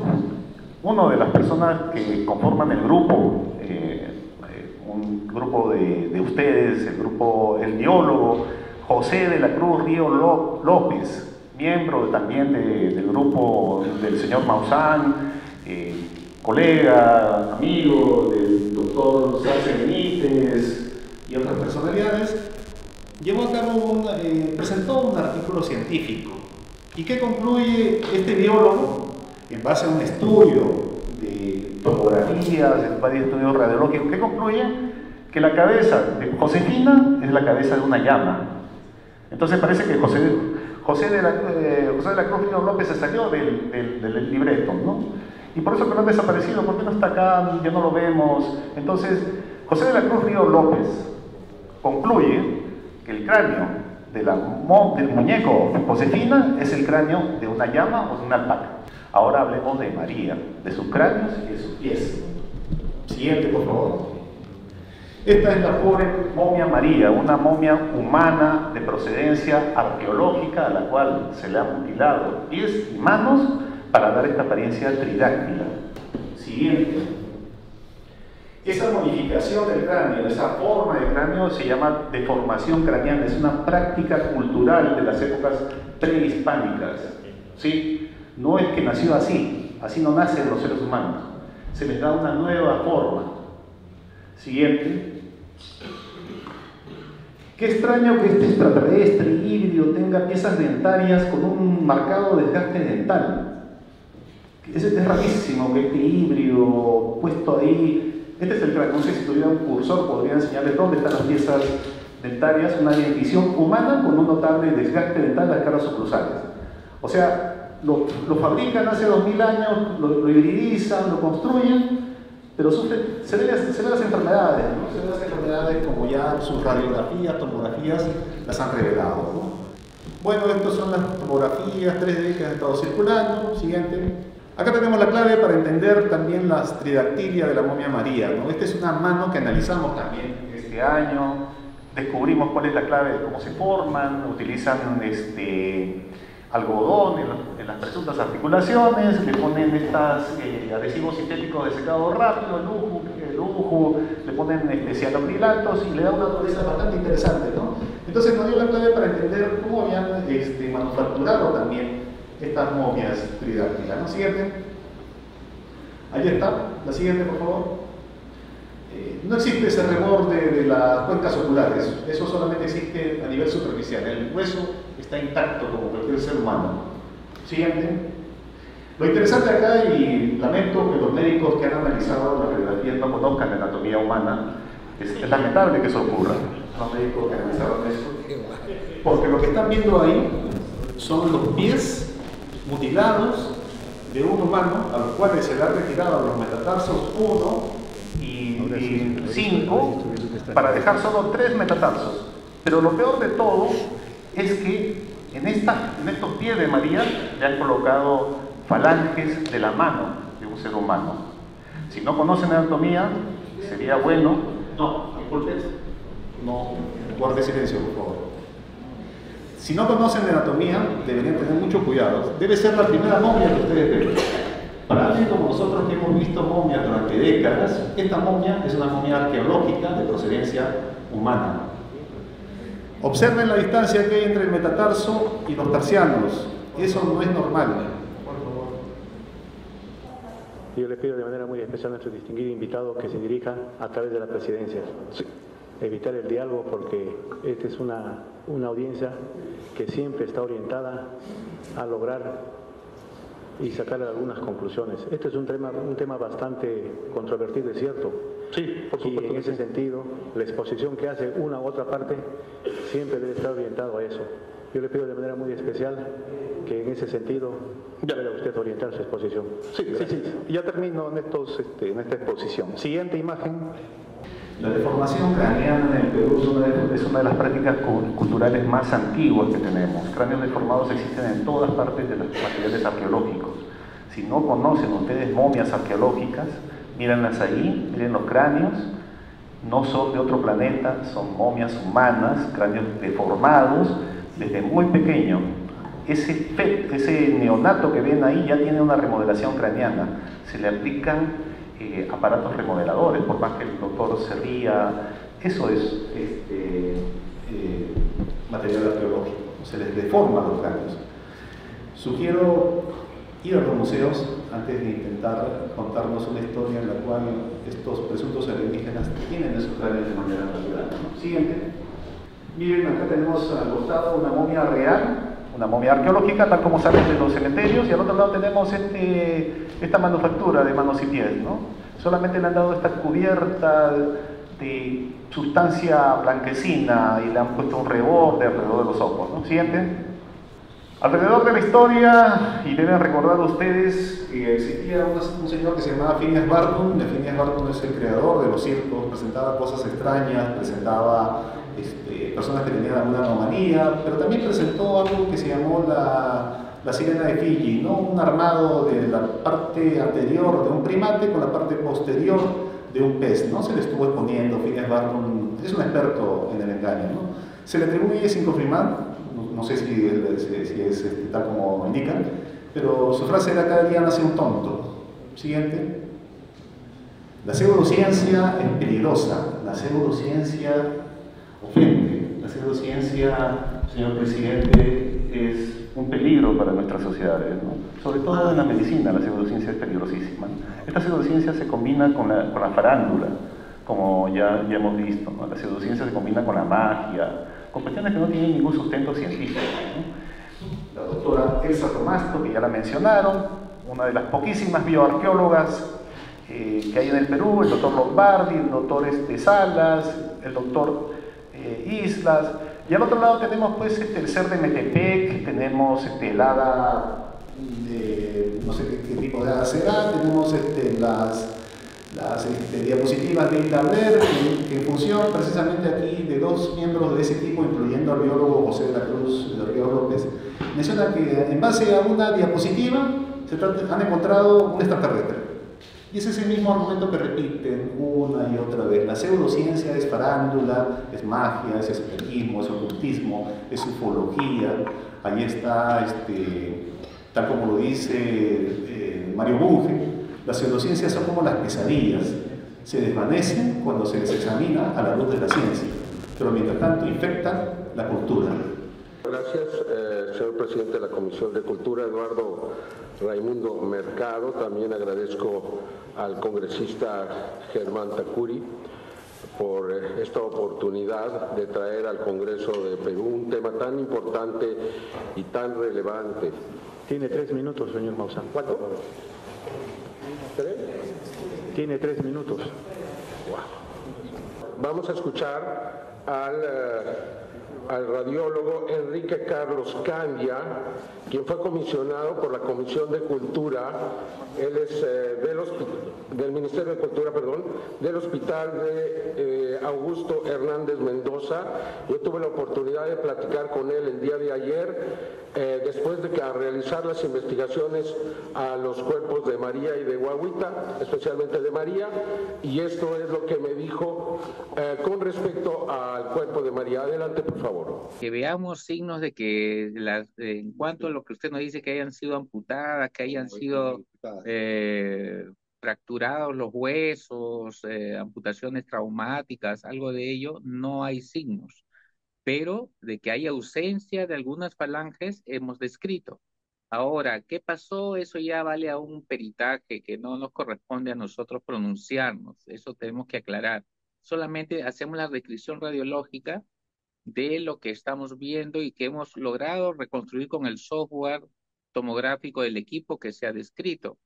una de las personas que conforman el grupo, un grupo de ustedes, el biólogo José de la Cruz Río López, miembro también del grupo del señor Maussan, colega, amigo del doctor Sarce Benítez y otras personalidades, presentó un artículo científico. ¿Y qué concluye este biólogo? En base a un estudio de tomografías, en varios estudios radiológicos, ¿qué concluye? Que la cabeza de Josefina es la cabeza de una llama. Entonces parece que José de la Cruz Río López se salió del libreto, ¿no? Y por eso que no ha desaparecido, ¿por qué no está acá? Ya no lo vemos. Entonces, José de la Cruz Río López concluye que el cráneo del muñeco Josefina es el cráneo de una llama o de una alpaca. Ahora hablemos de María, de sus cráneos y de sus pies. Siguiente, por favor. Esta es la pobre momia María, una momia humana de procedencia arqueológica a la cual se le han mutilado pies y manos para dar esta apariencia tridáctila. Siguiente. Esa modificación del cráneo, esa forma de cráneo se llama deformación craneana, es una práctica cultural de las épocas prehispánicas. ¿Sí? No es que nació así, así no nacen los seres humanos, se les da una nueva forma. Siguiente. Qué extraño que este extraterrestre híbrido tenga piezas dentarias con un marcado desgaste dental. Es rarísimo que este híbrido puesto ahí, este es el cráneo, no sé si tuviera un cursor podría enseñarles dónde están las piezas dentarias, una dentición humana con un notable desgaste dental de las caras oclusales. O sea, lo fabrican hace 2000 años, lo hibridizan, lo construyen, pero se ven las enfermedades, ¿no? Se ven las enfermedades como ya sus radiografías, tomografías las han revelado, ¿no? Bueno, estas son las tomografías 3D que han estado circulando. Siguiente. Acá tenemos la clave para entender también la tridactilia de la momia María, ¿no? Esta es una mano que analizamos también este año, descubrimos cuál es la clave de cómo se forman, utilizan algodón en las presuntas articulaciones, le ponen estos adhesivos sintéticos de secado rápido, el lujo, le ponen cianocrilatos y le da una dureza bastante interesante, ¿no? Entonces nos dio la clave para entender cómo habían manufacturado también estas momias tridáctilas, ¿no? Siguiente. Ahí está, la siguiente, por favor. No existe ese reborde de las cuencas oculares, eso solamente existe a nivel superficial. El hueso está intacto como cualquier ser humano. Siguiente. Lo interesante acá, y lamento que los médicos que han analizado la radiografía no conozcan la anatomía humana, es lamentable que eso ocurra. Los médicos que analizaron eso, porque lo que están viendo ahí son los pies mutilados de un humano a los cuales se le han retirado los metatarsos 1 y 5 para dejar solo 3 metatarsos. Pero lo peor de todo es que en estos pies de María le han colocado falanges de la mano de un ser humano. Si no conocen anatomía, sería bueno... No, disculpen, no guarde silencio, por favor. Si no conocen de anatomía, deberían tener mucho cuidado. Debe ser la primera momia que ustedes ven. Para alguien como nosotros que hemos visto momias durante décadas, esta momia es una momia arqueológica de procedencia humana. Observen la distancia que hay entre el metatarso y los tarsianos. Eso no es normal. Yo le pido de manera muy especial a nuestro distinguido invitado que se dirija a través de la presidencia. Sí. Evitar el diálogo porque esta es una audiencia que siempre está orientada a lograr y sacar algunas conclusiones. Este es un tema bastante controvertido, es cierto. Sí, por supuesto. Y en ese sentido, la exposición que hace una u otra parte siempre debe estar orientado a eso. Yo le pido de manera muy especial que en ese sentido pueda usted orientar su exposición. Sí, sí, sí. Ya termino en esta exposición. Siguiente imagen. La deformación craneana en el Perú Es una de las prácticas culturales más antiguas que tenemos. Cráneos deformados existen en todas partes de los materiales arqueológicos. Si no conocen ustedes momias arqueológicas, mírenlas ahí, miren los cráneos, no son de otro planeta, son momias humanas, cráneos deformados desde muy pequeño. Ese neonato que ven ahí ya tiene una remodelación craneana. Se le aplican aparatos remodeladores, por más que el doctor se ría. Eso es material arqueológico, se les deforma los cráneos. Sugiero ir a los museos antes de intentar contarnos una historia en la cual estos presuntos alienígenas tienen esos cráneos de manera natural, ¿no? Siguiente. Miren, acá tenemos al costado una momia real, una momia arqueológica, tal como salen de los cementerios, y al otro lado tenemos esta manufactura de manos y pies, ¿no? Solamente le han dado esta cubierta de sustancia blanquecina y le han puesto un reborde alrededor de los ojos, ¿no? Siguiente. Alrededor de la historia, y deben recordar ustedes que existía un señor que se llamaba Phineas Barton. Phineas Barton es el creador de los circos, presentaba cosas extrañas, presentaba personas que tenían alguna anomalía, pero también presentó algo que se llamó la sirena de Fiji, ¿no? Un armado de la parte anterior de un primate con la parte posterior de un pez, ¿no? Se le estuvo exponiendo. Phineas Barton es un experto en el engaño, ¿no? Se le atribuye sin confirmar, no sé si es tal como indican, pero su frase era: cada día nace un tonto. Siguiente. La pseudociencia es peligrosa, la pseudociencia ofende, la pseudociencia, señor presidente, es un peligro para nuestras sociedades, ¿no? Sobre todo en la medicina, la pseudociencia es peligrosísima. Esta pseudociencia se combina con la farándula, como ya hemos visto, ¿no? La pseudociencia se combina con la magia, con cuestiones que no tienen ningún sustento científico, ¿no? La doctora Elsa Tomasto, que ya la mencionaron, una de las poquísimas bioarqueólogas que hay en el Perú, el doctor Lombardi, el doctor Salas, el doctor Islas, y al otro lado tenemos pues el ser de Metepec, tenemos el hada, no sé qué tipo de hada será, tenemos las diapositivas de Hilda Blair, que en función precisamente aquí de dos miembros de ese tipo, incluyendo al biólogo José de la Cruz de Ríos López, menciona que en base a una diapositiva han encontrado un extraterrestre. Y es ese mismo argumento que repiten una y otra vez. La pseudociencia es farándula, es magia, es espiritismo, es ocultismo, es ufología. Ahí está, tal como lo dice Mario Bunge, las pseudociencias son como las pesadillas. Se desvanecen cuando se les examina a la luz de la ciencia, pero mientras tanto infectan la cultura. Gracias, señor presidente de la Comisión de Cultura, Eduardo Raimundo Mercado. También agradezco al congresista Germán Tacuri por esta oportunidad de traer al Congreso de Perú un tema tan importante y tan relevante. Tiene 3 minutos, señor Maussan. ¿Cuánto? 3. Tiene 3 minutos. Vamos a escuchar al radiólogo Enrique Carlos Candia, quien fue comisionado por la Comisión de Cultura. Él es del Hospital del Ministerio de Cultura, del Hospital de Augusto Hernández Mendoza. Yo tuve la oportunidad de platicar con él el día de ayer, después de realizar las investigaciones a los cuerpos de María y de Guaguita, especialmente de María, y esto es lo que me dijo con respecto al cuerpo de María. Adelante, por favor. Que veamos signos de que en cuanto a lo que usted nos dice, que hayan sido amputadas, que hayan sido fracturados los huesos, amputaciones traumáticas, algo de ello, no hay signos. Pero de que hay ausencia de algunas falanges hemos descrito. Ahora, ¿qué pasó? Eso ya vale a un peritaje que no nos corresponde a nosotros pronunciarnos. Eso tenemos que aclarar. Solamente hacemos la descripción radiológica de lo que estamos viendo y que hemos logrado reconstruir con el software tomográfico del equipo que se ha descrito.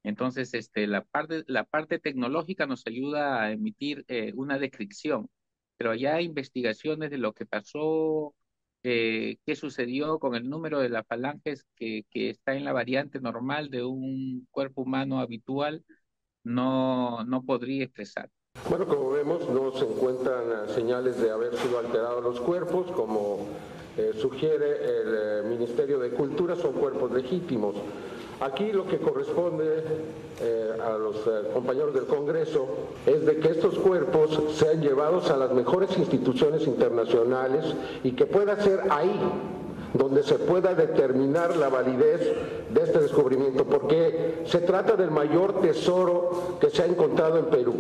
Entonces, la parte tecnológica nos ayuda a emitir una descripción, pero ya hay investigaciones de lo que pasó, qué sucedió con el número de las falanges que está en la variante normal de un cuerpo humano habitual, no podría expresar. Bueno, como vemos, no se encuentran señales de haber sido alterados los cuerpos, como sugiere el Ministerio de Cultura, son cuerpos legítimos. Aquí lo que corresponde a los compañeros del Congreso es de que estos cuerpos sean llevados a las mejores instituciones internacionales y que pueda ser ahí donde se pueda determinar la validez de este descubrimiento, porque se trata del mayor tesoro que se ha encontrado en Perú.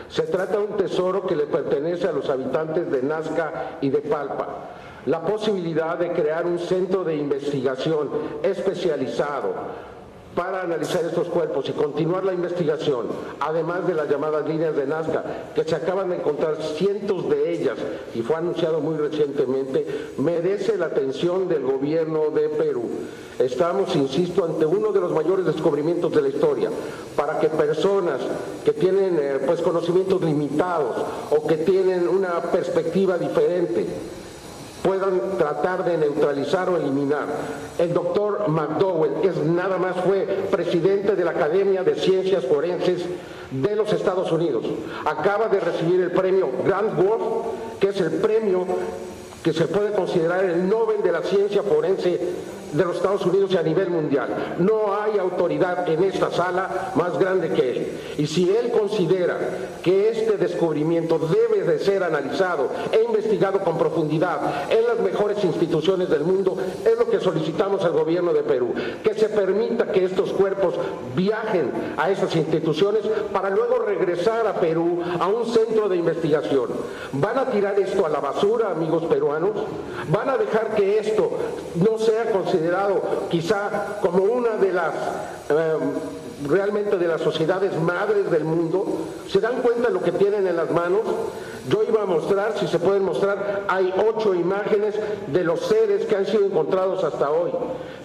Se trata de un tesoro que le pertenece a los habitantes de Nazca y de Palpa. La posibilidad de crear un centro de investigación especializado para analizar estos cuerpos y continuar la investigación, además de las llamadas líneas de Nazca, que se acaban de encontrar cientos de ellas y fue anunciado muy recientemente, merece la atención del gobierno de Perú. Estamos, insisto, ante uno de los mayores descubrimientos de la historia, para que personas que tienen conocimientos limitados o que tienen una perspectiva diferente puedan tratar de neutralizar o eliminar. El doctor McDowell nada más fue presidente de la Academia de Ciencias Forenses de los Estados Unidos. Acaba de recibir el premio Grant Wood, que es el premio que se puede considerar el Nobel de la Ciencia Forense de los Estados Unidos y a nivel mundial. No hay autoridad en esta sala más grande que él. Y si él considera que este descubrimiento debe de ser analizado e investigado con profundidad en las mejores instituciones del mundo, es lo que solicitamos al gobierno de Perú, que se permita que estos cuerpos viajen a esas instituciones para luego regresar a Perú a un centro de investigación. ¿Van a tirar esto a la basura, amigos peruanos? ¿Van a dejar que esto no sea considerado quizá como una de las realmente de las sociedades madres del mundo? ¿Se dan cuenta de lo que tienen en las manos? Yo iba a mostrar, si se pueden mostrar, hay 8 imágenes de los seres que han sido encontrados hasta hoy.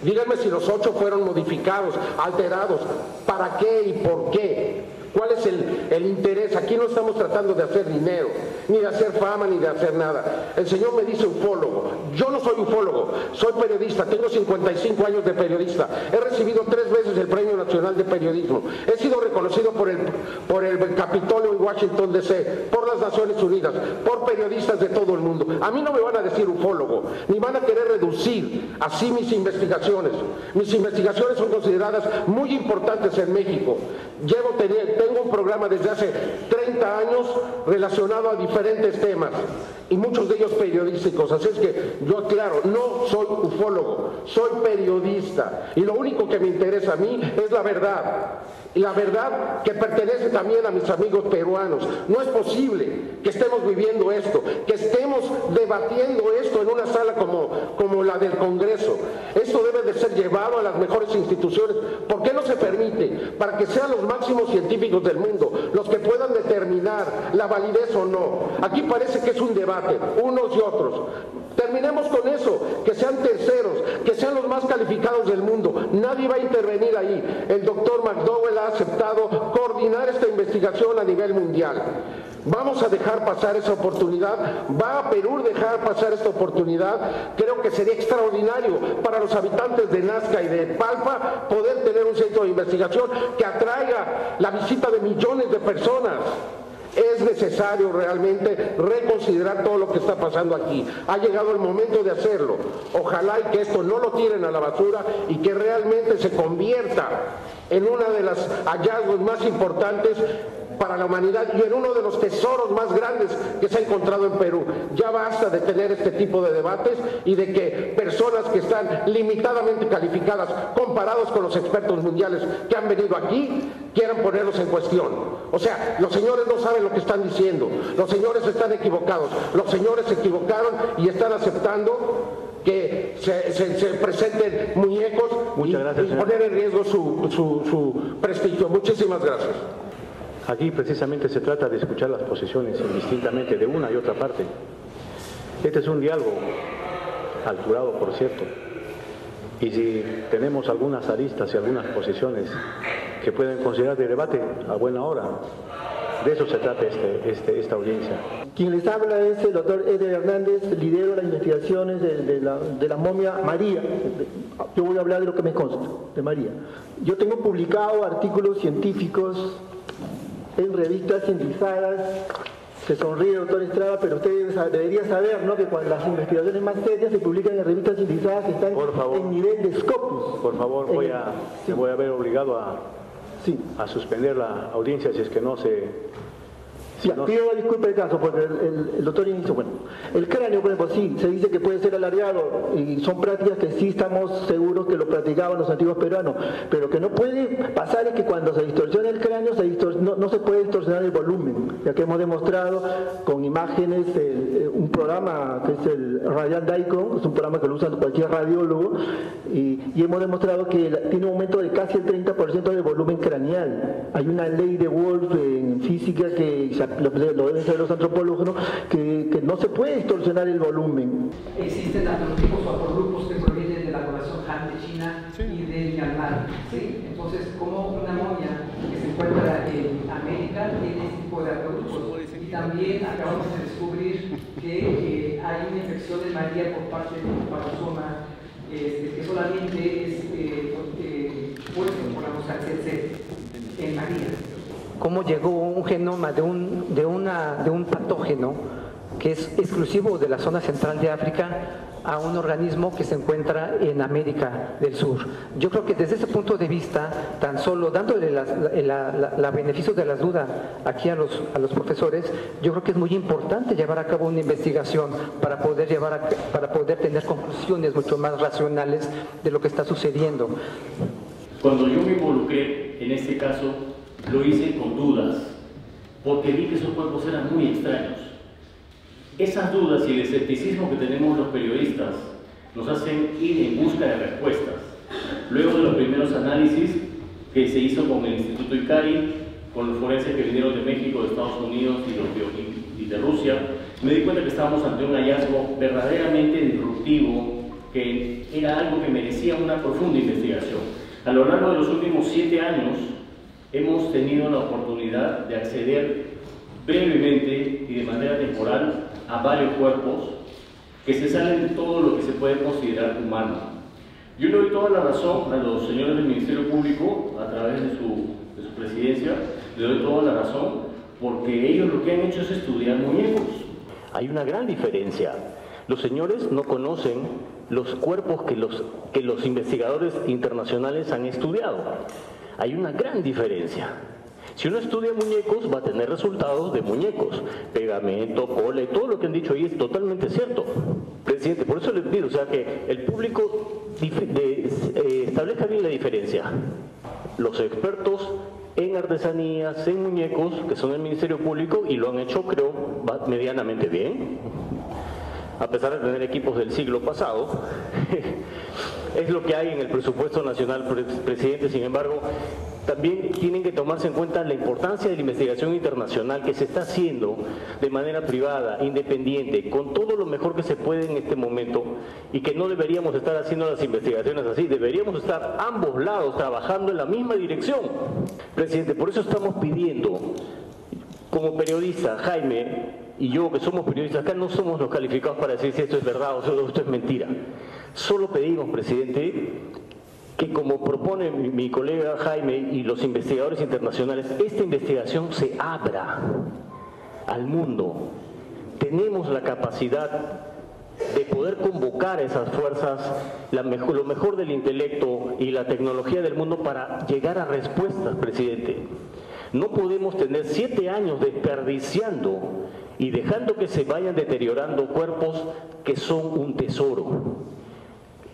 Díganme si los 8 fueron modificados, alterados, ¿para qué y por qué? ¿Cuál es el interés? Aquí no estamos tratando de hacer dinero, ni de hacer fama, ni de hacer nada. El señor me dice ufólogo. Yo no soy ufólogo, soy periodista, tengo 55 años de periodista. He recibido 3 veces el Premio Nacional de Periodismo. He sido reconocido por el Capitolio en Washington D.C., por las Naciones Unidas, por periodistas de todo el mundo. A mí no me van a decir ufólogo, ni van a querer reducir así mis investigaciones. Mis investigaciones son consideradas muy importantes en México. Tengo un programa desde hace 30 años relacionado a diferentes temas y muchos de ellos periodísticos. Así es que yo aclaro, no soy ufólogo, soy periodista y lo único que me interesa a mí es la verdad. Y la verdad que pertenece también a mis amigos peruanos. No es posible que estemos viviendo esto, que estemos debatiendo esto en una sala como la del Congreso. Esto debe de ser llevado a las mejores instituciones. ¿Por qué no se permite? Para que sean los máximos científicos del mundo los que puedan determinar la validez o no. Aquí parece que es un debate, unos y otros. Terminemos con eso, que sean terceros, que sean los más calificados del mundo. Nadie va a intervenir ahí. El doctor McDowell ha aceptado coordinar esta investigación a nivel mundial. Vamos a dejar pasar esa oportunidad, va a Perú dejar pasar esta oportunidad. Creo que sería extraordinario para los habitantes de Nazca y de Palpa poder tener un centro de investigación que atraiga la visita de millones de personas. Es necesario realmente reconsiderar todo lo que está pasando aquí. Ha llegado el momento de hacerlo. Ojalá y que esto no lo tiren a la basura y que realmente se convierta en uno de los hallazgos más importantes para la humanidad y en uno de los tesoros más grandes que se ha encontrado en Perú. Ya basta de tener este tipo de debates y de que personas que están limitadamente calificadas comparados con los expertos mundiales que han venido aquí quieran ponerlos en cuestión. O sea, los señores no saben lo que están diciendo, los señores están equivocados, los señores se equivocaron y están aceptando que se presenten muñecos y poner en riesgo su prestigio. Muchísimas gracias. Aquí precisamente se trata de escuchar las posiciones indistintamente de una y otra parte. Este es un diálogo alturado, por cierto. Y si tenemos algunas aristas y algunas posiciones que pueden considerar de debate a buena hora, de eso se trata esta audiencia. Quien les habla es el doctor Eder Hernández, lidero las investigaciones de la momia María. Yo voy a hablar de lo que me consta, de María. Yo tengo publicado artículos científicos en revistas indizadas. Se sonríe, doctor Estrada, pero usted debería saber, ¿no?, que cuando las investigaciones más serias se publican en revistas indizadas que están en nivel de Scopus. Por favor, me voy a ver obligado a suspender la audiencia si es que no se... Pido disculpa el caso, porque el doctor inició, bueno, el cráneo, por ejemplo, sí, se dice que puede ser alargado, y son prácticas que sí estamos seguros que lo practicaban los antiguos peruanos, pero que no puede pasar es que cuando se distorsiona el cráneo, no se puede distorsionar el volumen, ya que hemos demostrado con imágenes, un programa que es el Radian Daikon, es un programa que lo usa cualquier radiólogo, y hemos demostrado que tiene un aumento de casi el 30% del volumen craneal. Hay una ley de Wolf en física que lo deben saber los antropólogos, ¿no?, que no se puede distorsionar el volumen. Existen haplotipos o haplogrupos que provienen de la población Han de China y de Myanmar, ¿sí? Entonces, como una momia que se encuentra en América tiene este tipo de haplogrupos. Y también acabamos de descubrir que hay una infección de María por parte de un parosoma que solamente es puesto por la moscachel en María. Cómo llegó un genoma de un patógeno que es exclusivo de la zona central de África a un organismo que se encuentra en América del Sur. Yo creo que desde ese punto de vista, tan solo dándole la beneficio de la duda aquí a los profesores, yo creo que es muy importante llevar a cabo una investigación para poder tener conclusiones mucho más racionales de lo que está sucediendo. Cuando yo me involucré en este caso, lo hice con dudas, porque vi que esos cuerpos eran muy extraños. Esas dudas y el escepticismo que tenemos los periodistas nos hacen ir en busca de respuestas. Luego de los primeros análisis que se hizo con el Instituto ICARI, con los forenses que vinieron de México, de Estados Unidos y de Rusia, me di cuenta que estábamos ante un hallazgo verdaderamente disruptivo, que era algo que merecía una profunda investigación. A lo largo de los últimos 7 años, hemos tenido la oportunidad de acceder brevemente y de manera temporal a varios cuerpos que se salen de todo lo que se puede considerar humano. Yo le doy toda la razón a los señores del Ministerio Público, a través de su presidencia, le doy toda la razón, porque ellos lo que han hecho es estudiar muñecos. Hay una gran diferencia. Los señores no conocen los cuerpos que los investigadores internacionales han estudiado. Hay una gran diferencia. Si uno estudia muñecos, va a tener resultados de muñecos, pegamento, cola y todo lo que han dicho ahí es totalmente cierto. Presidente, por eso les pido, o sea, que el público establezca bien la diferencia. Los expertos en artesanías, en muñecos, que son del Ministerio Público, y lo han hecho, creo, medianamente bien, a pesar de tener equipos del siglo pasado. Es lo que hay en el presupuesto nacional, presidente. Sin embargo, también tienen que tomarse en cuenta la importancia de la investigación internacional que se está haciendo de manera privada, independiente, con todo lo mejor que se puede en este momento, y que no deberíamos estar haciendo las investigaciones así, deberíamos estar ambos lados trabajando en la misma dirección. Presidente, por eso estamos pidiendo como periodista, Jaime y yo, que somos periodistas, acá no somos los calificados para decir si esto es verdad o si esto es mentira. Solo pedimos, presidente, que como propone mi colega Jaime y los investigadores internacionales, esta investigación se abra al mundo. Tenemos la capacidad de poder convocar a esas fuerzas, lo mejor del intelecto y la tecnología del mundo para llegar a respuestas, presidente. No podemos tener 7 años desperdiciando y dejando que se vayan deteriorando cuerpos que son un tesoro.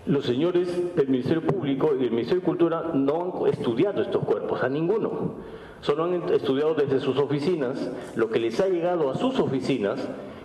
Los señores del Ministerio Público y del Ministerio de Cultura no han estudiado estos cuerpos, a ninguno. Solo han estudiado desde sus oficinas lo que les ha llegado a sus oficinas,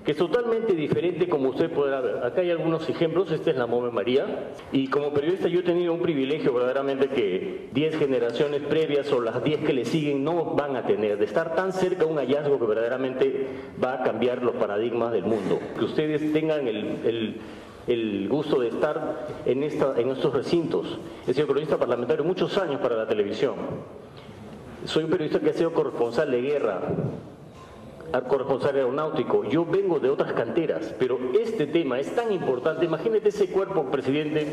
que es totalmente diferente, como usted podrá ver. Acá hay algunos ejemplos. Esta es la momia María, y como periodista yo he tenido un privilegio verdaderamente que 10 generaciones previas o las 10 que le siguen no van a tener, de estar tan cerca de un hallazgo que verdaderamente va a cambiar los paradigmas del mundo. Que ustedes tengan el gusto de estar en estos recintos. He sido periodista parlamentario muchos años para la televisión. Soy un periodista que ha sido corresponsal de guerra, corresponsal aeronáutico. Yo vengo de otras canteras, pero este tema es tan importante. Imagínate ese cuerpo, presidente,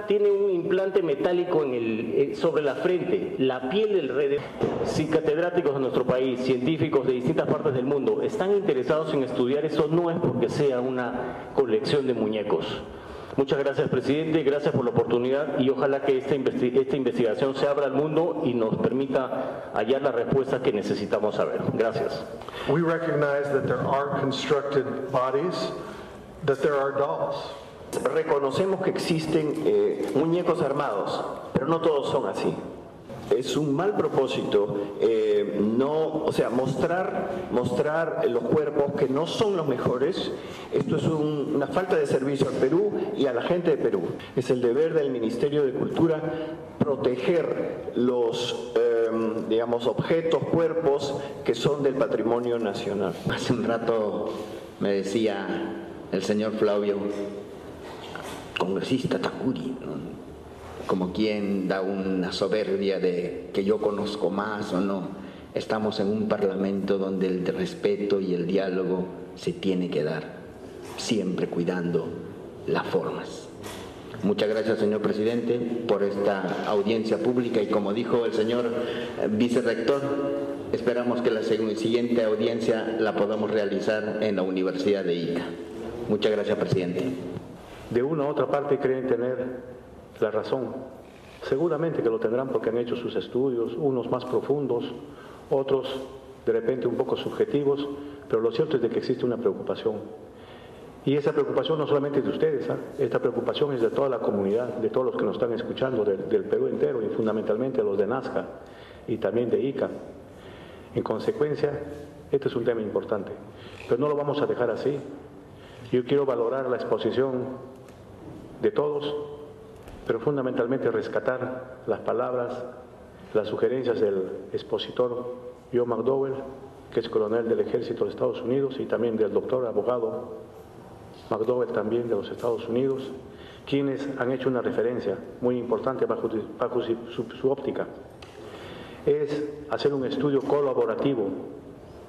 tiene un implante metálico sobre la frente, la piel del rey. Si catedráticos de nuestro país, científicos de distintas partes del mundo están interesados en estudiar eso, no es porque sea una colección de muñecos. Muchas gracias, presidente, gracias por la oportunidad, y ojalá que esta investigación se abra al mundo y nos permita hallar las respuestas que necesitamos saber. Gracias. We recognize that there are constructed bodies, that there are dolls. Reconocemos que existen muñecos armados, pero no todos son así. Es un mal propósito mostrar los cuerpos que no son los mejores. Esto es una falta de servicio al Perú y a la gente de Perú. Es el deber del Ministerio de Cultura proteger los objetos, cuerpos que son del patrimonio nacional. Hace un rato me decía el señor Flavio, congresista Takuri, ¿no?, como quien da una soberbia de que yo conozco más o no. Estamos en un parlamento donde el respeto y el diálogo se tiene que dar, siempre cuidando las formas. Muchas gracias, señor presidente, por esta audiencia pública, y como dijo el señor vicerrector, esperamos que la siguiente audiencia la podamos realizar en la Universidad de Ica. Muchas gracias, presidente. De una u otra parte creen tener la razón. Seguramente que lo tendrán porque han hecho sus estudios, unos más profundos, otros de repente un poco subjetivos, pero lo cierto es de que existe una preocupación. Y esa preocupación no solamente es de ustedes, esta preocupación es de toda la comunidad, de todos los que nos están escuchando, del Perú entero, y fundamentalmente los de Nazca y también de Ica. En consecuencia, este es un tema importante, pero no lo vamos a dejar así. Yo quiero valorar la exposición de todos, pero fundamentalmente rescatar las palabras, las sugerencias del expositor Joe McDowell, que es coronel del Ejército de Estados Unidos, y también del doctor abogado McDowell, también de los Estados Unidos, quienes han hecho una referencia muy importante bajo su óptica. Es hacer un estudio colaborativo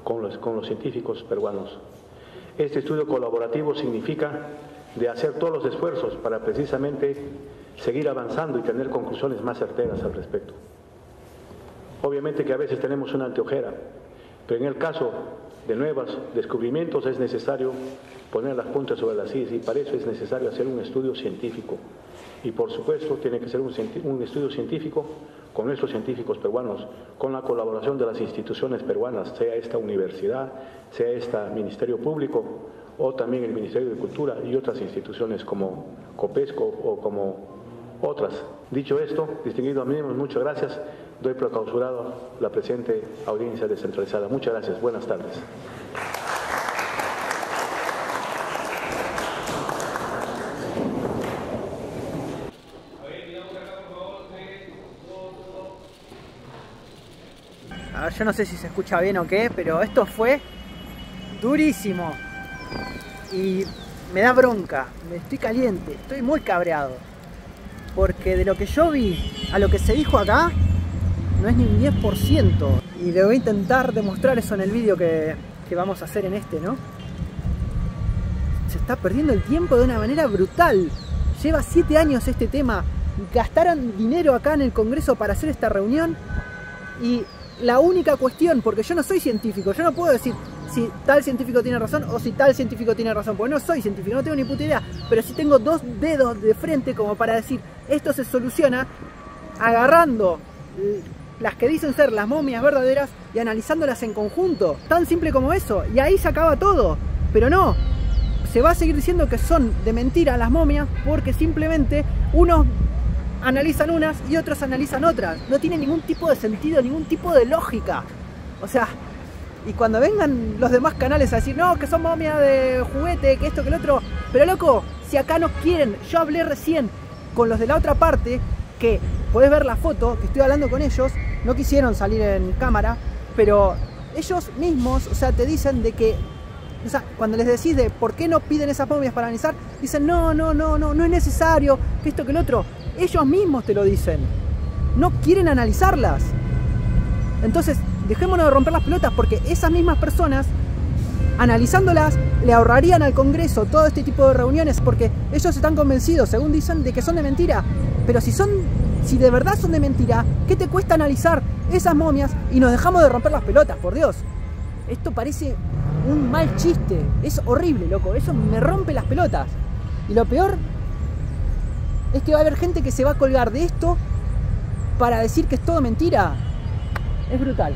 con los científicos peruanos. Este estudio colaborativo significa de hacer todos los esfuerzos para precisamente seguir avanzando y tener conclusiones más certeras al respecto. Obviamente que a veces tenemos una anteojera, pero en el caso de nuevos descubrimientos es necesario poner las puntas sobre las sillas, y para eso es necesario hacer un estudio científico. Y por supuesto tiene que ser un estudio científico con nuestros científicos peruanos, con la colaboración de las instituciones peruanas, sea esta universidad, sea este Ministerio Público, o también el Ministerio de Cultura y otras instituciones como COPESCO o como otras. Dicho esto, distinguido amigos, muchas gracias. Doy por clausurado la presente audiencia descentralizada. Muchas gracias. Buenas tardes. A ver, yo no sé si se escucha bien o qué, pero esto fue durísimo. Y me da bronca, estoy caliente, estoy muy cabreado. Porque de lo que yo vi a lo que se dijo acá, no es ni un 10%. Y le voy a intentar demostrar eso en el vídeo que vamos a hacer en este, ¿no? Se está perdiendo el tiempo de una manera brutal. Lleva 7 años este tema. Gastaron dinero acá en el Congreso para hacer esta reunión. Y la única cuestión, porque yo no soy científico, yo no puedo decir si tal científico tiene razón o si tal científico tiene razón, porque no soy científico, no tengo ni puta idea, pero sí tengo 2 dedos de frente como para decir, esto se soluciona agarrando las que dicen ser las momias verdaderas y analizándolas en conjunto, tan simple como eso, y ahí se acaba todo. Pero no, se va a seguir diciendo que son de mentira las momias porque simplemente unos analizan unas y otros analizan otras. No tiene ningún tipo de sentido, ningún tipo de lógica. O sea, y cuando vengan los demás canales a decir, no, que son momias de juguete, que esto, que el otro, pero loco, si acá no quieren, yo hablé recién con los de la otra parte, que podés ver la foto, que estoy hablando con ellos, no quisieron salir en cámara, pero ellos mismos, o sea, te dicen de que, o sea, cuando les decís de por qué no piden esas momias para analizar, dicen, no es necesario, que esto, que el otro. Ellos mismos te lo dicen. No quieren analizarlas. Entonces, dejémonos de romper las pelotas, porque esas mismas personas, analizándolas, le ahorrarían al Congreso todo este tipo de reuniones, porque ellos están convencidos, según dicen, de que son de mentira. Pero si de verdad son de mentira, ¿qué te cuesta analizar esas momias y nos dejamos de romper las pelotas, por Dios? Esto parece un mal chiste. Es horrible, loco. Eso me rompe las pelotas. Y lo peor es que va a haber gente que se va a colgar de esto para decir que es todo mentira. Es brutal.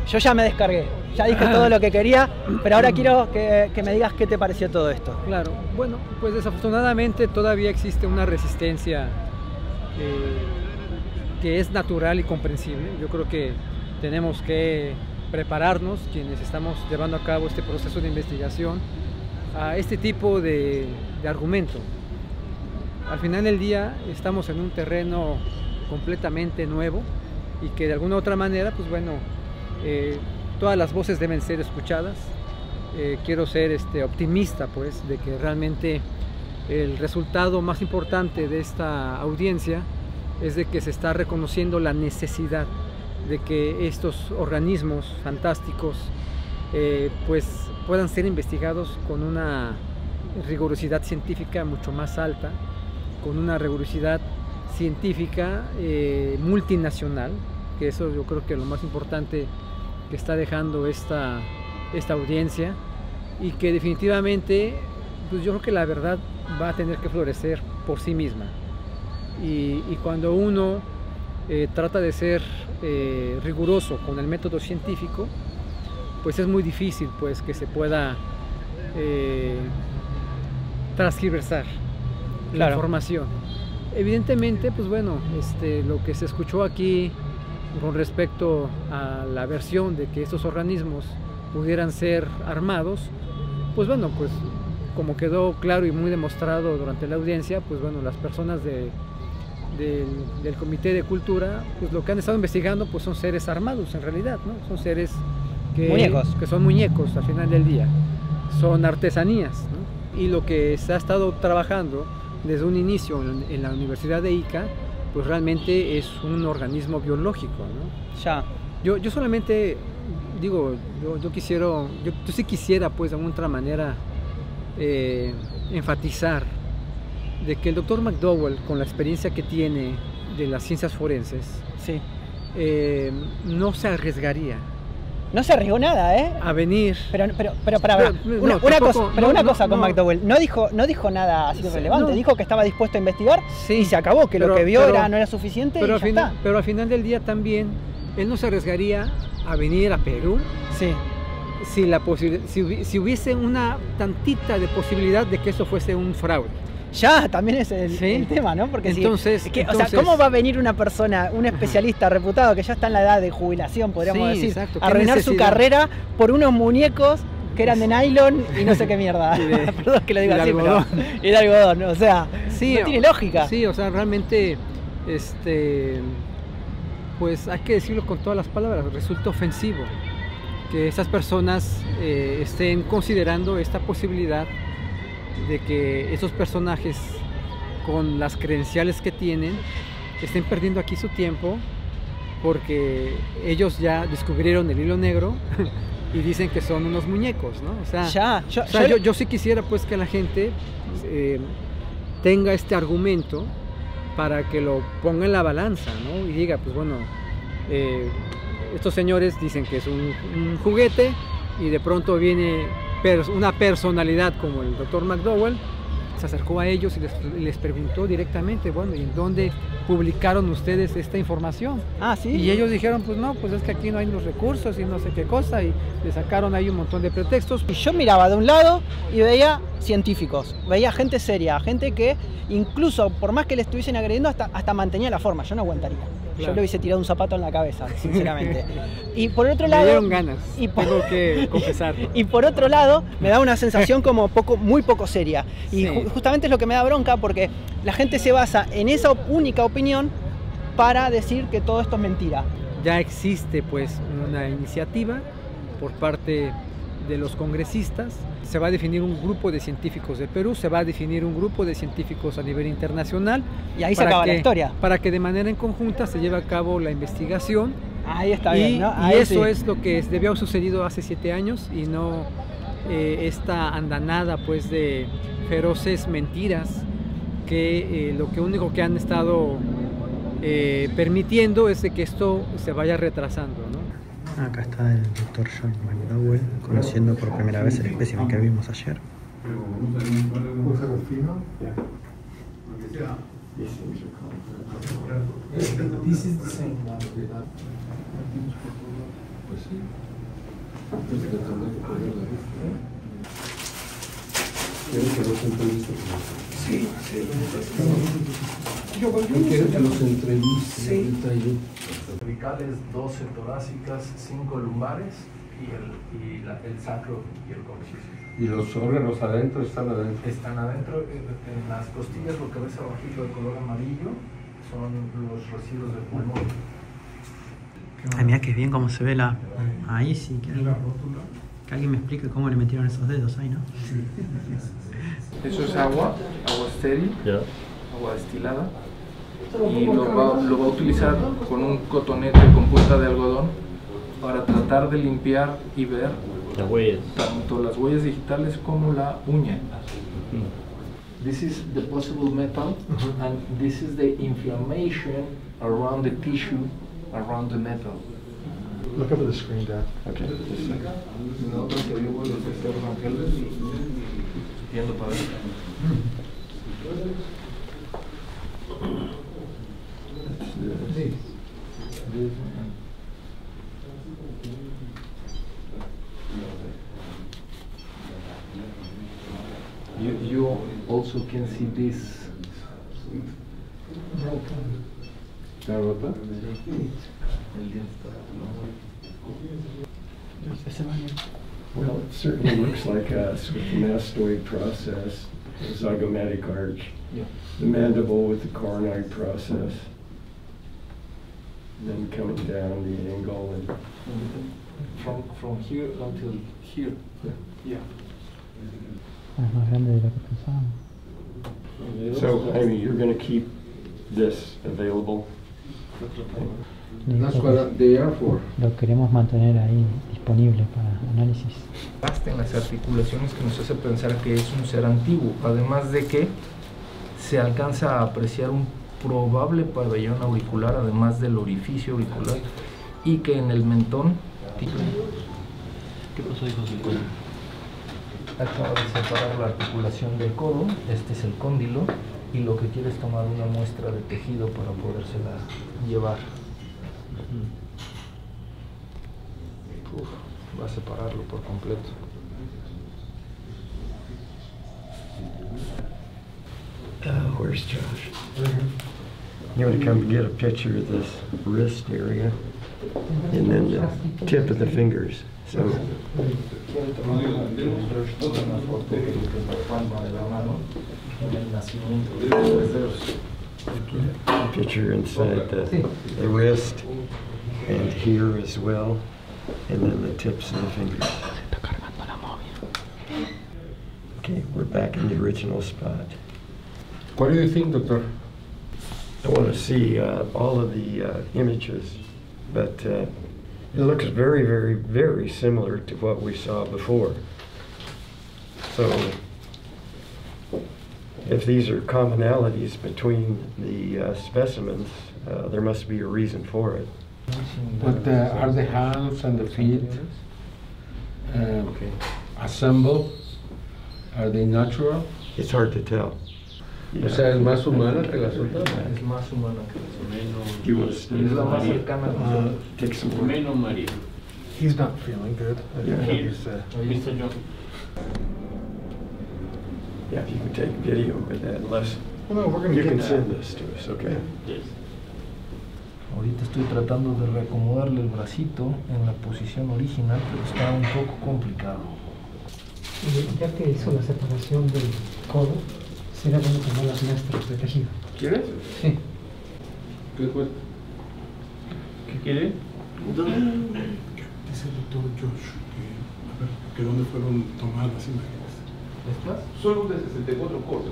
Yo ya me descargué, ya dije todo lo que quería, pero ahora quiero que me digas qué te pareció todo esto. Claro, bueno, pues desafortunadamente todavía existe una resistencia que es natural y comprensible. Yo creo que tenemos que prepararnos, quienes estamos llevando a cabo este proceso de investigación, a este tipo de argumento. Al final del día estamos en un terreno completamente nuevo y que de alguna u otra manera, pues bueno, todas las voces deben ser escuchadas. Quiero ser optimista, pues, de que realmente el resultado más importante de esta audiencia es de que se está reconociendo la necesidad de que estos organismos fantásticos pues puedan ser investigados con una rigurosidad científica mucho más alta, con una rigurosidad científica multinacional, que eso yo creo que es lo más importante que está dejando esta audiencia, y que definitivamente pues yo creo que la verdad va a tener que florecer por sí misma, y cuando uno trata de ser riguroso con el método científico, pues es muy difícil pues que se pueda transgiversar la información. Evidentemente, pues bueno, lo que se escuchó aquí con respecto a la versión de que estos organismos pudieran ser armados, pues bueno, pues como quedó claro y muy demostrado durante la audiencia, pues bueno, las personas del Comité de Cultura, pues lo que han estado investigando pues son seres armados en realidad, ¿no? Son seres que son muñecos al final del día, son artesanías, ¿no? Y lo que se ha estado trabajando desde un inicio en la Universidad de Ica, pues realmente es un organismo biológico, ¿no? Ya. Yo solamente digo, yo sí quisiera pues de alguna otra manera enfatizar de que el doctor McDowell, con la experiencia que tiene de las ciencias forenses, sí, no se arriesgaría. No se arriesgó nada, ¿eh? A venir. Pero una cosa con McDowell. No dijo nada así relevante. Dijo que estaba dispuesto a investigar, sí, y se acabó, que lo que vio no era suficiente. Pero al final del día también, él no se arriesgaría a venir a Perú. Sí. Si hubiese una tantita de posibilidad de que eso fuese un fraude. Ya, también es el tema, ¿no? Porque entonces, o sea, ¿cómo va a venir una persona, un especialista reputado que ya está en la edad de jubilación, podríamos decir, exacto, a arruinar su carrera por unos muñecos que eran de nylon y no sé qué mierda? Perdón que lo diga así, pero y de algodón, o sea, sí, no tiene lógica. Sí, o sea, realmente, pues hay que decirlo con todas las palabras, resulta ofensivo que esas personas estén considerando esta posibilidad de que esos personajes con las credenciales que tienen estén perdiendo aquí su tiempo porque ellos ya descubrieron el hilo negro y dicen que son unos muñecos, ¿no? O sea, yo sí quisiera pues que la gente tenga este argumento para que lo ponga en la balanza, ¿no? Y diga, pues bueno, estos señores dicen que es un juguete y de pronto viene una personalidad como el Dr. McDowell, se acercó a ellos y les preguntó directamente, bueno, ¿y en dónde publicaron ustedes esta información? Ah, sí. Y ellos dijeron, pues no, pues es que aquí no hay los recursos y no sé qué cosa, y le sacaron ahí un montón de pretextos. Y yo miraba de un lado y veía científicos, veía gente seria, gente que incluso por más que le estuviesen agrediendo hasta mantenía la forma. Yo no aguantaría. Claro. Yo le hubiese tirado un zapato en la cabeza, sinceramente. Y por otro lado... Me dieron ganas, tengo que confesarlo. Y por otro lado, me da una sensación como muy poco seria. Y justamente es lo que me da bronca, porque la gente se basa en esa única opinión para decir que todo esto es mentira. Ya existe pues una iniciativa por parte de los congresistas. Se va a definir un grupo de científicos de Perú, se va a definir un grupo de científicos a nivel internacional. Y ahí se acaba la historia. Para que de manera en conjunta se lleve a cabo la investigación. Ahí está bien, ¿no? Y eso es lo que debió haber sucedido hace 7 años y no esta andanada pues de feroces mentiras que lo único que han estado permitiendo es de que esto se vaya retrasando, ¿no? Acá está el Dr. John McDowell conociendo por primera vez el espécimen que vimos ayer. This is the same one. ¿Quieres que los entreviste? Sí, sí. ¿Quieres que los entreviste? Sí. Cervicales 12 torácicas, 5 lumbares y el sacro y el coxis. ¿Y los órganos adentro están adentro? Están adentro, en las costillas, lo que ves abajito de color amarillo son los residuos del pulmón. Ay, mira que bien cómo se ve la... Ahí sí, que alguien me explique cómo le metieron esos dedos ahí, ¿no? Eso es agua estéril, agua destilada, y lo va a utilizar con un cotonete con punta de algodón para tratar de limpiar y ver las huellas, tanto las huellas digitales como la uña. This is the possible metal, and this is the inflammation around the tissue, around the metal. Look up at the screen, Dad. Okay, just a second. No, porque yo voy a hacer Ángeles y viendo para ver. You also can see this. ¿Está rota? Well, it certainly looks like a sort of mastoid process, a zygomatic arch. Yeah. The mandible with the coronoid process. Then coming down the angle and from here until here. Yeah. Es más grande de lo que pensábamos. so, I mean, you're going to keep this available. That's what they are for. Lo queremos mantener ahí disponible para análisis. Hasta en las articulaciones que nos hace pensar que es un ser antiguo, además de que se alcanza a apreciar un probable pabellón auricular, además del orificio auricular, y que en el mentón... ¿Qué pasó, hijo? Acaba de separar la articulación del codo, este es el cóndilo, y lo que quiere es tomar una muestra de tejido para podérsela llevar. Va a separarlo por completo. Where's Josh? You want to come get a picture of this wrist area and then the tip of the fingers. So, a picture inside the wrist and here as well, and then the tips of the fingers. Okay, we're back in the original spot. What do you think, doctor? I want to see all of the images but it looks very, very, very similar to what we saw before. So if these are commonalities between the specimens, there must be a reason for it. But are the hands and the feet assembled? Are they natural? It's hard to tell. O sea, es más humana que las otras. Es más humana que las otras. Es la más cercana a nosotros. Take some more. Menos María. He's not feeling good. Mr. John. Yeah, if you can take video with that, unless Well, we're gonna you get can that. send this to us, okay? Yes. Ahorita estoy tratando de reacomodarle el bracito en la posición original, pero está un poco complicado. Ya que hizo la separación del codo, sería bueno tomar las muestras de tejido. ¿Quieres? Sí. ¿Qué fue? ¿Qué quiere? Dice el doctor Josh que dónde fueron tomadas las imágenes. ¿Estas? Solo de 64 cortes.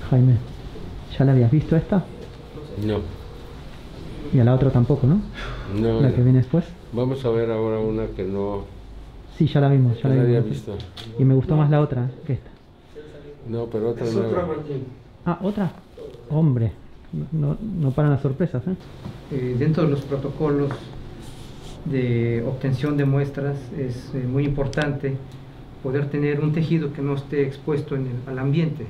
Jaime, ¿ya la habías visto esta? No. Y a la otra tampoco, ¿no? No. La que viene después. Vamos a ver ahora una que no. Sí, ya la vimos, ya la había vimos. visto. Y me gustó más la otra que esta. No, pero otra Es nueva. otra, Martín. Ah, ¿otra? Hombre, no paran las sorpresas, ¿eh? Dentro de los protocolos de obtención de muestras es muy importante poder tener un tejido que no esté expuesto al ambiente.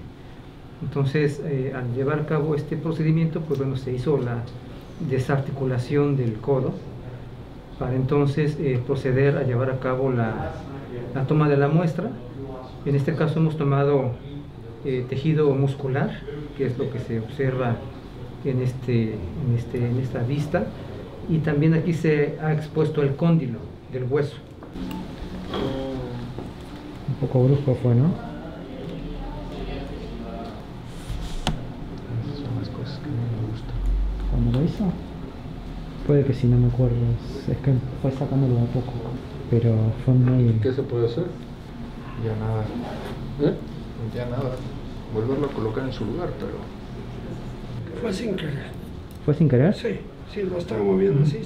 Entonces, al llevar a cabo este procedimiento, pues bueno, se hizo la desarticulación del codo para entonces proceder a llevar a cabo la toma de la muestra. En este caso hemos tomado tejido muscular, que es lo que se observa en esta vista, y también aquí se ha expuesto el cóndilo del hueso. Un poco brusco fue, ¿no? Esas son las cosas que no me gustan. ¿Cuándo lo hizo? Puede que sí, no me acuerdo. Es que fue sacándolo de a poco. Pero fue muy... ¿Qué se puede hacer? Ya nada. ¿Eh? Ya nada. Volverlo a colocar en su lugar, pero... Fue sin querer. ¿Fue sin querer? Sí, lo estaba moviendo así.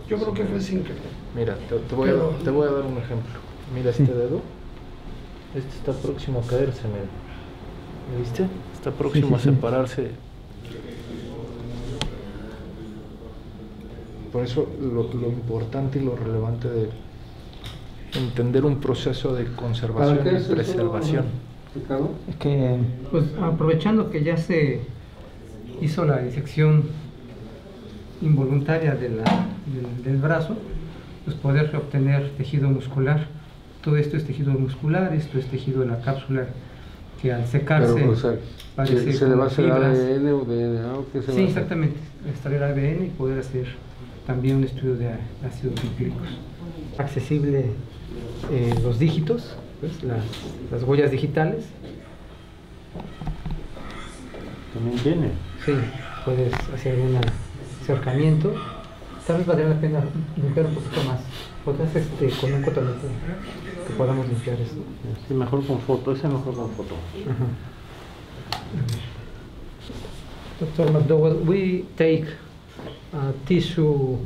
Yo creo que fue sin querer. Mira, te voy a dar un ejemplo. Mira este dedo. Este está próximo a caerse, mira. ¿Me viste? Está próximo a separarse. Por eso lo importante y lo relevante de entender un proceso de conservación y preservación. Es que, pues aprovechando que ya se hizo la disección involuntaria del brazo, pues poder obtener tejido muscular. Todo esto es tejido muscular, esto es tejido de la cápsula que al secarse Pero, o sea, parece ¿se le va a hacer fibras. ADN o DNA o qué se va a Sí, hacer? exactamente, extraer ADN y poder hacer también un estudio de ácidos nucleicos. Accesible los dígitos, pues, las huellas digitales. También tiene. Sí, puedes hacer un acercamiento. Tal vez valdría la pena limpiar un poquito más. Podrías con un cotonete que podamos limpiar esto. Sí, mejor con foto, ese mejor con foto. Dr. McDowell, we take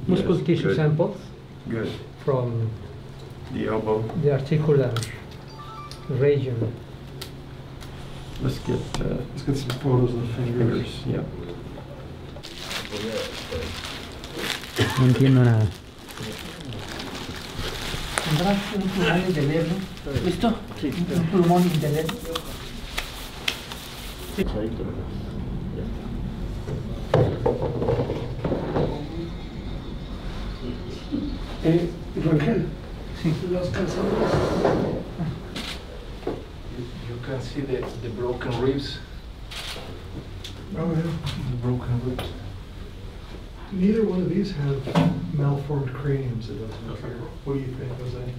muscle tissue good. samples Good. from The elbow. the articular region. Let's get some photos of the fingers. Yeah. No entiendo nada. ¿Tendrás un pulmón indeleble? ¿Listo? Sí. Un pulmón indeleble. Sí. Rangel, sí. Los calzones. You can see the broken ribs. Oh, yeah. The broken ribs. Neither one of these have malformed craniums, it doesn't appear. What do you think, Jose?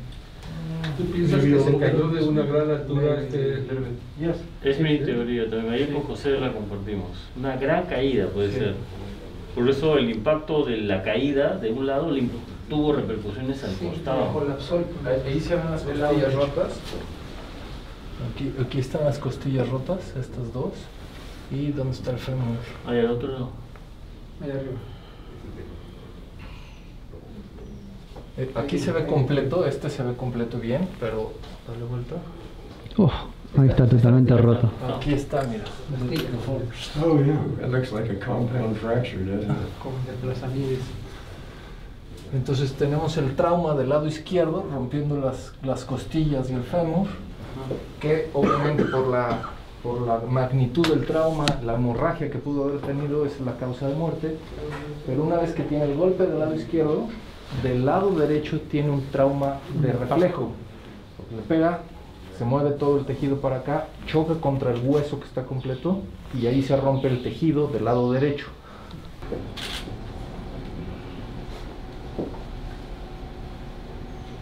¿Tú piensas que se cayó de una gran altura Es mi teoría, también ahí con José la compartimos. Una gran caída puede ser. Por eso el impacto de la caída de un lado le tuvo repercusiones al costado. Colapsó. Ahí se ven las costillas rotas. Aquí están las costillas rotas, estas dos. ¿Y dónde está el fémur? Ahí al otro lado. Ahí arriba. Aquí se ve completo, este se ve completo bien, pero dale vuelta. Ahí está totalmente roto. Aquí está, mira. Oh yeah, it looks like a compound fracture, doesn't it? Entonces tenemos el trauma del lado izquierdo, rompiendo las costillas y el fémur, que obviamente por la magnitud del trauma, la hemorragia que pudo haber tenido es la causa de muerte, pero una vez que tiene el golpe del lado izquierdo, del lado derecho tiene un trauma de reflejo, porque le pega, se mueve todo el tejido para acá, choca contra el hueso que está completo y ahí se rompe el tejido del lado derecho.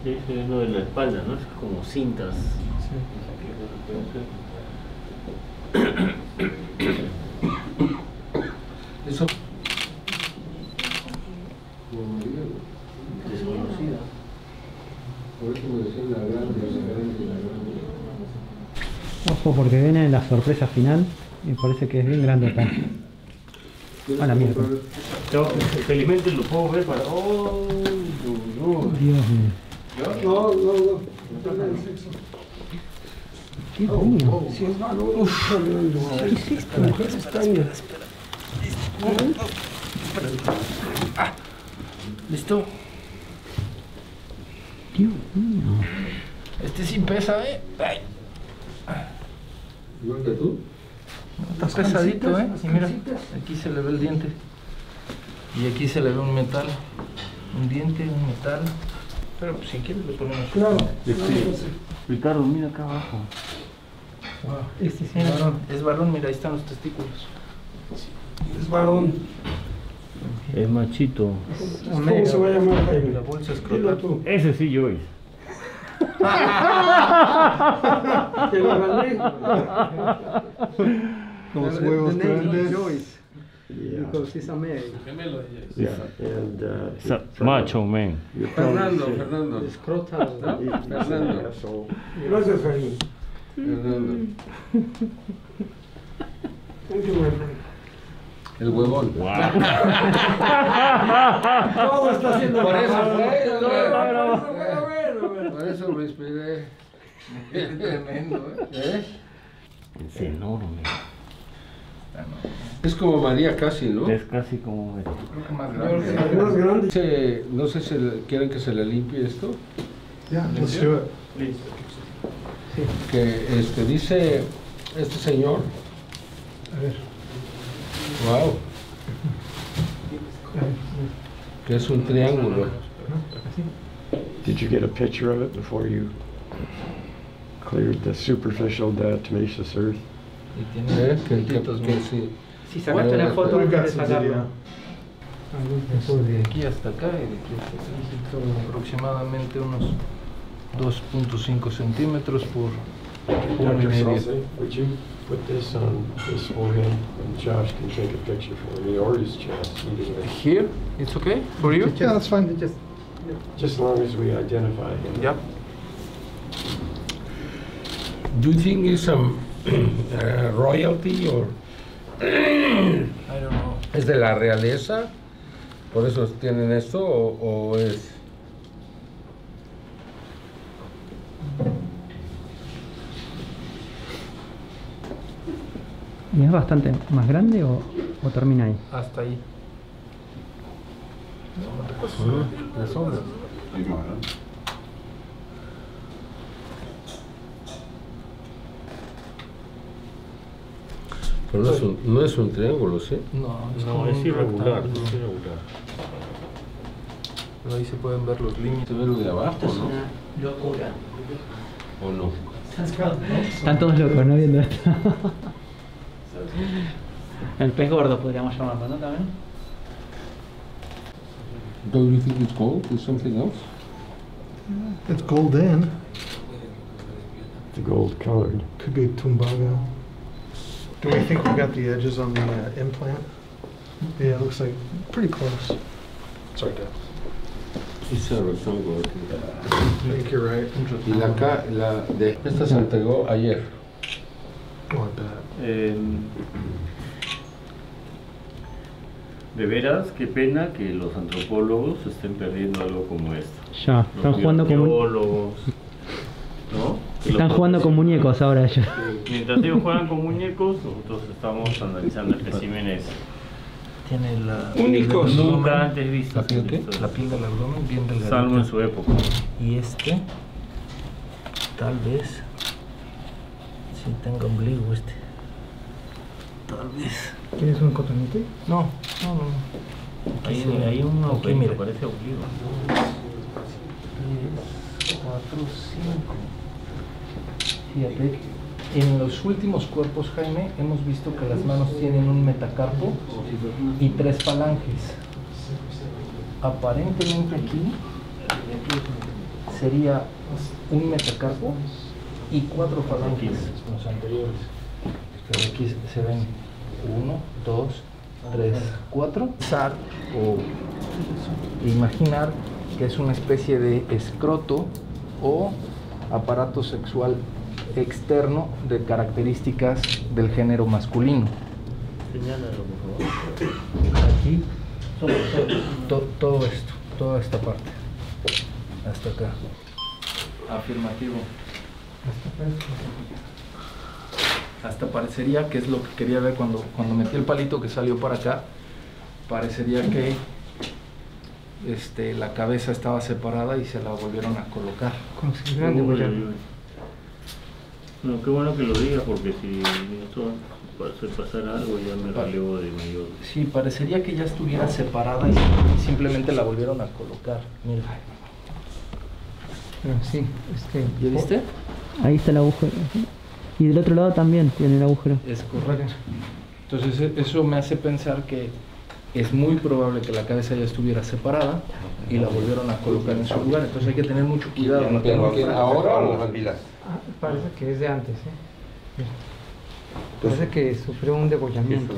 Sí, es lo de la espalda, ¿no? Es como cintas. Eso. Desconocida. Por eso me decían la grande. Ojo porque viene la sorpresa final y parece que es bien grande acá. A la mierda. Felizmente lo puedo ver para... ¡Oh! Dios mío. No. Dios mío. Si es malo, ¿qué es esto? Mujeres extrañas. ¿Listo? Dios mío. Este sí pesa, ¿eh? Ay. ¿Igual que tú? Está pesadito, ¿eh? Y mira, aquí se le ve el diente. Y aquí se le ve un metal. Un diente, un metal. Pero pues, si quieres le ponemos... Claro. Ricardo, mira acá abajo. Wow. Este sí es varón, mira, ahí están los testículos. Es varón. Es machito. ¿Cómo se va a llamar, Jaime? La bolsa Dilo escrotal. tú. Ese sí, Joyce. Te lo gané. Los huevos grandes. Yeah. Because he's a male. Yeah, and It's a macho man. you're probably saying- Fernando. Scrotal. He's an Fernando. asshole. Gracias, Jaime. Fernando. Thank you, my friend. El huevón. Todo está haciendo Por eso mal. fue. Por eso me inspiré. Tremendo, ¿eh? Es enorme. Es como María casi, ¿no? Es casi como... Creo que más Más grande. No sé si quieren que se le limpie esto. Yeah, let's do it. Que dice este señor. A ver. Wow. Que es un triángulo. Did you get a picture of it before you cleared the superficial diatomaceous earth? Y tiene Que sí. Si sacaste una foto, We've got puedes some sacarlo. video. de aquí hasta acá y de aquí hasta acá. Aproximadamente unos 2.5 centímetros por Dr. media. Salce, would you put this on his forehead and Josh can take a picture for me or his chest? either way. Here, it's okay for you? Yeah, that's fine. Just as long as we identify him. Yep. Do you think it's royalty or I don't know. es de la realeza? ¿Por eso tienen esto o es? ¿Y es bastante más grande o termina ahí? Hasta ahí. La sombra. Pero no es un triángulo, ¿sí? No, es irregular. rectángulo. Es irregular. Pero ahí se pueden ver los límites. Se ve lo de abajo, ¿no? Locura. ¿O no? Están todos locos, ¿no? Viendo esto. El pez gordo podríamos llamarlo, ¿no? También. Do you think it's gold? Is something else? It's golden. The gold colored. Could be tumbago. Do we think we got the edges on the implant? Yeah, it looks like pretty close. Sorry, Dad. It's a rectangle. I think you're right. Y esta se entregó ayer. Oh, I bet. De veras, qué pena que los antropólogos estén perdiendo algo como esto. Ya, están jugando con biólogos, ¿no? Están jugando con muñecos ahora ellos. Mientras ellos juegan con muñecos, nosotros estamos analizando especímenes Tiene la únicos, nunca antes vistos. ¿La piel qué? La piel del abdomen bien delgadita. Salvo en su época. Y este, tal vez, si tenga ombligo tal vez. ¿Tienes un cotonete? No. Hay un agujero, parece ombligo. 3, 4, 5. Fíjate, en los últimos cuerpos, Jaime, hemos visto que las manos tienen un metacarpo y 3 falanges. Aparentemente aquí sería un metacarpo y 4 falanges, los anteriores. Pero aquí se ven 1, 2, 3, 4. Pensar o imaginar que es una especie de escroto o aparato sexual externo de características del género masculino. Señálalo, por favor. Aquí, todo esto, toda esta parte, hasta acá. Afirmativo. Hasta parecería que es lo que quería ver cuando metí el palito que salió para acá. Parecería que la cabeza estaba separada y se la volvieron a colocar. No, qué bueno que lo diga, porque si esto pasara algo ya me relevo de mayor. Sí, parecería que ya estuviera separada y simplemente la volvieron a colocar. Mira. Sí, ¿Ya viste? Ahí está el agujero. Y del otro lado también tiene el agujero. Es correcto. Entonces eso me hace pensar que es muy probable que la cabeza ya estuviera separada y la volvieron a colocar en su lugar. Entonces hay que tener mucho cuidado. ¿Ahora o las pilas? Parece que es de antes, Parece que sufrió un degollamiento.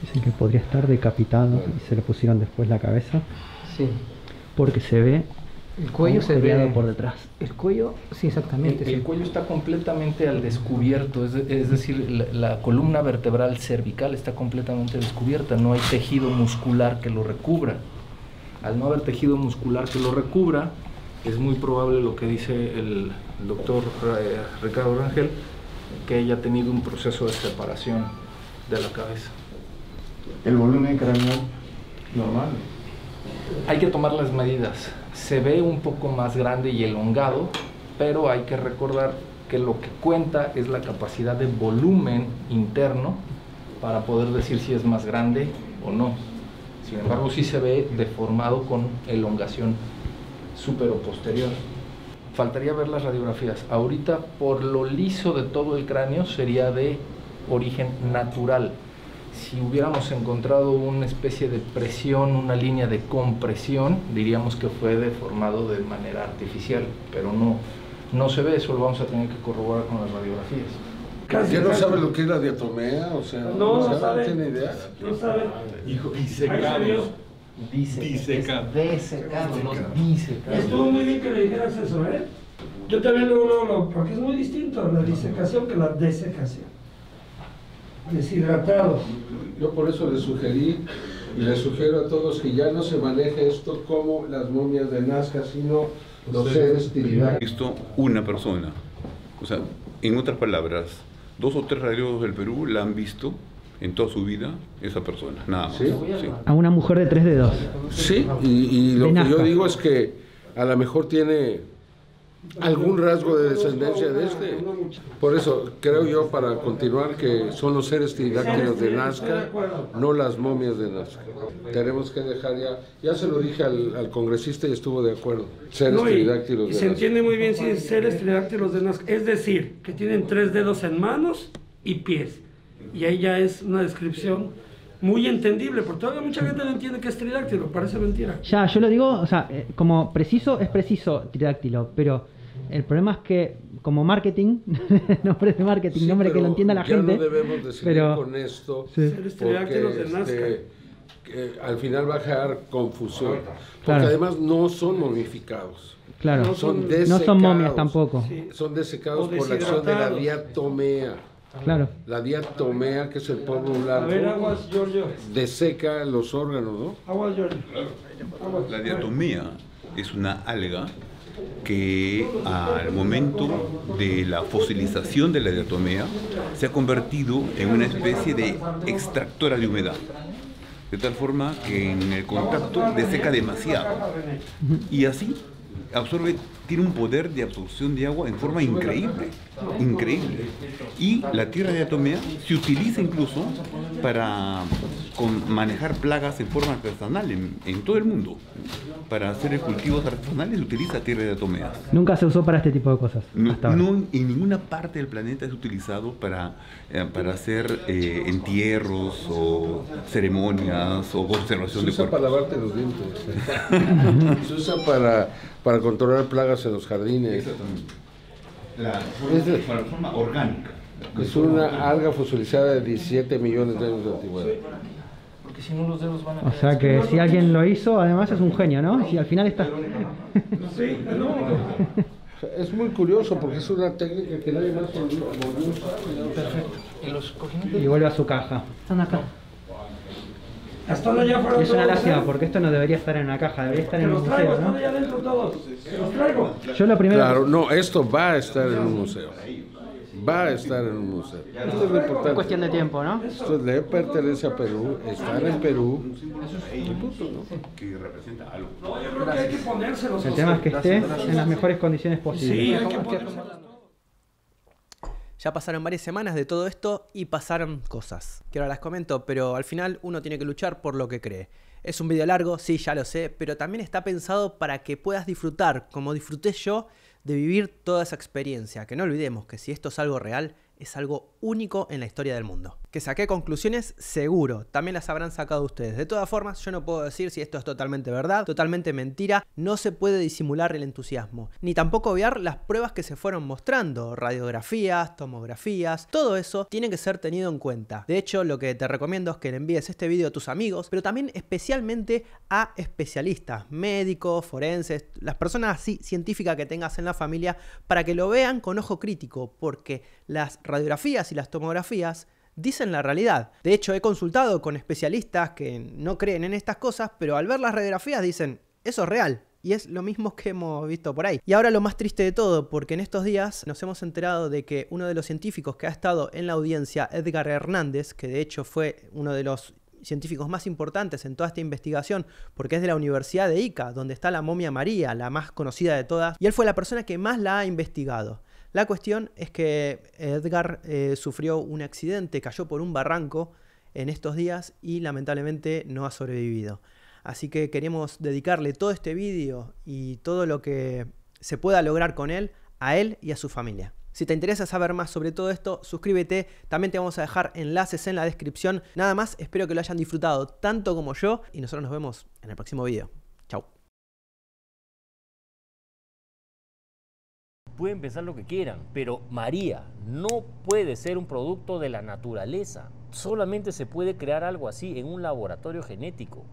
Dicen que podría estar decapitado y se le pusieron después la cabeza. Sí. Porque se ve el cuello se ve por detrás. El cuello, sí, exactamente. El cuello está completamente al descubierto, es decir, la columna vertebral cervical está completamente descubierta, no hay tejido muscular que lo recubra. Al no haber tejido muscular que lo recubra, es muy probable lo que dice el doctor Ricardo Rangel, que haya tenido un proceso de separación de la cabeza. ¿El volumen craneal normal? Hay que tomar las medidas. Se ve un poco más grande y elongado, pero hay que recordar que lo que cuenta es la capacidad de volumen interno para poder decir si es más grande o no. Sin embargo, sí se ve deformado con elongación supero-posterior. Faltaría ver las radiografías. Ahorita, por lo liso de todo el cráneo, sería de origen natural. Si hubiéramos encontrado una especie de presión, una línea de compresión, diríamos que fue deformado de manera artificial, pero no se ve, eso lo vamos a tener que corroborar con las radiografías. ¿Ya no sabe lo que es la diatomea? O sea, no sabe. ¿No tiene idea? No sabe. Hijo, disecados. Disecado, no disecado. Estuvo muy bien que le dijeras eso, ¿eh? Yo también porque es muy distinto la disecación que la desecación. Deshidratado. Yo por eso le sugerí y le sugiero a todos que ya no se maneje esto como las momias de Nazca, sino los seres tiridáctilos. He visto una persona, o sea, en otras palabras, 2 o 3 radiólogos del Perú la han visto en toda su vida, esa persona, nada más. ¿Sí? Sí. A una mujer de 3 dedos. Sí, y lo que yo digo es que a lo mejor tiene algún rasgo de descendencia de este. Por eso creo yo, para continuar, que son los seres tiridáctilos de Nazca, no las momias de Nazca. Tenemos que dejar ya se lo dije al congresista y estuvo de acuerdo. Seres tiridáctilos de Nazca. Se entiende muy bien si es seres tiridáctilos de Nazca, es decir, que tienen 3 dedos en manos y pies. Y ahí ya es una descripción muy entendible, porque todavía mucha gente no entiende que es tridáctilo, parece mentira. Ya, yo lo digo, o sea, como preciso, es preciso tridáctilo, pero el problema es que como marketing, nombre de marketing, nombre que lo entienda la gente. No debemos de seguir con esto, seres tridáctilos de Nazca. al final va a generar confusión. Porque Claro. además no son momificados. Claro. No son No desecados. son momias tampoco. Son desecados O por la acción de la deshidratados. diatomea. Claro. La diatomea, que es el polvo blanco, A ver, aguas, Giorgio. deseca los órganos, ¿no? Aguas, Giorgio. Aguas. La diatomea es una alga que al momento de la fosilización de la diatomea se ha convertido en una especie de extractora de humedad, de tal forma que en el contacto deseca demasiado y así absorbe, tiene un poder de absorción de agua en forma increíble, increíble. Y la tierra de diatomea se utiliza incluso para manejar plagas en forma artesanal en todo el mundo. Para hacer cultivos artesanales se utiliza tierra de diatomea. Nunca se usó para este tipo de cosas. No, hasta ahora. no en ninguna parte del planeta es utilizado para hacer entierros o ceremonias o conservación de Se usa cuerpos. para lavarte los dientes. Se usa para controlar plagas en los jardines. Para forma orgánica. Es una alga fosilizada de 17 millones de años de antigüedad. Porque si no los dedos van a O sea que si alguien lo hizo, además es un genio, ¿no? Si al final está... Sí, no. Es muy curioso porque es una técnica que nadie más volvió a usar. Perfecto. ¿Y los cojines? Y vuelve a su caja. Están acá. Están allá afuera Y es una todos, lástima ¿eh? porque esto no debería estar en una caja, debería estar Que en un los traigo, museo, están ¿no? allá adentro todos. Que los traigo. Yo lo primero... Claro, no, esto va a estar en un museo. Va a estar en un museo. Esto es lo importante. Cuestión de tiempo, ¿no? Esto le pertenece a Perú, está en Perú. Y punto, ¿no? Que representa algo. No, yo creo que hay que ponérselos. El tema es que esté en las mejores condiciones posibles. Sí, hay que ponérselos. Ya pasaron varias semanas de todo esto y pasaron cosas que ahora las comento, pero al final uno tiene que luchar por lo que cree. Es un video largo, sí, ya lo sé, pero también está pensado para que puedas disfrutar, como disfruté yo, de vivir toda esa experiencia. Que no olvidemos que si esto es algo real, es algo único en la historia del mundo. Que saqué conclusiones, seguro, también las habrán sacado ustedes. De todas formas, yo no puedo decir si esto es totalmente verdad, totalmente mentira. No se puede disimular el entusiasmo, ni tampoco obviar las pruebas que se fueron mostrando, radiografías, tomografías, todo eso tiene que ser tenido en cuenta. De hecho, lo que te recomiendo es que le envíes este video a tus amigos, pero también especialmente a especialistas, médicos, forenses, las personas así científicas que tengas en la familia, para que lo vean con ojo crítico, porque las radiografías y las tomografías dicen la realidad. De hecho, he consultado con especialistas que no creen en estas cosas, pero al ver las radiografías dicen, eso es real. Y es lo mismo que hemos visto por ahí. Y ahora lo más triste de todo, porque en estos días nos hemos enterado de que uno de los científicos que ha estado en la audiencia, Edgar Hernández, que de hecho fue uno de los científicos más importantes en toda esta investigación, porque es de la Universidad de Ica, donde está la momia María, la más conocida de todas, y él fue la persona que más la ha investigado. La cuestión es que Edgar sufrió un accidente, cayó por un barranco en estos días y lamentablemente no ha sobrevivido. Así que queremos dedicarle todo este vídeo y todo lo que se pueda lograr con él, a él y a su familia. Si te interesa saber más sobre todo esto, suscríbete. También te vamos a dejar enlaces en la descripción. Nada más, espero que lo hayan disfrutado tanto como yo y nosotros nos vemos en el próximo video. Chau. Pueden pensar lo que quieran, pero María no puede ser un producto de la naturaleza. Solamente se puede crear algo así en un laboratorio genético.